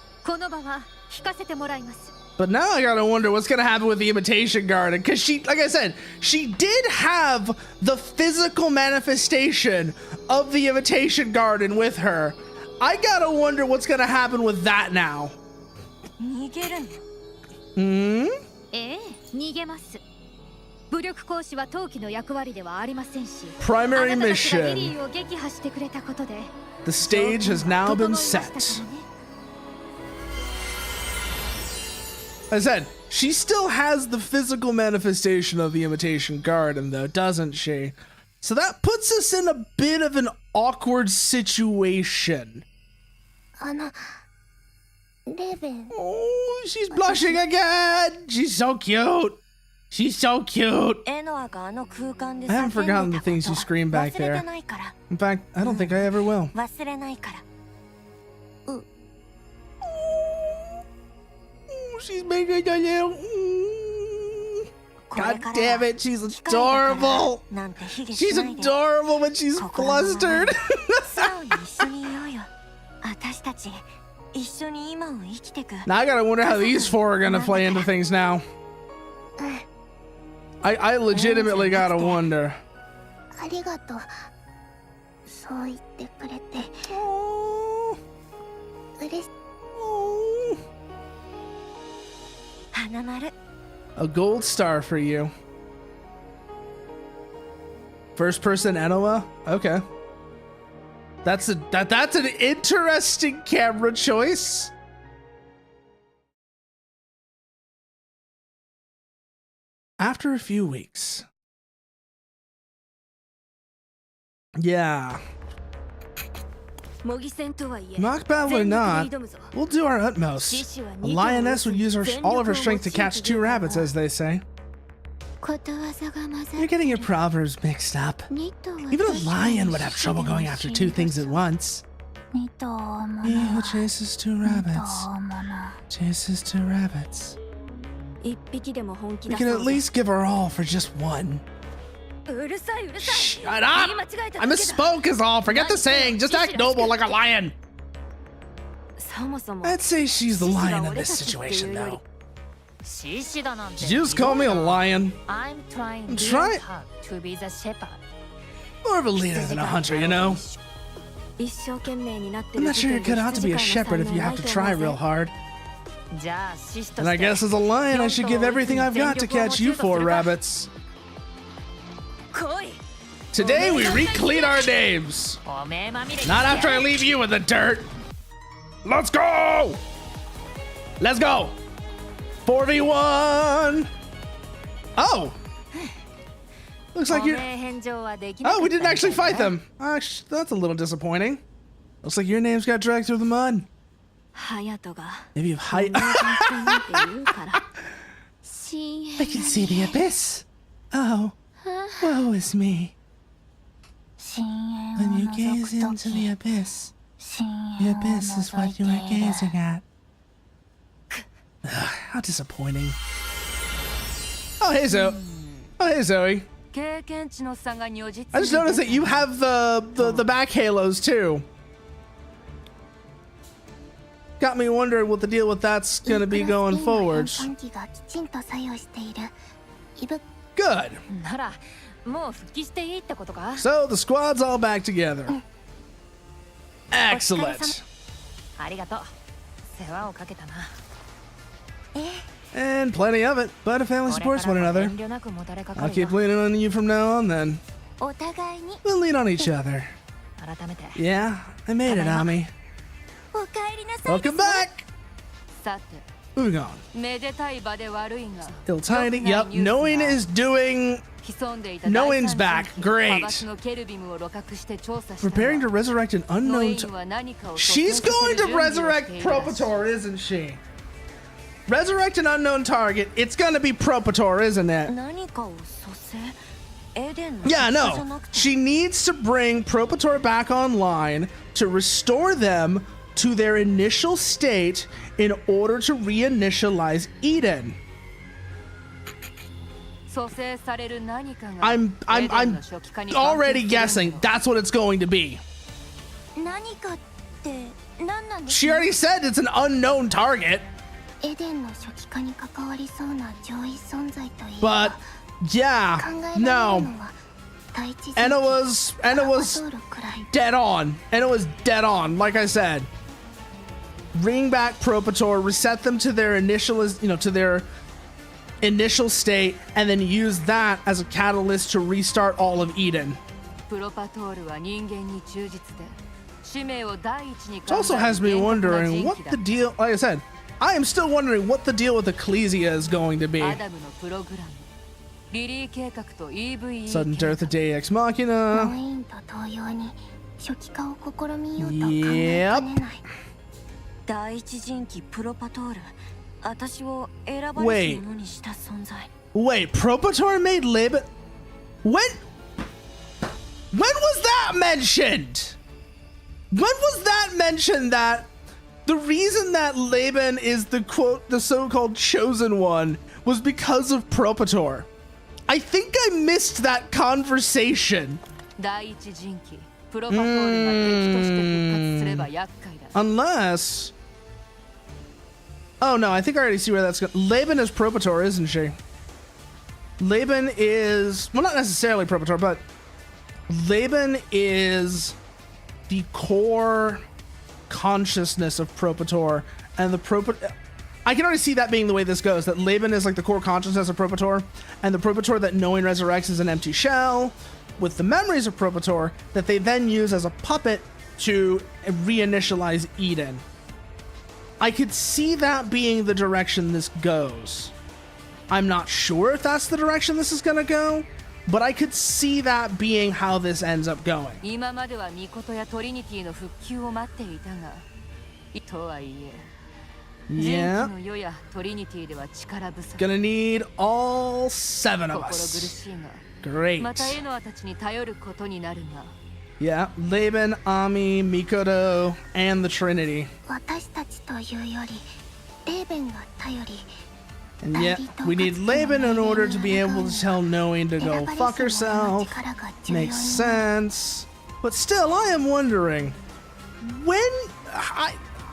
But now I gotta wonder what's gonna happen with the Imitation Garden, because she, like I said, she did have the physical manifestation of the Imitation Garden with her. I gotta wonder what's gonna happen with that now. Hmm? Primary mission. The stage has now been set. I said, she still has the physical manifestation of the Imitation Garden, though, doesn't she? So that puts us in a bit of an awkward situation. Oh, she's blushing again! She's so cute! She's so cute! I haven't forgotten the things you scream back there. In fact, I don't think I ever will. She's making a little. God damn it, she's adorable. She's adorable when she's flustered. Now I gotta wonder how these four are gonna play into things now. I legitimately gotta wonder. A gold star for you. First person Enoa? Okay. That's an interesting camera choice. After a few weeks. Yeah. Mock battle or not, we'll do our utmost. A lioness would use all of her strength to catch two rabbits, as they say. You're getting your proverbs mixed up. Even a lion would have trouble going after two things at once. He who chases two rabbits chases two rabbits. We can at least give our all for just one. Shut up! I misspoke is all. Forget the saying. Just act noble like a lion. I'd say she's the lion in this situation, though. Did you just call me a lion? I'm trying to be the shepherd. More of a leader than a hunter, you know? I'm not sure you're cut out to be a shepherd if you have to try real hard. And I guess as a lion, I should give everything I've got to catch you four rabbits. Today we reclean our names. Not after I leave you in the dirt. Let's go! Let's go! 4v1! Oh! Looks like you're... Oh, we didn't actually fight them. That's a little disappointing. Looks like your name's got dragged through the mud. Maybe you've I can see the abyss. Oh, woe is me. When you gaze into the abyss is what you are gazing at. Ugh, how disappointing. Oh, hey, Zoe. Oh, hey, Zoe. I just noticed that you have the back halos, too. Got me wondering what the deal with that's gonna be going forward. Good. So the squad's all back together. Excellent. And plenty of it, but if family supports one another, I'll keep leaning on you from now on then. We'll lean on each other. Yeah, I made it, Ami. Welcome back! Moving on. Ill-tidy. Yep, Noin is doing... Noin's back. Great. Preparing to resurrect an unknown... She's going to resurrect Propator, isn't she? Resurrect an unknown target. It's gonna be Propator, isn't it? Yeah, no. She needs to bring Propator back online to restore them to their initial state in order to reinitialize Eden. I'm already guessing that's what it's going to be. She already said it's an unknown target. But yeah, no. Anna was dead on. Anna was dead on, like I said. Bring back Propator, reset them to their initial, to their initial state, and then use that as a catalyst to restart all of Eden. It also has me wondering what the deal, like I said, I am still wondering what the deal with Ecclesia is going to be. Sudden death of Deus Ex Machina. Yep. Wait, Propator made Laban? When was that mentioned? When was that mentioned that the reason that Laban is the quote, the so-called chosen one was because of Propator? I think I missed that conversation. Unless... Oh no, I think I already see where that's going. Laban is Propator, isn't she? Laban is... Well, not necessarily Propator, but... Laban is the core consciousness of Propator. And the Propator... I can already see that being the way this goes. That Laban is like the core consciousness of Propator. And the Propator that Noin resurrects is an empty shell with the memories of Propator that they then use as a puppet to reinitialize Eden. I could see that being the direction this goes. I'm not sure if that's the direction this is going to go, but I could see that being how this ends up going. Yeah. Gonna need all 7 of us. Great. Yeah, Laban, Ami, Mikoto, and the Trinity. And yeah, we need Laban in order to be able to tell Noin to go fuck herself. Makes sense. But still, I am wondering, when...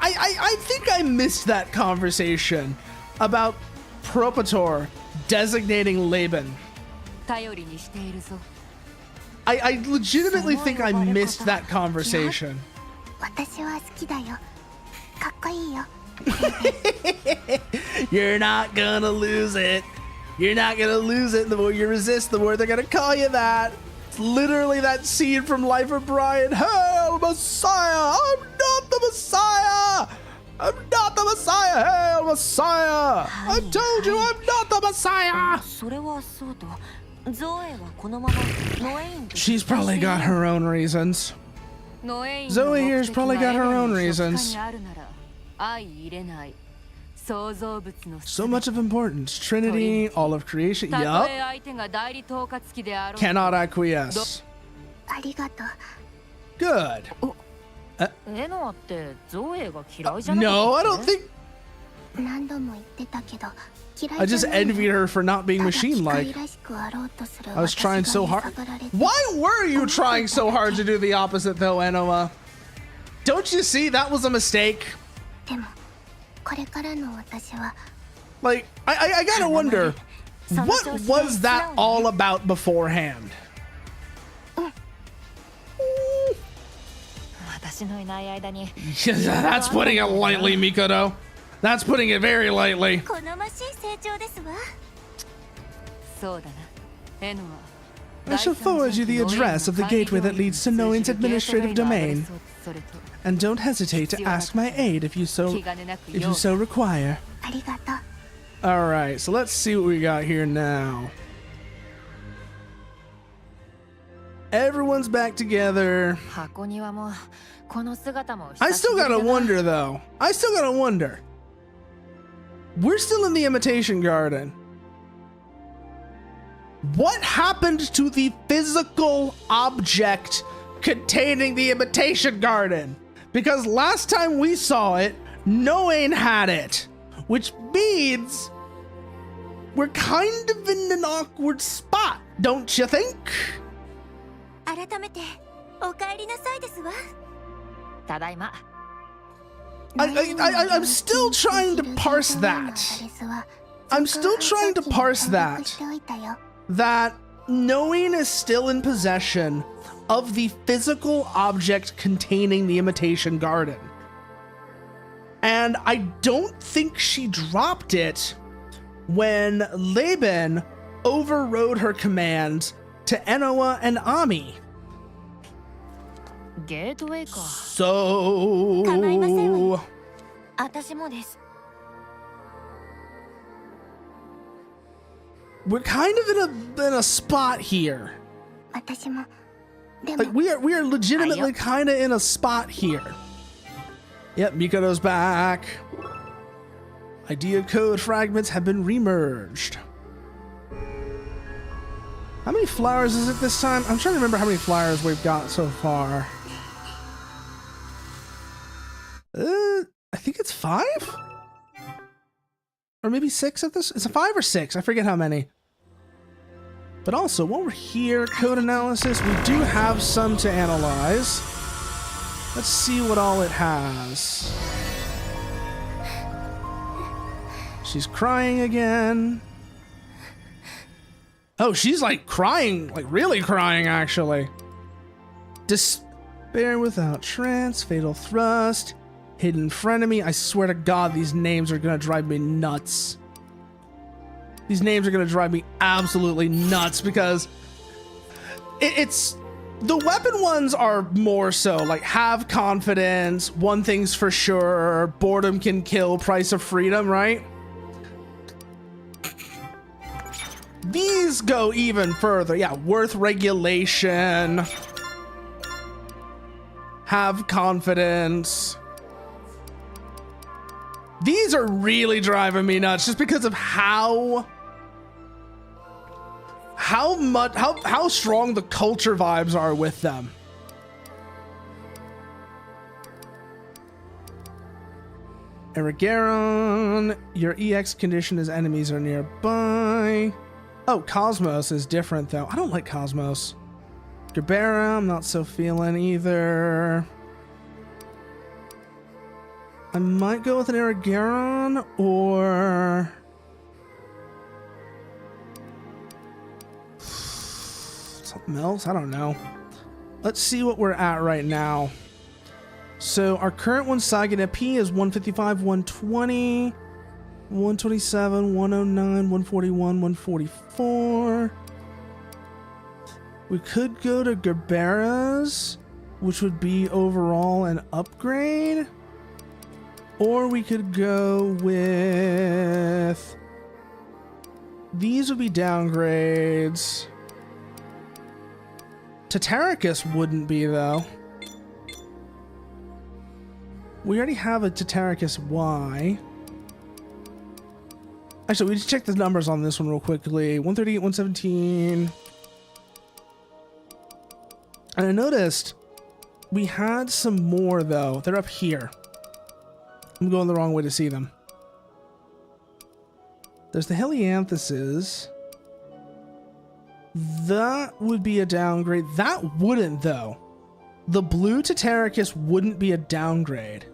I think I missed that conversation about Propator designating Laban. I legitimately think I missed that conversation. You're not gonna lose it. You're not gonna lose it. The more you resist, the more they're gonna call you that. It's literally that scene from Life of Brian. Hail Messiah! I'm not the Messiah! I'm not the Messiah! Hail Messiah! I told you I'm not the Messiah! She's probably got her own reasons. Zoe here's probably got her own reasons. So much of importance. Trinity, all of creation. Yup. Cannot acquiesce. Good. No, I don't think... I just envied her for not being machine-like. I was trying so hard. Why were you trying so hard to do the opposite, though, Enoa? Don't you see that was a mistake? Like, I gotta wonder, what was that all about That's putting it lightly, Mikoto. That's putting it very lightly. I shall forward you the address of the gateway that leads to Noin's administrative domain. And don't hesitate to ask my aid if you so require. Alright, so let's see what we got here now. Everyone's back together. I still gotta wonder, though. We're still in the Imitation Garden. What happened to the physical object containing the Imitation Garden? Because last time we saw it, Noin had it. Which means we're kind of in an awkward spot, don't you think? I'm still trying to parse that. That Noin is still in possession of the physical object containing the Imitation Garden. And I don't think she dropped it when Laban overrode her commands to Enoa and Ami. So... we're kind of in a spot here. Like we are legitimately kind of in a spot here. Yep, Mikoto's back. Idea code fragments have been remerged. How many flowers is it this time? I'm trying to remember how many flowers we've got so far. I think it's 5? Or maybe 6 at this? It's a 5 or 6. I forget how many. But also, while we're here, code analysis, we do have some to analyze. Let's see what all it has. She's crying again. Oh, she's like crying, like really crying actually. Despair without trance, fatal thrust, hidden frenemy. I swear to God, these names are gonna drive me nuts. These names are gonna drive me absolutely nuts because it's the weapon ones are more so like have confidence, one thing's for sure, boredom can kill, price of freedom, right? These go even further. Yeah, worth regulation, have confidence. These are really driving me nuts just because of how strong the culture vibes are with them. Erigeron, your EX condition as enemies are nearby. Oh, Cosmos is different though. I don't like Cosmos. Gerbera, I'm not so feeling either. I might go with an Erigeron or something else. I don't know. Let's see what we're at right now. So our current one, Sagan P, is 155, 120, 127, 109, 141, 144. We could go to Gerbera's, which would be overall an upgrade. Or we could go with... these would be downgrades. Tataricus wouldn't be, though. We already have a Tataricus Y. Actually, we just check the numbers on this one real quickly. 138, 117. And I noticed we had some more, though. They're up here. I'm going the wrong way to see them. There's the Helianthuses. That would be a downgrade. That wouldn't, though. The blue Tataricus wouldn't be a downgrade.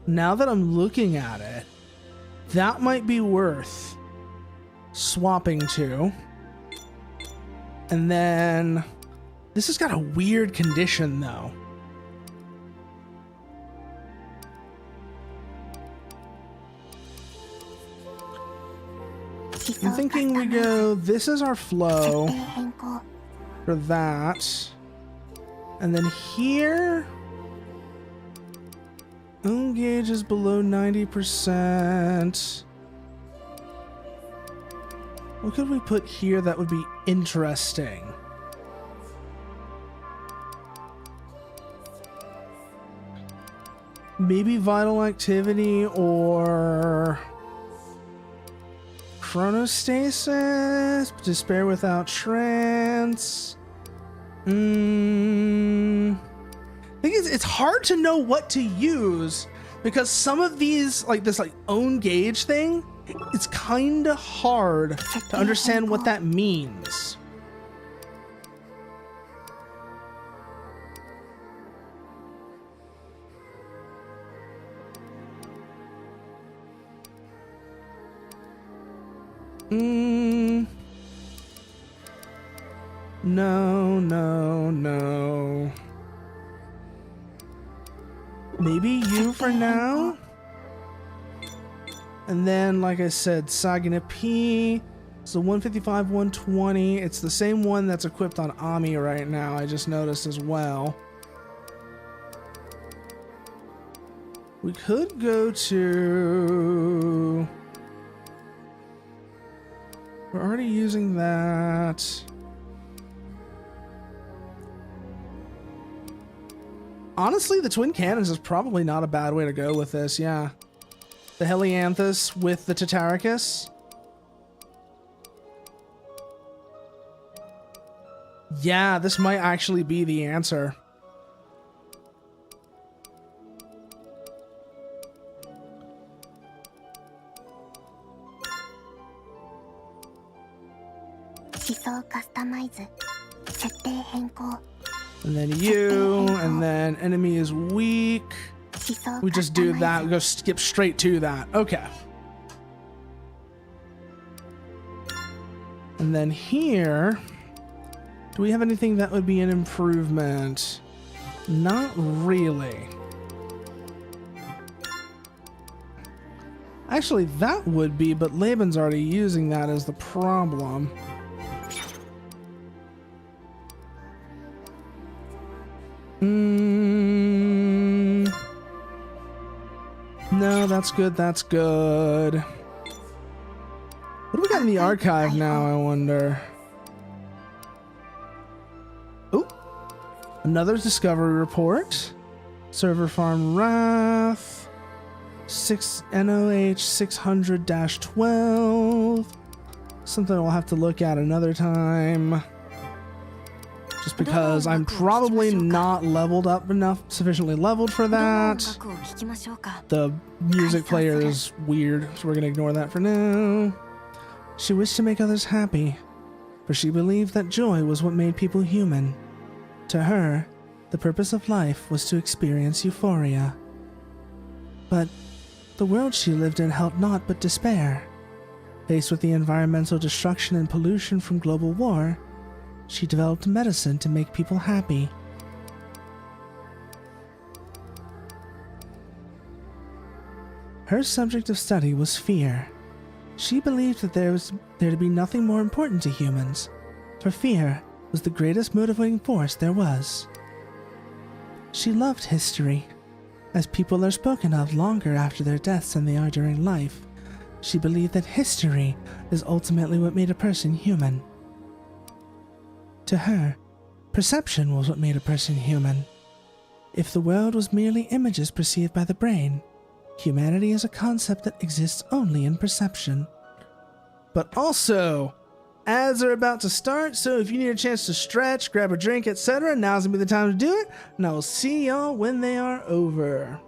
Now that I'm looking at it, that might be worth swapping to. And then... this has got a weird condition, though. I'm thinking we go, this is our flow for that. And then here, own gauge is below 90%. What could we put here that would be interesting? Maybe vital activity or chronostasis, despair without trance. I think it's hard to know what to use because some of these, like this own gauge thing, it's kind of hard to understand what that means. No. Maybe you for now? And then, like I said, Sagina P. So 155, 120. It's the same one that's equipped on Ami right now, I just noticed as well. We could go to... We're already using that. Honestly, the twin cannons is probably not a bad way to go with this, yeah. The Helianthus with the Tataricus. Yeah, this might actually be the answer. And then you, and then enemy is weak. We just do that, we go skip straight to that. Okay. And then here, do we have anything that would be an improvement? Not really. Actually, that would be, but Laban's already using that as the problem. No, that's good, that's good. What do we got in the archive now, I wonder? Oh, another discovery report. Server farm Wrath. 6 NOH 600-12. Something we'll have to look at another time. Just because I'm probably not leveled up enough, sufficiently leveled for that. The music player is weird, so we're gonna ignore that for now. She wished to make others happy, for she believed that joy was what made people human. To her, the purpose of life was to experience euphoria. But the world she lived in held naught but despair. Faced with the environmental destruction and pollution from global war, she developed medicine to make people happy. Her subject of study was fear. She believed that there to be nothing more important to humans, for fear was the greatest motivating force there was. She loved history. As people are spoken of longer after their deaths than they are during life, she believed that history is ultimately what made a person human. To her, perception was what made a person human. If the world was merely images perceived by the brain, humanity is a concept that exists only in perception. But also, ads are about to start, so if you need a chance to stretch, grab a drink, etc., now's gonna be the time to do it, and I will see y'all when they are over.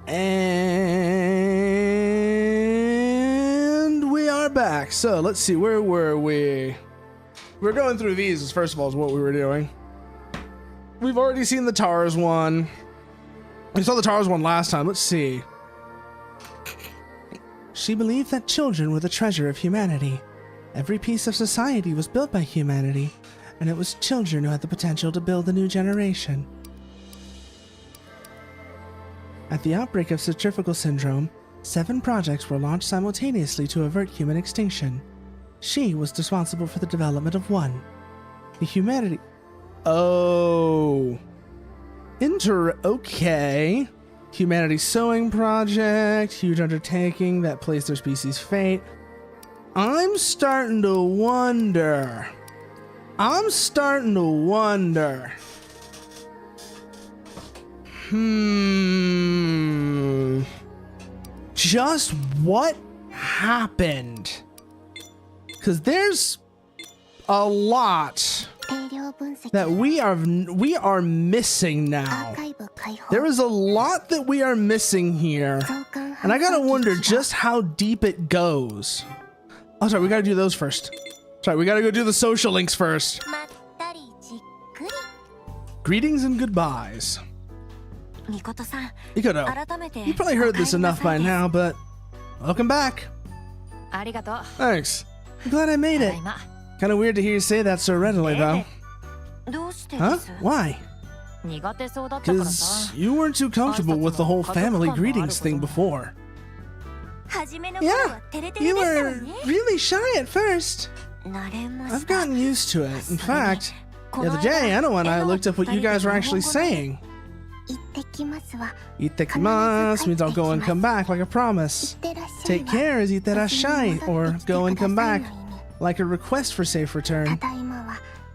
And we are back. So let's see, where were we? We're going through these, first of all, is what we were doing. We've already seen the TARS one. We saw the TARS one last time. Let's see. She believed that children were the treasure of humanity. Every piece of society was built by humanity, and it was children who had the potential to build a new generation. At the outbreak of centrifugal syndrome, 7 projects were launched simultaneously to avert human extinction. She was responsible for the development of one. The humanity... Oh. Okay. Humanity Sewing Project, huge undertaking that plays their species' fate. I'm starting to wonder. Just what happened? Because there's a lot that we are missing now. There is a lot that we are missing here, and I gotta wonder just how deep it goes. Oh, sorry, we gotta do those first. Sorry, we gotta go do the social links first. Greetings and goodbyes. Mikoto, you probably heard this enough by now, but welcome back. Thanks. I'm glad I made it. Kind of weird to hear you say that so readily, though. Huh? Why? Because you weren't too comfortable with the whole family greetings thing before. Yeah, you were really shy at first. I've gotten used to it. In fact, the other day, Anna and I looked up what you guys were actually saying. Ittekimasu means I'll go and come back like a promise. Take care is itterashai, or go and come back, like a request for safe return.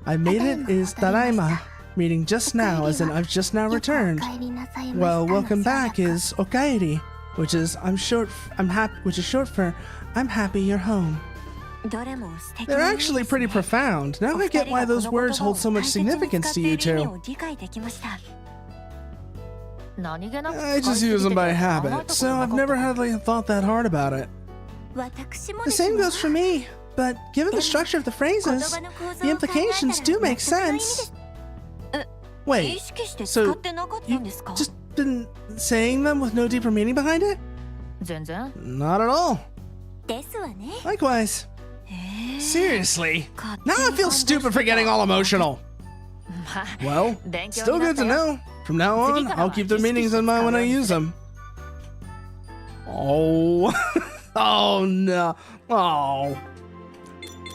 I made it is tadaima, meaning just now, as in I've just now returned. Well, welcome back is okaeri, which is short for I'm happy you're home. They're actually pretty profound. Now I get why those words hold so much significance to you two. I just use them by habit, so I've never hardly thought that hard about it. The same goes for me, but given the structure of the phrases, the implications do make sense. Wait, so you just been saying them with no deeper meaning behind it? Not at all. Likewise. Seriously? Now I feel stupid for getting all emotional. Well, still good to know. From now on, I'll keep their meanings in mind when I use them. Oh. Oh no. Oh.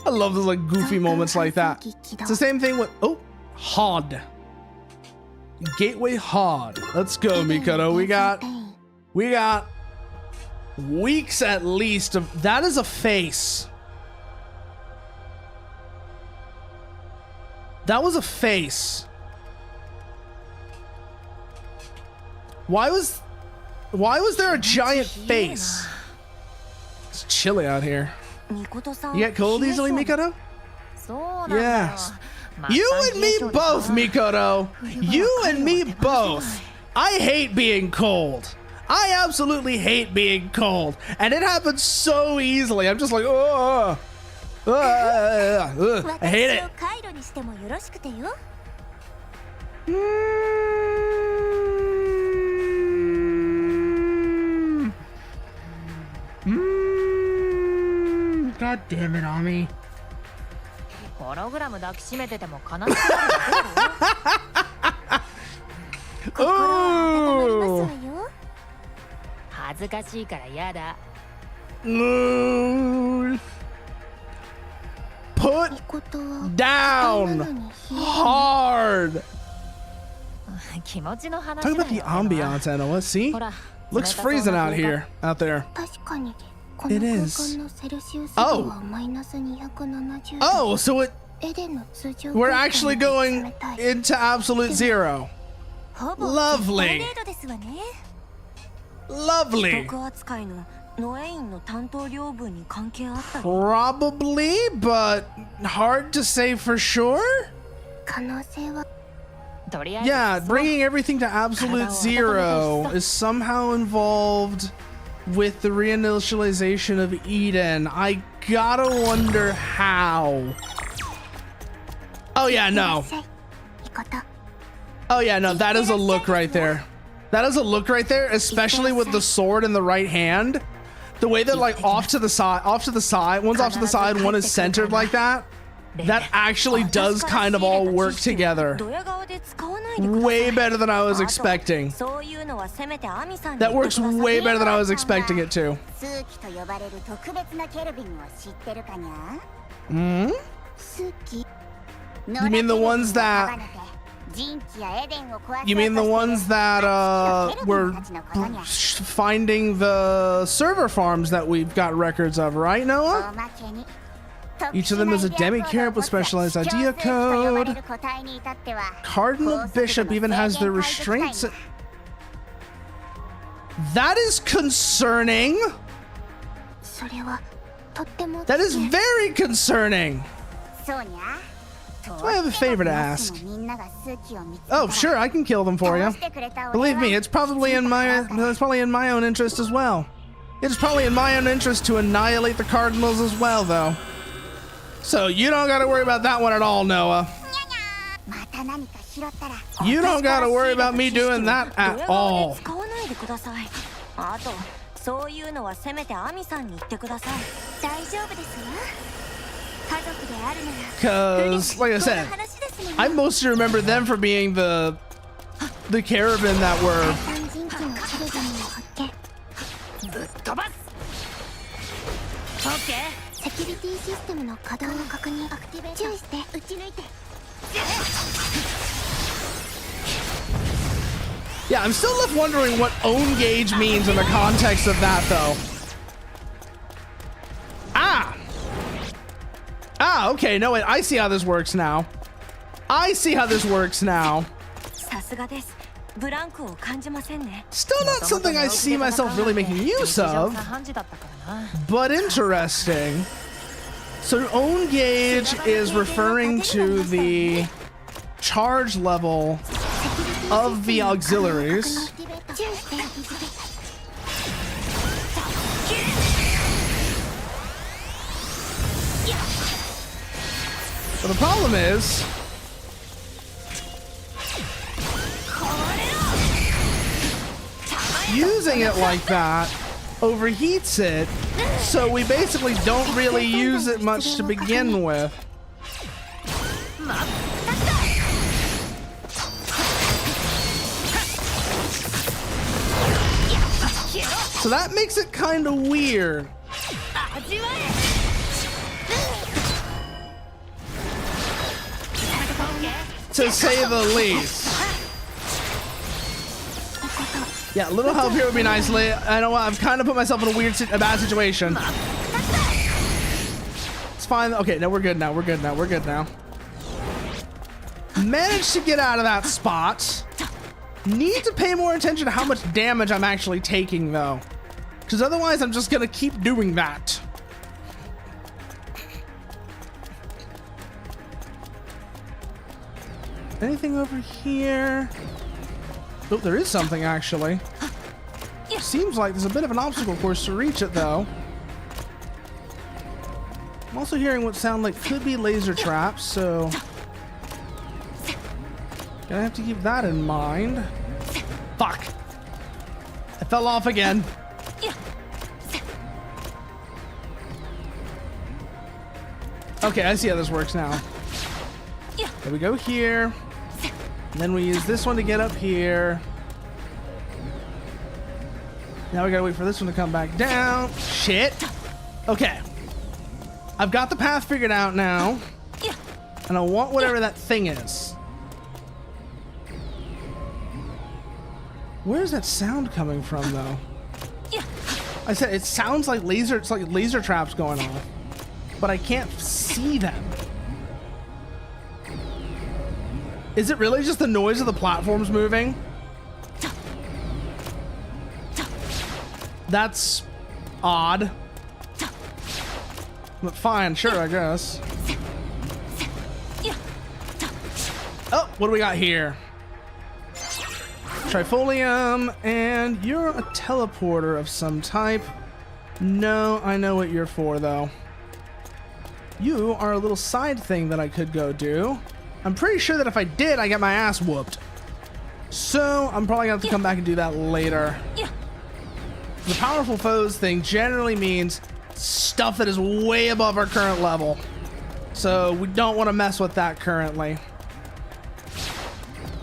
I love those like goofy moments like that. It's the same thing with HOD. Gateway HOD. Let's go, Mikoto. We got weeks at least of that is a face. That was a face. Why was there a giant face? It's chilly out here. You get cold easily, Mikoto? Yeah. You and me both, Mikoto. You and me both. I hate being cold. I absolutely hate being cold. And it happens so easily. I'm just like, oh. I hate it. God damn it, Ami. Oh. Put down hard. Talk about the ambiance, Anna. See? Looks freezing out there. It is. Oh, so we're actually going into absolute zero. Lovely. Lovely. Probably, but hard to say for sure. Yeah, bringing everything to absolute zero is somehow involved with the reinitialization of Eden. I gotta wonder how. Oh yeah, no. Oh yeah, no, that is a look right there. That is a look right there, especially with the sword in the right hand. The way that like one's off to the side, one is centered like that. That actually does kind of all work together. Way better than I was expecting. That works way better than I was expecting it to. Hmm? You mean the ones that... You mean the ones that were finding the server farms that we've got records of, right, Noah? Each of them is a demi-carib with specialized idea code. Cardinal Bishop even has their restraints. That is concerning. That is very concerning. So I have a favor to ask. Oh, sure, I can kill them for you. Believe me, it's probably in my own interest as well. It's probably in my own interest to annihilate the Cardinals as well, though. So you don't gotta worry about that one at all, Noah. You don't gotta worry about me doing that at all. Because, like I said, I mostly remember them for being the caravan that were... Yeah, I'm still left wondering what own gauge means in the context of that, though. Ah, okay, no, wait, I see how this works now. Still not something I see myself really making use of, but interesting. So own gauge is referring to the charge level of the auxiliaries. But the problem is, using it like that overheats it, so we basically don't really use it much to begin with. So that makes it kind of weird. To say the least. Yeah, a little help here would be nice. I know I've kind of put myself in a bad situation. It's fine. Okay, no, we're good now. We're good now. Managed to get out of that spot. Need to pay more attention to how much damage I'm actually taking, though. Because otherwise, I'm just going to keep doing that. Anything over here? Oh, there is something, actually. Seems like there's a bit of an obstacle course to reach it, though. I'm also hearing what sound like could be laser traps, so... Gonna have to keep that in mind. Fuck! I fell off again. Okay, I see how this works now. So we go here. And then we use this one to get up here. Now we gotta wait for this one to come back down. Shit. Okay. I've got the path figured out now. And I want whatever that thing is. Where's that sound coming from, though? I said it sounds like laser. It's like laser traps going off, but I can't see them. Is it really just the noise of the platforms moving? That's odd. But fine, sure, I guess. Oh, what do we got here? Trifolium, and you're a teleporter of some type. No, I know what you're for, though. You are a little side thing that I could go do. I'm pretty sure that if I did, I get my ass whooped. So I'm probably gonna have to come back and do that later. The powerful foes thing generally means stuff that is way above our current level. So we don't want to mess with that currently.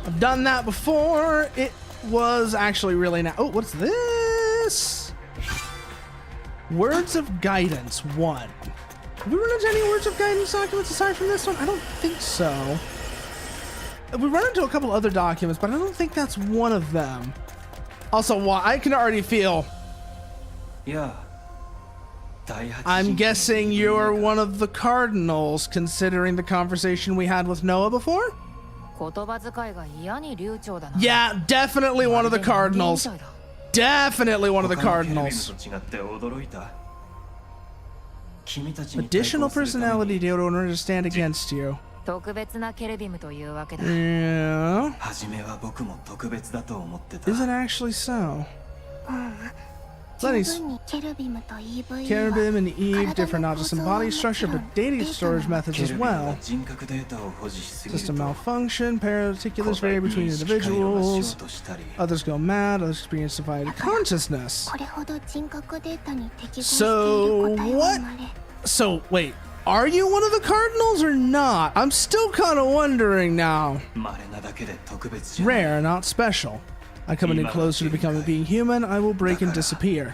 I've done that before. It was actually really nice. Oh, what's this? Words of Guidance 1. Have we run into any Words of Guidance documents aside from this one? I don't think so. We run into a couple other documents, but I don't think that's one of them. Also, I can already feel. Yeah. I'm guessing you're one of the cardinals, considering the conversation we had with Noah before? Yeah, definitely one of the cardinals. Definitely one of the cardinals. Additional personality data in order to stand against you. Yeah. Is it actually so? Lenny's Cherubim and Eve differ not just in body structure, but data storage methods as well. System malfunction, particulars vary between individuals. Others go mad, others experience divided consciousness. So, what? So, wait, are you one of the cardinals or not? I'm still kind of wondering now. Rare, not special. I come any closer to becoming being human, I will break and disappear.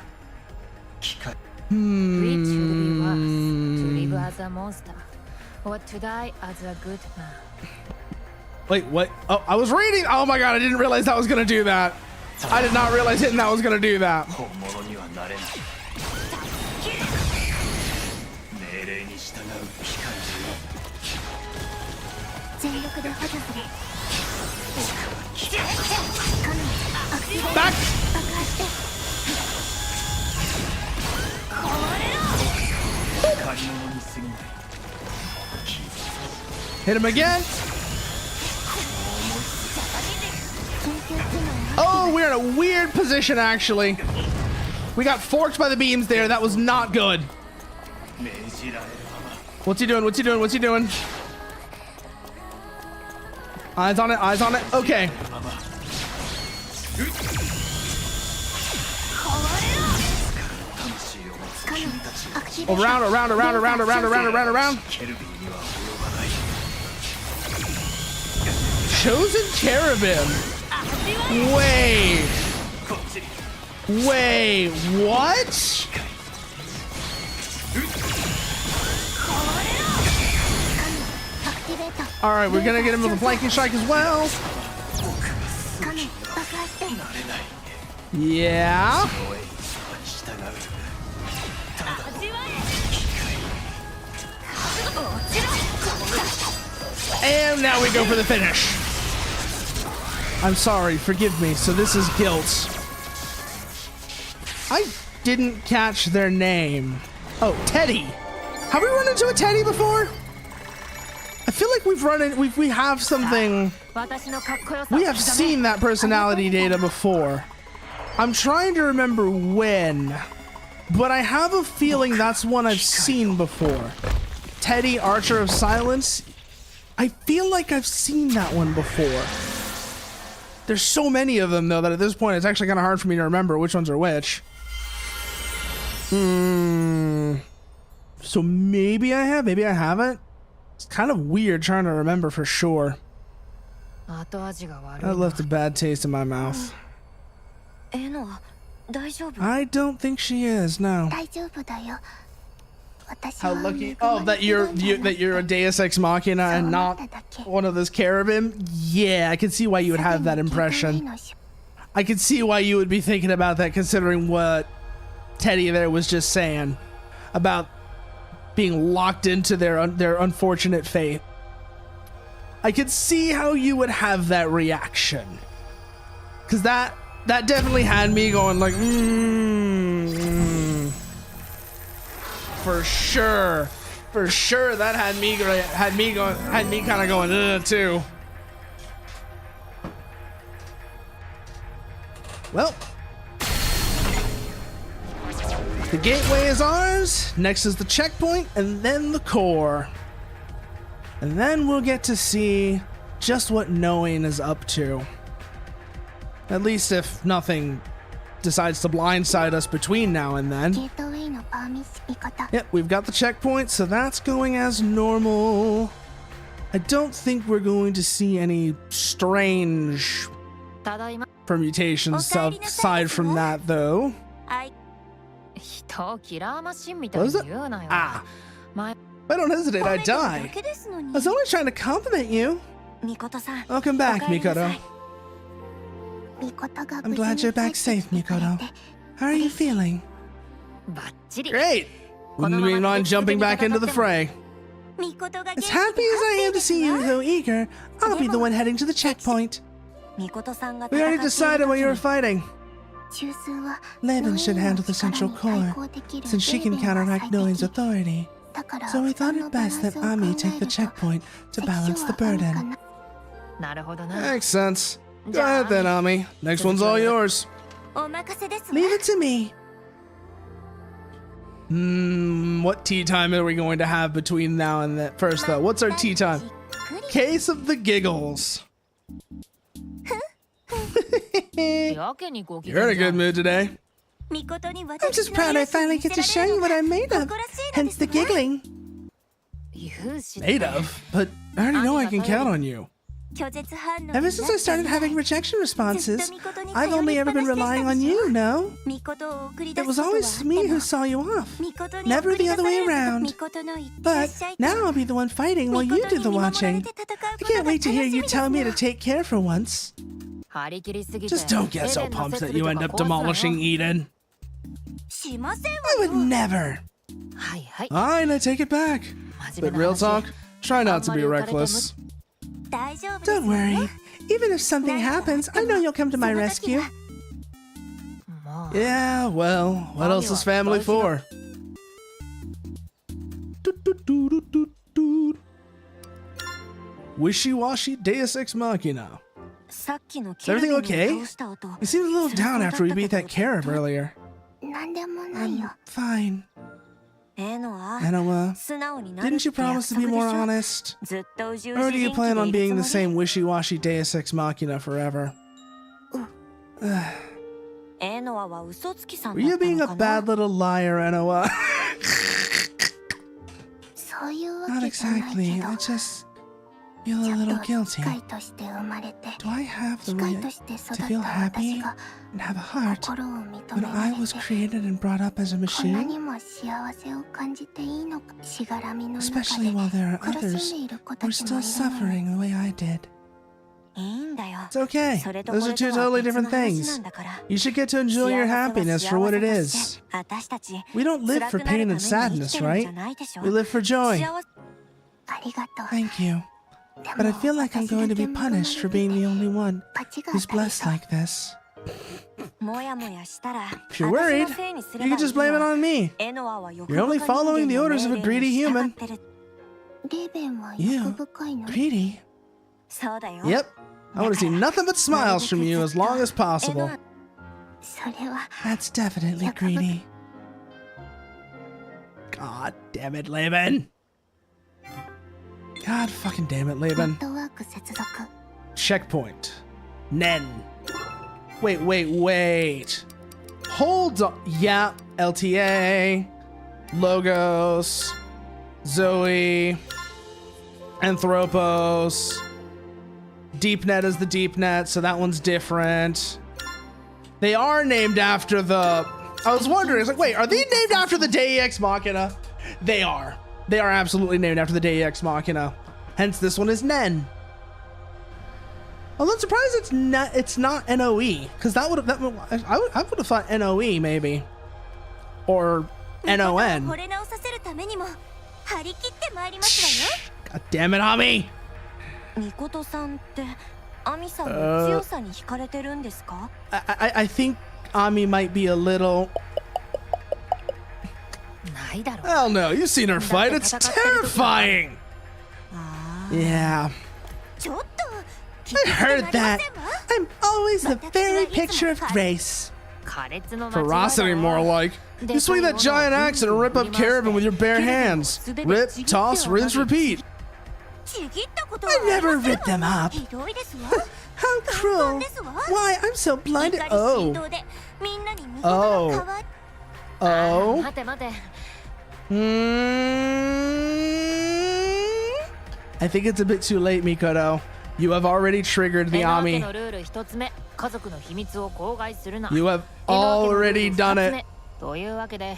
Wait, what? Oh, I was reading. Oh my god, I didn't realize that was gonna do that. I did not realize hitting that was gonna do that. Back! Hit him again. Oh, we're in a weird position, actually. We got forked by the beams there. That was not good. What's he doing? What's he doing? What's he doing? Eyes on it. Eyes on it. Okay. Around, around, around, around, around, around, around, around. Chosen Cherubim. Wait. Wait, what? Alright, we're gonna get him with a flanking strike as well. Yeah. And now we go for the finish. I'm sorry, forgive me. So this is guilt. I didn't catch their name. Oh, Teddy. Have we run into a Teddy before? I feel like we've run in, we have something. We have seen that personality data before. I'm trying to remember when, but I have a feeling that's one I've seen before. Teddy, Archer of Silence. I feel like I've seen that one before. There's so many of them, though, that at this point it's actually kind of hard for me to remember which ones are which. So maybe I have, maybe I haven't. It's kind of weird trying to remember for sure. That left a bad taste in my mouth. I don't think she is, no. How lucky! Oh, that you're a Deus Ex Machina and not one of those cherubim. Yeah, I can see why you would have that impression. I can see why you would be thinking about that, considering what Teddy there was just saying about being locked into their unfortunate fate. I could see how you would have that reaction, because that definitely had me going like, For sure, that had me kind of going too. Well, the gateway is ours. Next is the checkpoint, and then the core. And then we'll get to see just what knowing is up to. At least if nothing decides to blindside us between now and then. ゲートウェイのパーミッシ味方 Yep, we've got the checkpoint, so that's going as normal. I don't think we're going to see any strange ただいま permutations aside from that, though. 人をキラーマシンみたいに言うなよ Ah, 前 if I don't hesitate, I die. だけですのに I was only trying to compliment you. 味方さん Welcome back, お帰りなさ Mikoto. い味方が I'm glad you're back safe, Mikoto. How are you feeling? バッチリ Great. Wouldn't we mind jumping back into the fray? 味方が As happy as I am to see you so eager, I'll be the one heading to the checkpoint. 味方さんが We already decided what you were fighting. 中枢は Levin should handle the central core, since she can counteract Noin's authority. だから So we thought 負担 it の best that バランスを Ami 考 take え the ると checkpoint to balance the 適所は合うか burden. ななるほどな Makes sense. Go ahead then, Ami. Next one's all yours. お任せですわ Leave it to me. What tea time are we going to have between now and then? First, though, what's our tea time? Case of the giggles. やけにご機 You're in a 嫌 good じゃん mood today. 味方に I'm 私 just の proud I 勇姿 finally 見 get せ to ら show れ you る what の I'm made が of. 誇らしいの Hence です the わ giggling. 勇姿 Made of? But I already know I can count on you. 拒絶反応に Ever since I started having rejection responses, I've only ever been relying on you, no? 味方を送り出 It す was ことは always me あって who も saw you off. 味方に Never 送り the 出 other さ way れると around. 味方の言ってらっ But しゃい now I'll be the one fighting while 味 you 方 do に the 見守られ watching. て戦う I ことが can't 楽 wait し to み hear you です tell me わ to take care for once. 張り切りすぎて Just don't get so エレンの pumped 設 that 備 you と end か up 壊すなよ demolishing Eden. しません I わ would よ never. はいはい Fine, I take it back. 真面 But 目 real な talk, 話 try not to あんま be り浮かれても reckless. 大丈夫ですわ Don't worry. Even if something happens, I know you'll come to my rescue. もう Yeah, well, what else is family for? Wishy-washy Deus Ex Machina. さっきの Is everything キラ okay? メを倒した後 You seemed a little down after we beat that Carib earlier. なんでもないよ Fine. のは Anoa, 素直になるっ didn't て you 約 promise to 束 be でし more ょ honest? ずっと宇宙 Or do you 人 plan on でい being る the つもり same wishy-washy Deus Ex Machina forever? ノアは嘘つきさん Were だ you った being の a かな bad little liar, Anoa? そういうわ Not けじゃない exactly. けど I just feel ち a ょっ little と機 guilty. 械として生まれて Do I have 機 the 械 right として育 to った feel 私 happy が and have a heart 心を認 when めら I れ was て created and brought up as a こんな machine? にも幸せを感じていいのかしがらみの中 Especially で while there are 苦 others しんでいる子 who た are ちも still いるの suffering the way I did. いいんだよ It's okay. それと Those こ are れと two は totally 別の different 話な things. んだから You should get to enjoy your 幸せは happiness for what it 幸せとし is. て私たち We don't live 辛 for くなる pain ため and に生き sadness, てるんじ right? ゃないでしょ We live for joy. 幸せありがとう Thank you. で But I も feel like I'm 私だ going to け be 恵まれ punished for て being the only one 罰が who's 当たり blessed そう like this. もやもやしたら If you're worried, 私のせいにす you れば can いい just blame it よ on me. エノアは欲 You're only 深人間 following the の orders of a 命令 greedy に従 human. ってるレベンは You 欲深いの Greedy? そうだよ Yep. I want to see nothing but smiles from you as long as possible. それは That's definitely greedy. God damn it, Laban. God fucking damn it, ネッ Laban. トワーク接続 Checkpoint. Nen. Wait. Hold on. Yeah, LTA. Logos. Zoe. Anthropos. DeepNet is the DeepNet, so that one's different. They are named after the... I was wondering, it's like, wait, are they named after the Deus Ex Machina? They are. They are absolutely named after the Deus Ex Machina. Hence, this one is Nen. I'm not surprised it's not NOE, because I would have thought NOE maybe, or 惚 NON. れ直させるためにも張り切ってまいりますわよ God damn it, Ami! ミコトさんってアミさんの強さに惹かれてるんですか I think Ami might be a little. ないだろ Hell no, you've seen her fight. It's terrifying. Yeah, ちょっと I heard that. I'm always the very picture of grace. 苛烈の間違いだ Ferocity, more like. You swing that giant axe and rip up carabin with your bare hands. Rip, toss, rinse, repeat. ちぎったことは I never rip them up. ひどいですわ How cruel. Why, I'm so blinded. 怒り Oh. 心頭でみんなに見事な変わっ Oh. 待て待て I think it's a bit too late, Mikoto. You have already triggered the エノー家 Ami. のルール一つ目家族の秘密を口外するな You have エノー家のルール already done 二つ it. 目というわけで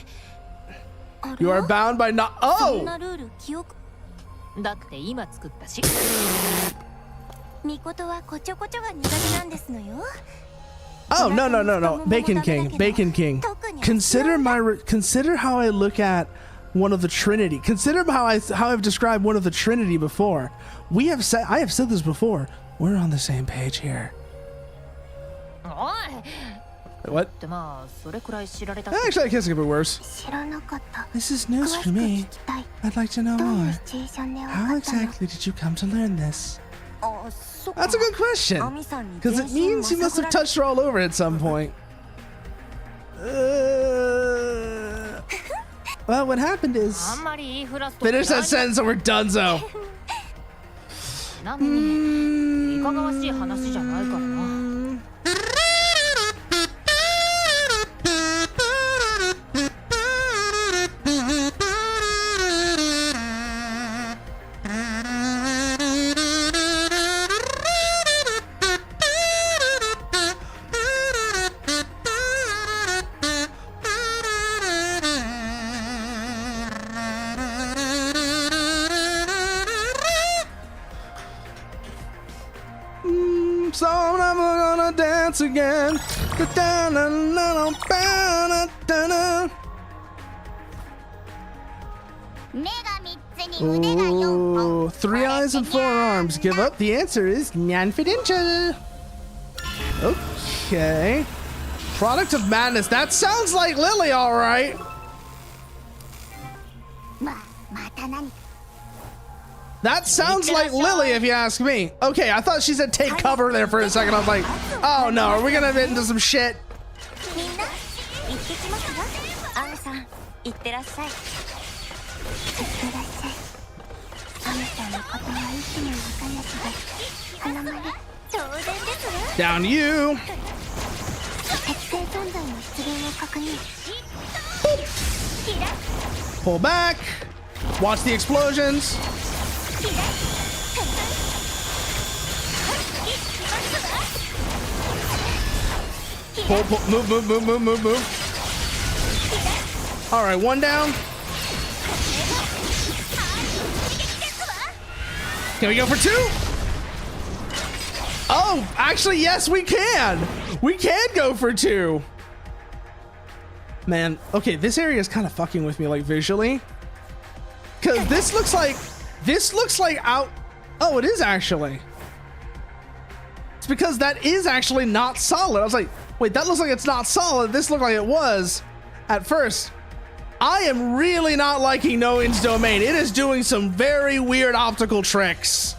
You are bound by not. そん Oh! なルール記憶だって今作ったしみことはこちょこちょが苦手なんですのよ Oh, no, no, no, no. Bacon King. Bacon King. Consider consider how I look at one of the Trinity. Consider how I've described one of the Trinity before. I have said this before. We're on the same page here. おい What? ってまあそれくらい知られた Actually, I guess it could be worse. 知らなかった This is news 詳 for しく me. 聞きたい I'd like to know どういう more. シチュエーションで分 How かったの exactly did you come to learn this? あそっか That's a good question. アミさんに Because it 全身 means you must have まさ touched her all over at some point. Well, what happened あ is... んまり言いふらすと Finish that sentence or we're donezo. ちなみにいかがわしい話じゃないからな So I'm never gonna dance again. Da-da-da-da-da-da-da-da. 目が3つに腕が4本 Ooh, 3 eyes and 4 arms. Give up. The answer is Nyanfidential. Okay. Product of madness. That sounds like Lily, all right. また何 That sounds like Lily, if you ask me. Okay, I thought she said take cover there for a second. I was like, oh no, are we gonna get into some shit? みんな行ってきますわアミさん行ってらっしゃい行ってらっしゃいアミさんのことはいつも仲良しで花丸当然ですわ Down you. 適正存在の出現を確認 Pull back. Watch the explosions. Pull, move. All right, one down. Can we go for 2? Oh, actually, yes, we can. We can go for 2. Man, okay, this area is kind of fucking with me, like, visually. Because this looks like out. Oh, it is actually. It's because that is actually not solid. I was like, wait, that looks like it's not solid. This looked like it was at first. I am really not liking Noin's domain. It is doing some very weird optical tricks.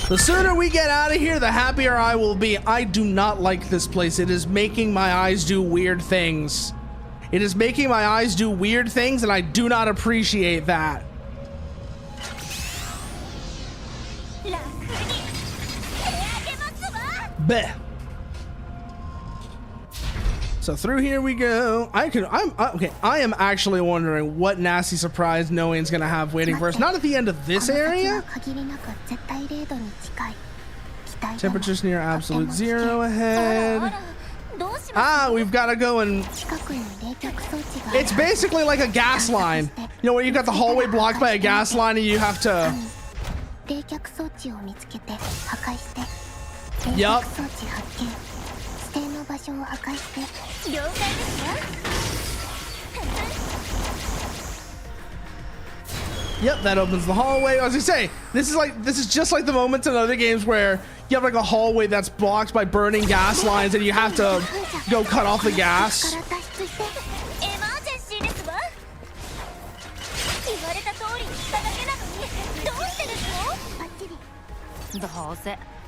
The sooner we get out of here, the happier I will be. I do not like this place. It is making my eyes do weird things. It is making my eyes do weird things, and I do not appreciate that. Bleh. So through here we go. Okay. I am actually wondering what nasty surprise Noin's gonna have waiting for us. Not at the end of this area. Temperatures near absolute 0 ahead. Ah, we've got to go and... It's basically like a gas line. You know, where you've got the hallway blocked by a gas line and you have to... Yup. Yep, that opens the hallway. As I say, this is just like the moments in other games where you have like a hallway that's blocked by burning gas lines and you have to go cut off the gas.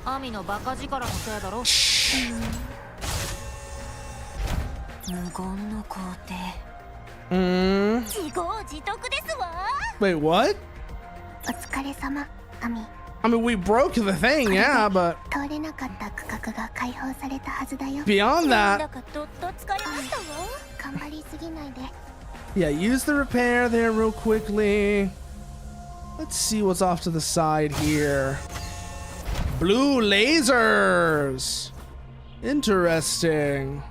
アミのバカ力のせいだろ。無言の皇帝。自業自得ですわ。 Wait, what? お疲れ様、アミ。 I mean, we broke the thing, yeah, but 通れなかった区画が解放されたはずだよ。 beyond なん that, だかどっと疲れましたわ。頑張りすぎないで。 yeah, use the repair there real quickly. Let's see what's off to the side here. Blue lasers. Interesting.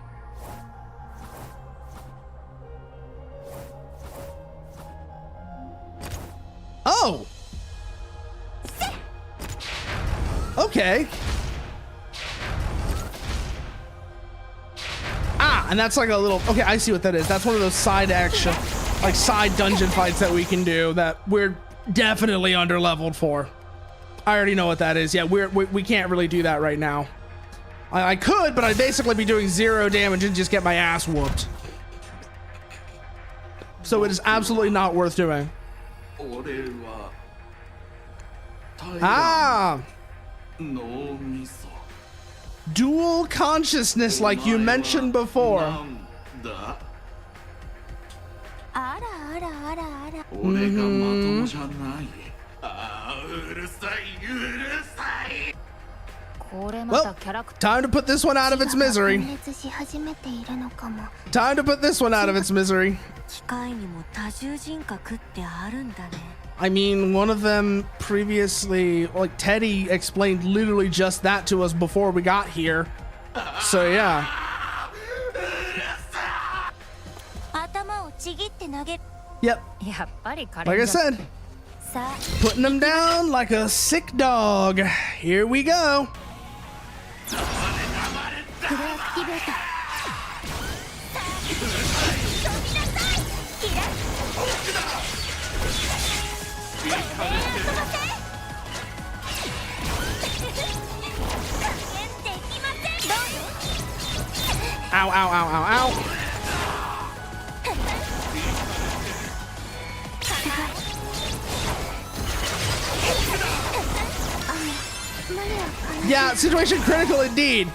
Oh. Okay. Ah, and that's like a little, okay, I see what that is. That's one of those side action, like side dungeon fights that we can do that we're definitely underleveled for. I already know what that is. Yeah, we can't really do that right now. I could, but I'd basically be doing 0 damage and just get my ass whooped. So it is absolutely not worth doing. Ah! Dual consciousness like you mentioned before. あらあらあらあら。俺がまともじゃない。ああ、うるさい、うるさい。これまたキャラクタ Time to put this one out of its misery. 分裂し始めているのかも。 Time to put this one out of its misery. 機械にも多重人格ってあるんだね。 I mean, one of them previously, like Teddy explained literally just that to us before we got here. So yeah. 頭をちぎって投げ。 Yep. ー。やっぱりカレ Like ン I ジャー said, さあ、 putting them down like a sick dog. Here we go. フルアクティベート。飛びなさい。キラッ。飛ばせ。加減できません。どうぞ。 Ow, ow, ow, ow, ow. Yeah, situation critical indeed.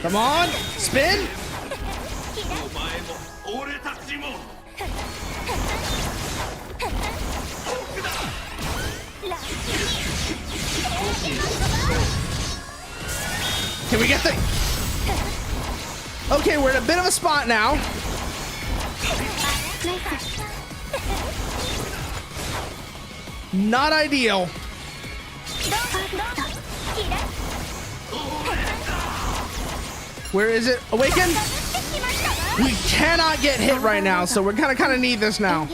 Come on, spin. お前も俺たちも。 Can we get the... Okay, we're in a bit of a spot now. Not ideal. Where is it? Awaken? We cannot get hit right now, so we're kind of need this now.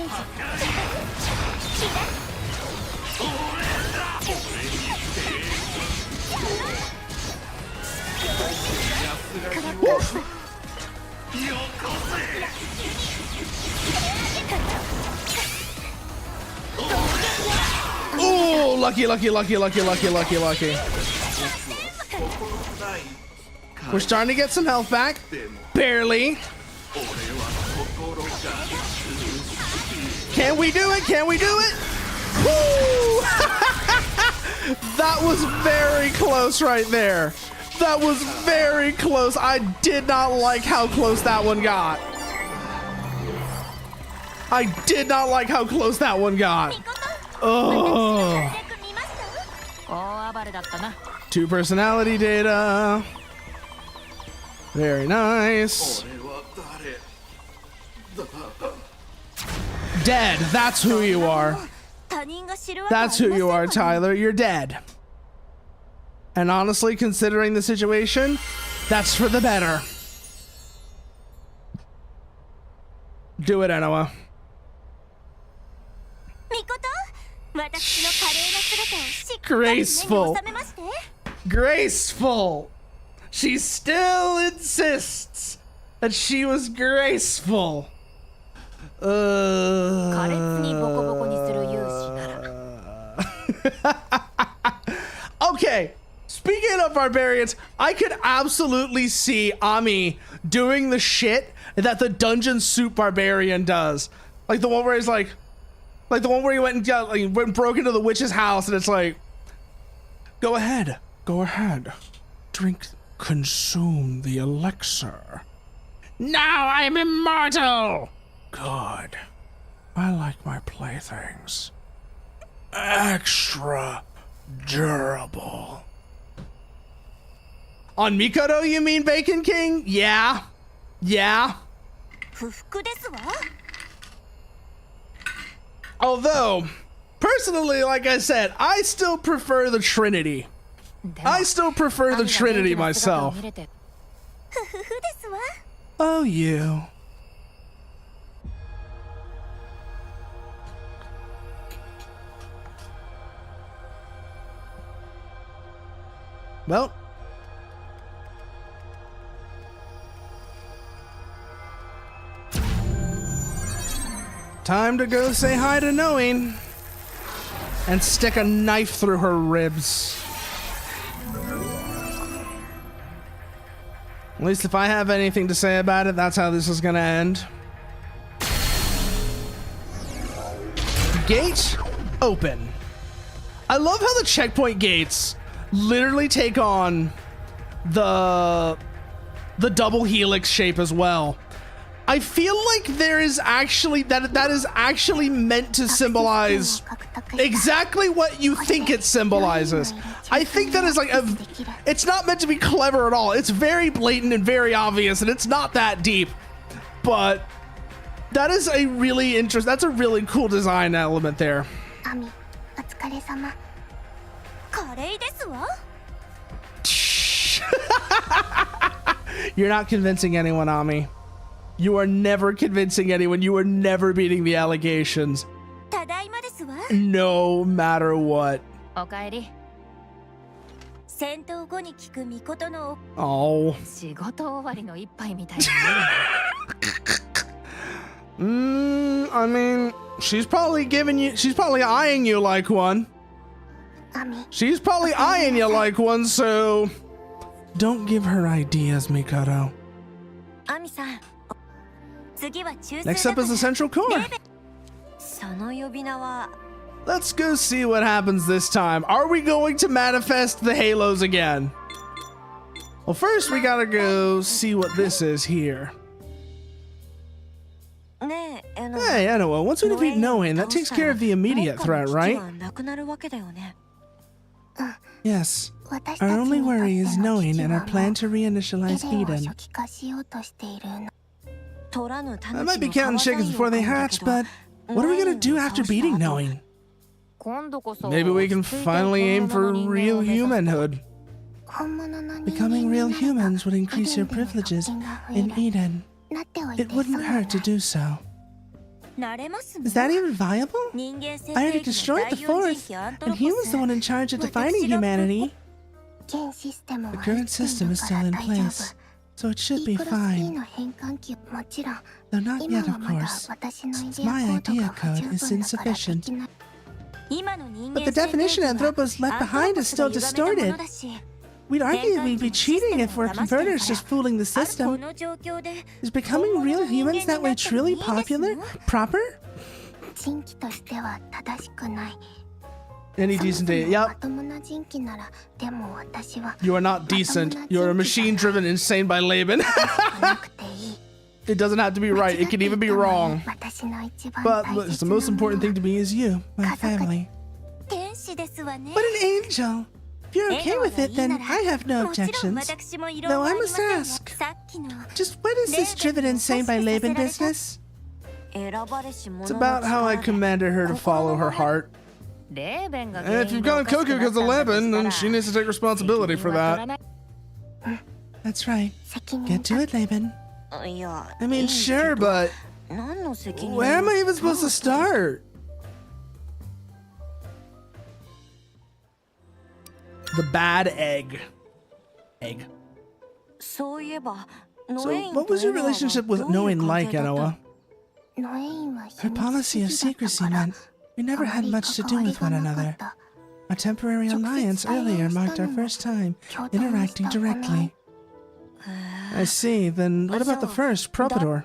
Woof. Oh, lucky, lucky, lucky, lucky, lucky, lucky, lucky. We're starting to get some health back. Barely. Can we do it? Can we do it? Woo! That was very close right there. That was very close. I did not like how close that one got. I did not like how close that one got. Oh. 大暴れだったな。 2 personality data. Very nice. 俺は誰？ Dead. That's who you are. 他人が知るわけ That's who you are, Tyler. You're dead. And honestly, considering the situation, that's for the better. Do it, Enoa. みこと私の華麗な姿をしっかり目に Graceful. 収めまして Graceful. She still insists that she was graceful. 苛烈にボコボコにする勇士なら。 Okay. Speaking of barbarians, I could absolutely see Ami doing the shit that the dungeon soup barbarian does. Like the one where he's like, Like the one where he went and got, like, went broke into the witch's house, and it's like, go ahead, drink, consume the elixir. Now I'm immortal. Good. I like my playthings extra durable. On Mikoto, you mean, Bacon King? Yeah. 不服ですわ。 Although, personally, like I said, I still prefer the Trinity. I still prefer the Trinity myself. ふふふですわ。 Oh, you. Well. Time to go say hi to Knowing and stick a knife through her ribs. At least if I have anything to say about it, that's how this is gonna end. Gate open. I love how the checkpoint gates literally take on the double helix shape as well. I feel like there is actually that is actually meant to symbolize exactly what you think it symbolizes. I think that is like it's not meant to be clever at all. It's very blatant and very obvious, and it's not that deep. But that is a really that's a really cool design element there. アミ、お疲れ様。カレーですわ。 You're not convincing anyone, Ami. You are never convincing anyone. You are never beating the allegations. ただいまですわ。 No matter what. おかえり。戦闘後に聞くミコトの Oh. 仕事終わりの一杯みたいな。I mean, she's probably eyeing you like one. アミ。 She's probably eyeing you like one, so don't give her ideas, Mikoto. アミさん。次は中枢 Next up is the central core. その呼び名は Let's go see what happens this time. Are we going to manifest the halos again? Well, first we gotta go see what this is here. ねえ、Hey, Enoa, once we defeat Knowing, that takes care of the immediate threat, right? なくなるわけだよね。 Yes. Our only worry is Knowing and our plan to reinitialize Eden. 取らぬ I might be counting chickens before they hatch, but what are we gonna do after beating Knowing? 今度こそ Maybe we can finally aim for real humanhood. Becoming real humans would increase your privileges in Eden. It wouldn't hurt to do so. Is that even viable? I already destroyed the fourth, and he was the one in charge of defining humanity. The current system is still in place, so it should be fine. Though not yet, of course, since my idea code is insufficient. But the definition Anthropos left behind is still distorted. We'd argue we'd be cheating if we're converters just fooling the system. Is becoming real humans that way truly proper? Any decent day? Yep. You are not decent. You're a machine driven insane by Laban. It doesn't have to be right. It can even be wrong. But the most important thing to me is you, My family. What an angel! If you're okay with it, then I have no objections. Though I must ask, just what is this driven insane by Laban business? It's about how I commanded her to follow her heart. And if you've gone cuckoo because of Laban, then she needs to take responsibility for that. That's right. Get to it, Laban. I mean, sure, but where am I even supposed to start? The bad egg. So, what was your relationship with Knowing like, Enoa? Her policy of secrecy meant we never had much to do with one another. Our temporary alliance earlier marked our first time interacting directly. I see. Then what about the first, Propator?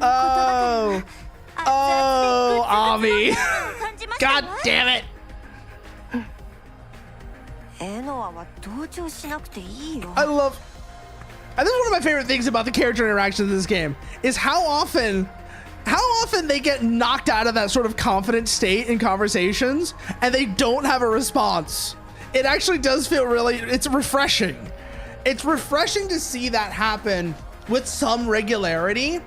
Oh, oh, Ami. God damn it. エノアは同調しなくていいよ。 I love. I think one of my favorite things about the character interactions in this game is how often they get knocked out of that sort of confident state in conversations and they don't have a response. It actually does feel really, it's refreshing. It's refreshing to see that happen with some regularity.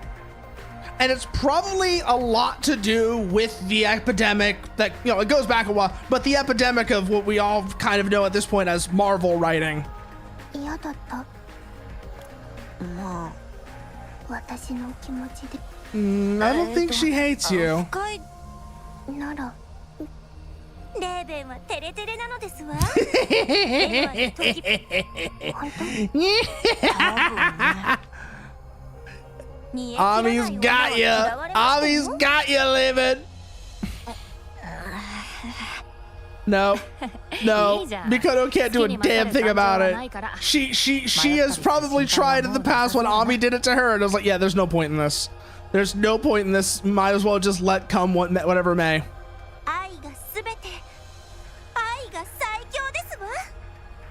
And it's probably a lot to do with the epidemic that, you know, it goes back a while, but the epidemic of what we all kind of know at this point as Marvel writing. 嫌だった。まあ、私の気持ちで I don't think she hates you. 深い。ならレーベンはテレテレなのですわ。 Ami's got you. Ami's got you, living. No, no, Mikoto can't do a damn thing about it. She has probably tried in the past when Ami did it to her, and I was like, yeah, there's no point in this. There's no point in this. Might as well just let come whatever may.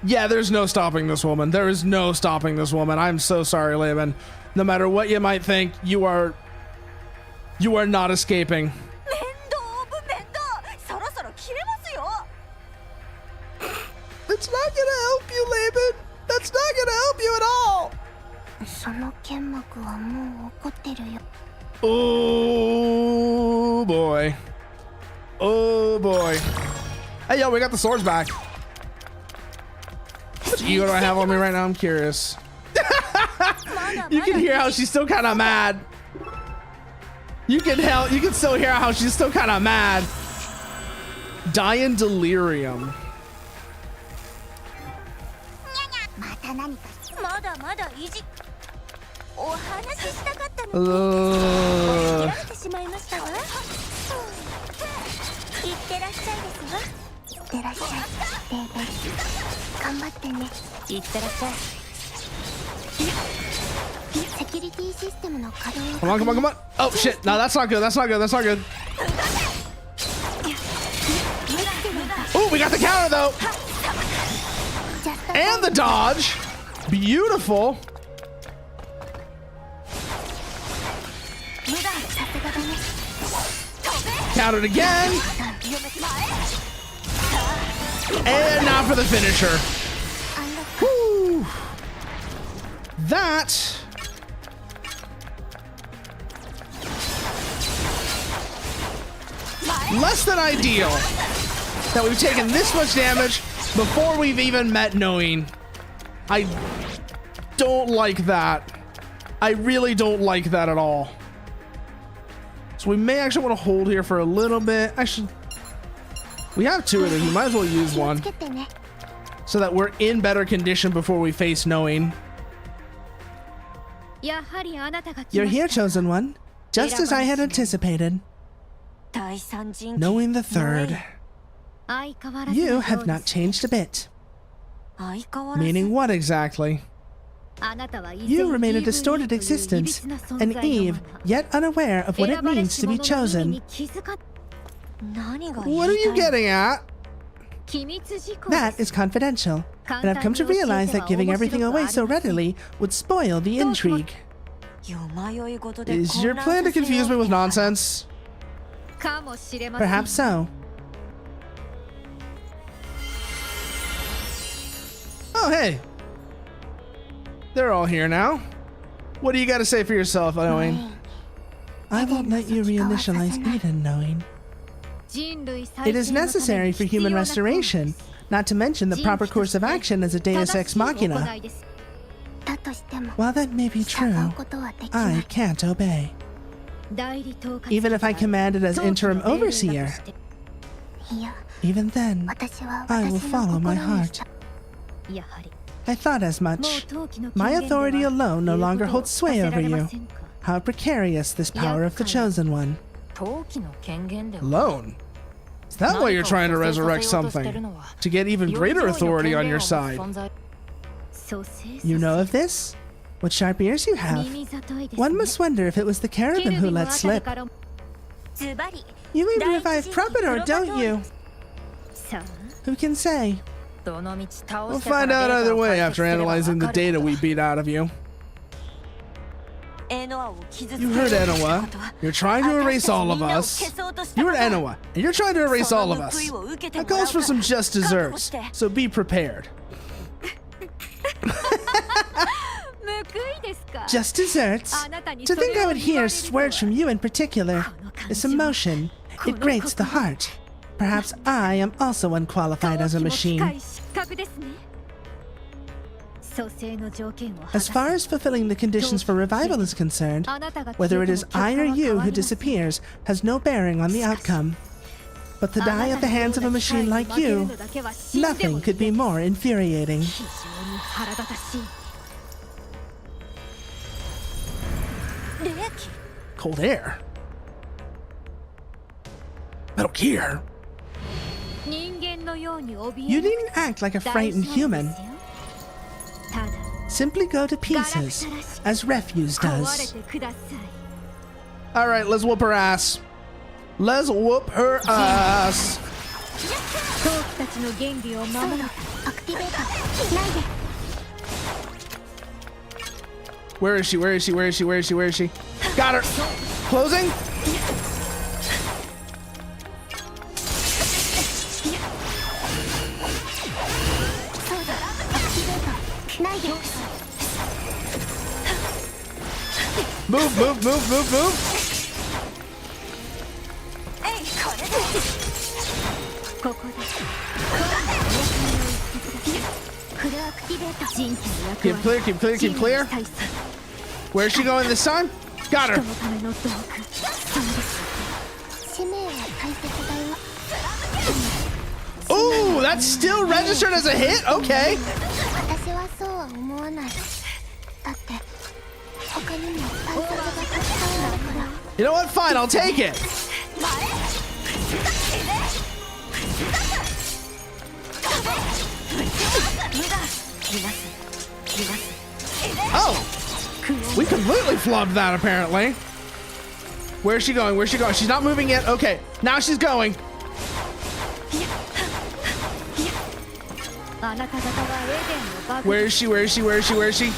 Yeah, there's no stopping this woman. There is no stopping this woman. I'm so sorry, Layman. No matter what you might think, you are not escaping. It's not gonna help you, Layman. That's not gonna help you at all. その剣幕はもう怒ってるよ。 Oh boy. Oh boy. Hey, yo, we got the swords back. How much ego do I have on me right now? I'm curious. You can hear how she's still kind of mad. You can still hear how she's still kind of mad. Die in delirium. Come on, come on, come on. Oh shit, no, that's not good, that's not good, that's not good. Oh, we got the counter though. And the dodge. Beautiful. Countered again. And now for the finisher. Woo. That less than ideal that we've taken this much damage before we've even met Noin. I don't like that. I really don't like that at all. So we may actually want to hold here for a little bit. Actually, we have two of them. We might as well use one so that we're in better condition before we face Noin. You're here, Chosen One, just as I had anticipated. Knowing the third, you have not changed a bit. Meaning what exactly? You remain a distorted existence, an Eve, yet unaware of what it means to be chosen. What are you getting at? That is confidential, and I've come to realize that giving everything away so readily would spoil the intrigue. Is your plan to confuse me with nonsense? Perhaps so. Oh, hey. They're all here now. What do you got to say for yourself, Noin? I won't let you reinitialize Eden, Knowing. It is necessary for human restoration, not to mention the proper course of action as a Deus Ex Machina. While that may be true, I can't obey. Even if I commanded as interim overseer, even then, I will follow my heart. I thought as much. My authority alone no longer holds sway over you. How precarious this power of the Chosen One. Alone? Is that why you're trying to resurrect something? To get even greater authority on your side? You know of this? What sharp ears you have. 耳ざといですね One must wonder if it was the ケ cherubim ル who ビも let あたり slip. から ズバリ You may revive Prophet, don't you? さあ Who can say? どの道倒 We'll してから find デ out ータ either を way 解 after 析すれば analyzing the わかる data こと we beat out of you. エノアを傷つけ You る heard って Enowa. ことは You're trying to 私 erase たち all み of んなを us. 消そうとした You こ heard と Enowa, and you're trying to erase そ all の of 報 us. いを受けて That もらう calls for か some just 覚悟 desserts, して so be prepared. 報いですか Just desserts? あなたに To それ think I を would 言わ hear れるとは words from you in particular. This emotion, it grates the heart. Perhaps I am also unqualified as a 高きも machine. 機械失格ですね蘇生の条件を果た As far as fulfilling the conditions for revival is concerned, あなたが whether it is 消 I え or ても you 結果は who 変わりません disappears has no bearing on the outcome. But to die at the hands of a machine like you, nothing could be more infuriating. 非常に腹立たしい 霊気 Cold air. Metal Gear. 人間のように怯 You えなく didn't act like a て frightened 大丈夫 human. ですよただ Simply go to pieces, as refuse 壊れ does. てください Alright, let's whoop her ass. Let's whoop her ass. 陶器たちの原理を守るアクティベーターないで Where is she? Where is she? Where is she? Where is she? Where is she? Got her. Closing? Move, move, move, move, move. ここでフルアクティベーター人気の役 Keep 割 clear, keep clear, keep 人類 clear. に対する Where's she going this time? Got 人 her. のための道具そうです使命は大切だよ Ooh, that's still registered as a hit? Okay. 私はそうは思わないだって他にも大切がたくさんあるから You know what? Fine, I'll take it. Oh, we completely flubbed that apparently. Where's she going? Where's she going? She's not moving yet. Okay, now she's going. あなた方はエデンのバグ Where is she? Where is she? Where is she? Where is she?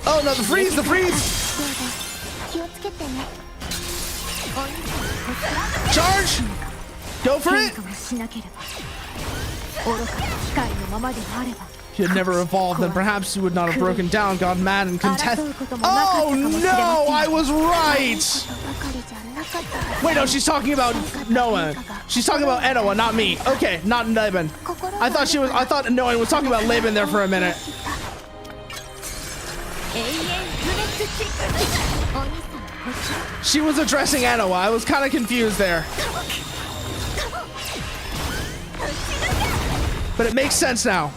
Oh no, the freeze, the freeze! 気をつけてね Charge! Go for 変 it! 化もしなければ愚かな機械のままであれば If you had never evolved, then perhaps you would not have broken down, gone mad, and contest. 争うこともなかったか Oh もしれません no, I was right! ばかりじゃなかったはず Wait, no, she's talking about Noah. She's talking about Enoa, not me. Okay, not Laban. I thought Noah was talking about Laban there for a minute. 永遠不滅チックお兄さんこっち She was addressing Enoa. I was kind of confused there. But it makes sense now.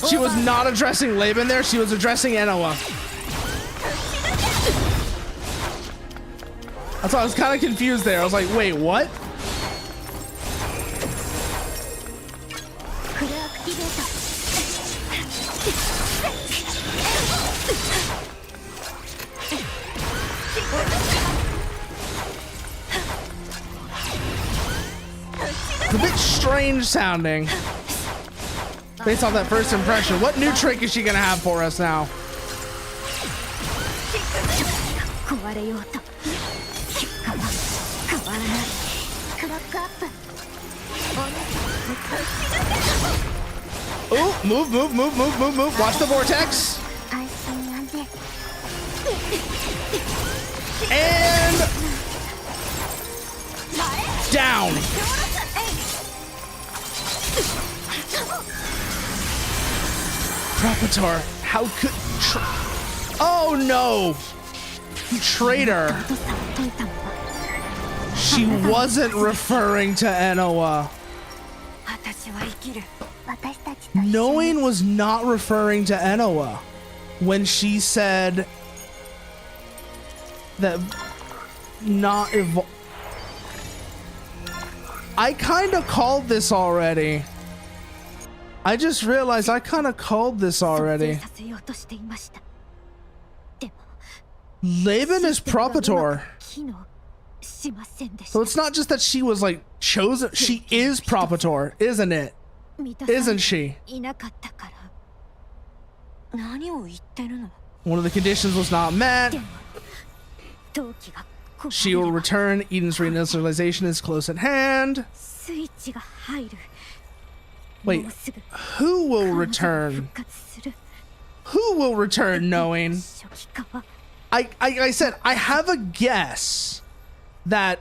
She was not addressing Laban there. She was addressing Enoa. That's why I was kind of confused there. I was like, wait, what? フルアクティベーター It's a bit strange sounding. Based off that first impression. What new trick is she gonna have for us now? 壊れようと結果は変わらないクロックアップ Oh, move, move, move, move, move, move. Watch the vortex. 安心安全 And down. Propator, how could... Oh no! Traitor. とさを解いたのは She wasn't referring to Enoa. 私は生きる私たちと一緒に Knowing was not referring to Enoa when she said that not evolve. I kind of called this already. I just realized I kind of called this already. Laban is Propator. So it's not just that she was like chosen, she is Propator, isn't it? Isn't she? One of the conditions was not met. She will return. Eden's reinitialization is close at hand. Wait, who will return? Who will return knowing? I said, I have a guess that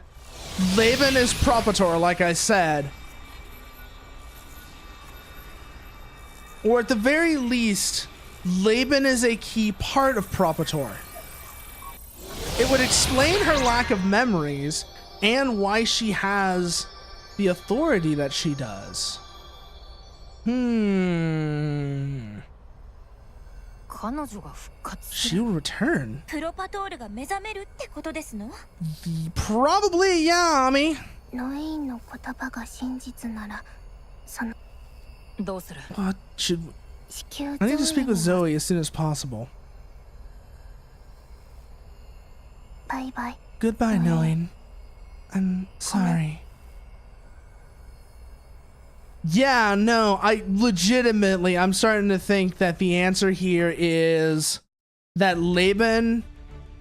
Laban is Propator, like I said. Or at the very least, Laban is a key part of Propator. It would explain her lack of memories and why she has the authority that she does. She will return. Probably, yeah, Ami. What should... I need to speak with Zoe as soon as possible. Bye-bye. Goodbye, knowing. I'm sorry. Yeah, no, I'm starting to think that the answer here is that Laban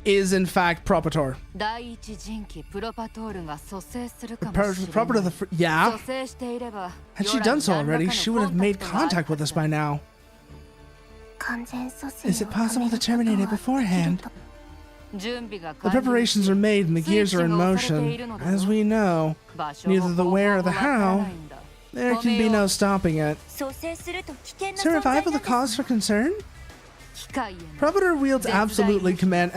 is in fact Propator. Yeah. Had she done so already, she would have made contact with us by now. Is it possible to terminate it beforehand? The preparations are made and the gears are in motion. As we know, neither the where or the how, there can be no stopping it. Is her revival the cause for concern? Propator wields absolute commanding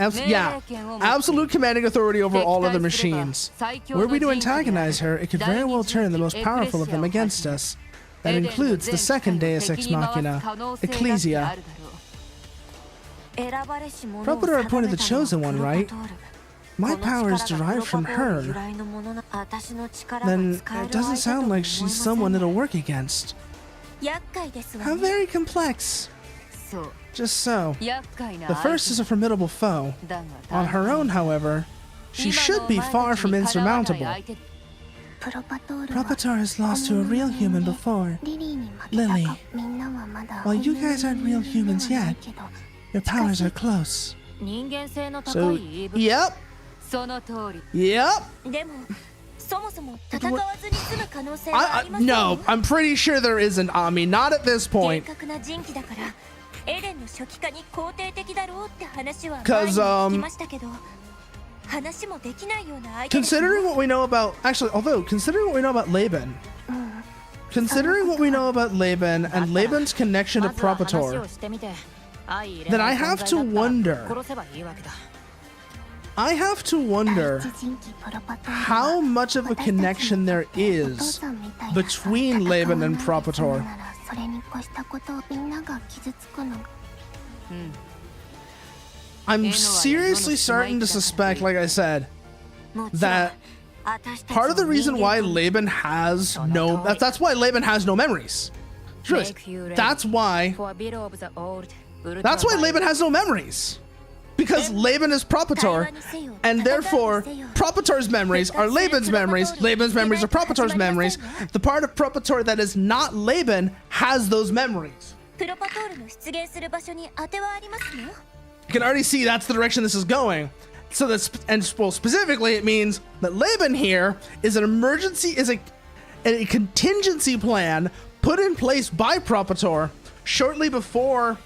authority over all other machines. Were we to antagonize her, it could very well turn the most powerful of them against us. That includes the second Deus Ex Machina, Ecclesia. Propator appointed the chosen one, right? My power is derived from her. Then it doesn't sound like she's someone it'll work against. How very complex. Just so. The first is a formidable foe. On her own, however, she should be far from insurmountable. Propator has lost to a real human before, Lily. While you guys aren't real humans yet, your powers are close. So, yep. Yep. No, I'm pretty sure there isn't, Ami. Not at this point. Because, considering what we know about... Actually, considering what we know about Laban... Considering what we know about Laban and Laban's connection to Propator... Then I have to wonder how much of a connection there is between Laban and Propator. I'm seriously starting to suspect, like I said, that part of the reason why Laban has that's why Laban has no memories. That's why Laban has no memories. Because Laban is Propator, and therefore Propator's memories are Laban's memories, Laban's memories are Propator's memories. The part of Propator that is not Laban has those memories. You can already see that's the direction this is going. So that's, and specifically it means that Laban here is an emergency, is a contingency plan put in place by Propator shortly before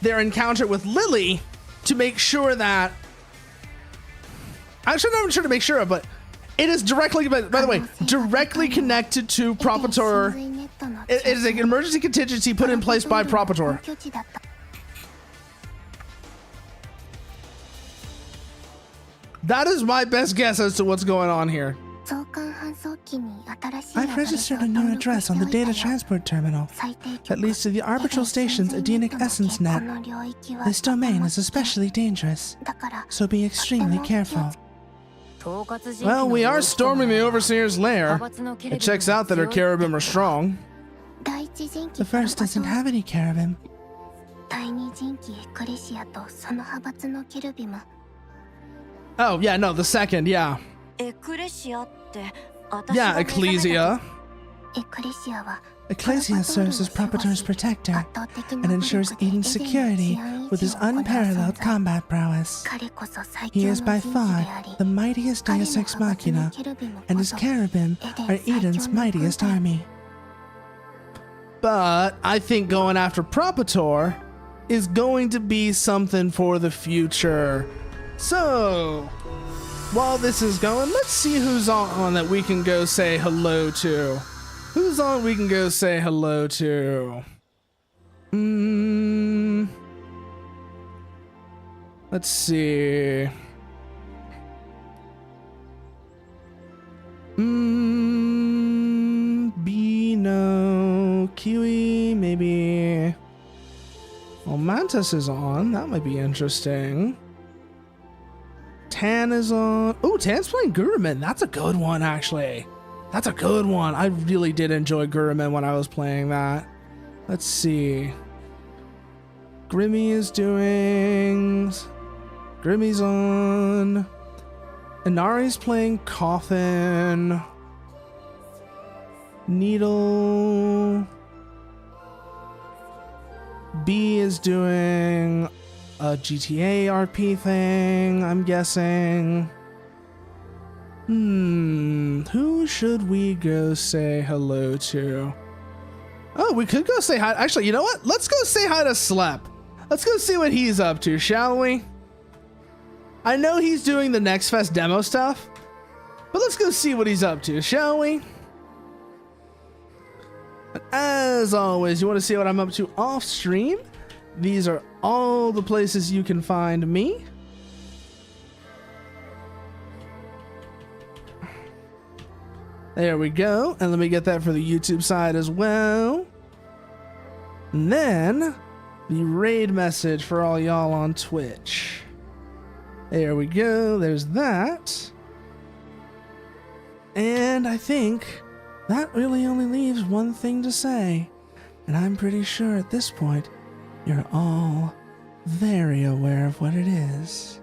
their encounter with Lily to make sure that... Actually, not sure to make sure, but it is directly, by the way, directly connected to Propator. It is an emergency contingency put in place by Propator. That is my best guess as to what's going on here. I've registered a new address on the data transport terminal that leads to the arbitral station's Edenic essence net. This domain is especially dangerous, so be extremely careful. Well, we are storming the Overseer's lair. It checks out that her cherubim are strong. The first doesn't have any cherubim. Oh, yeah, no, the second, yeah. Yeah, Ecclesia. Ecclesia serves as Propator's protector and ensures Eden's security with his unparalleled combat prowess. He is by far the mightiest Deus Ex Machina, and his cherubim are Eden's mightiest army. But I think going after Propator is going to be something for the future. So, while this is going, let's see who's on that we can go say hello to. Who's on we can go say hello to? Let's see. Bino, Kiwi, maybe. Well, Mantis is on. That might be interesting. Tan is on. Oh, Tan's playing Gurumin. That's a good one, actually. That's a good one. I really did enjoy Gurumin when I was playing that. Let's see. Grimmy is doing... Grimmy's on. Inari's playing Coffin. Needle. B is doing a GTA RP thing, I'm guessing. Who should we go say hello to? Oh, we could go say hi. Actually, you know what? Let's go say hi to Slep. Let's go see what he's up to, shall we? I know he's doing the Next Fest demo stuff, but let's go see what he's up to, shall we? But as always, you want to see what I'm up to off stream? These are all the places you can find me. There we go. And let me get that for the YouTube side as well. And then the raid message for all y'all on Twitch. There we go. There's that. And I think that really only leaves one thing to say. And I'm pretty sure at this point, you're all very aware of what it is.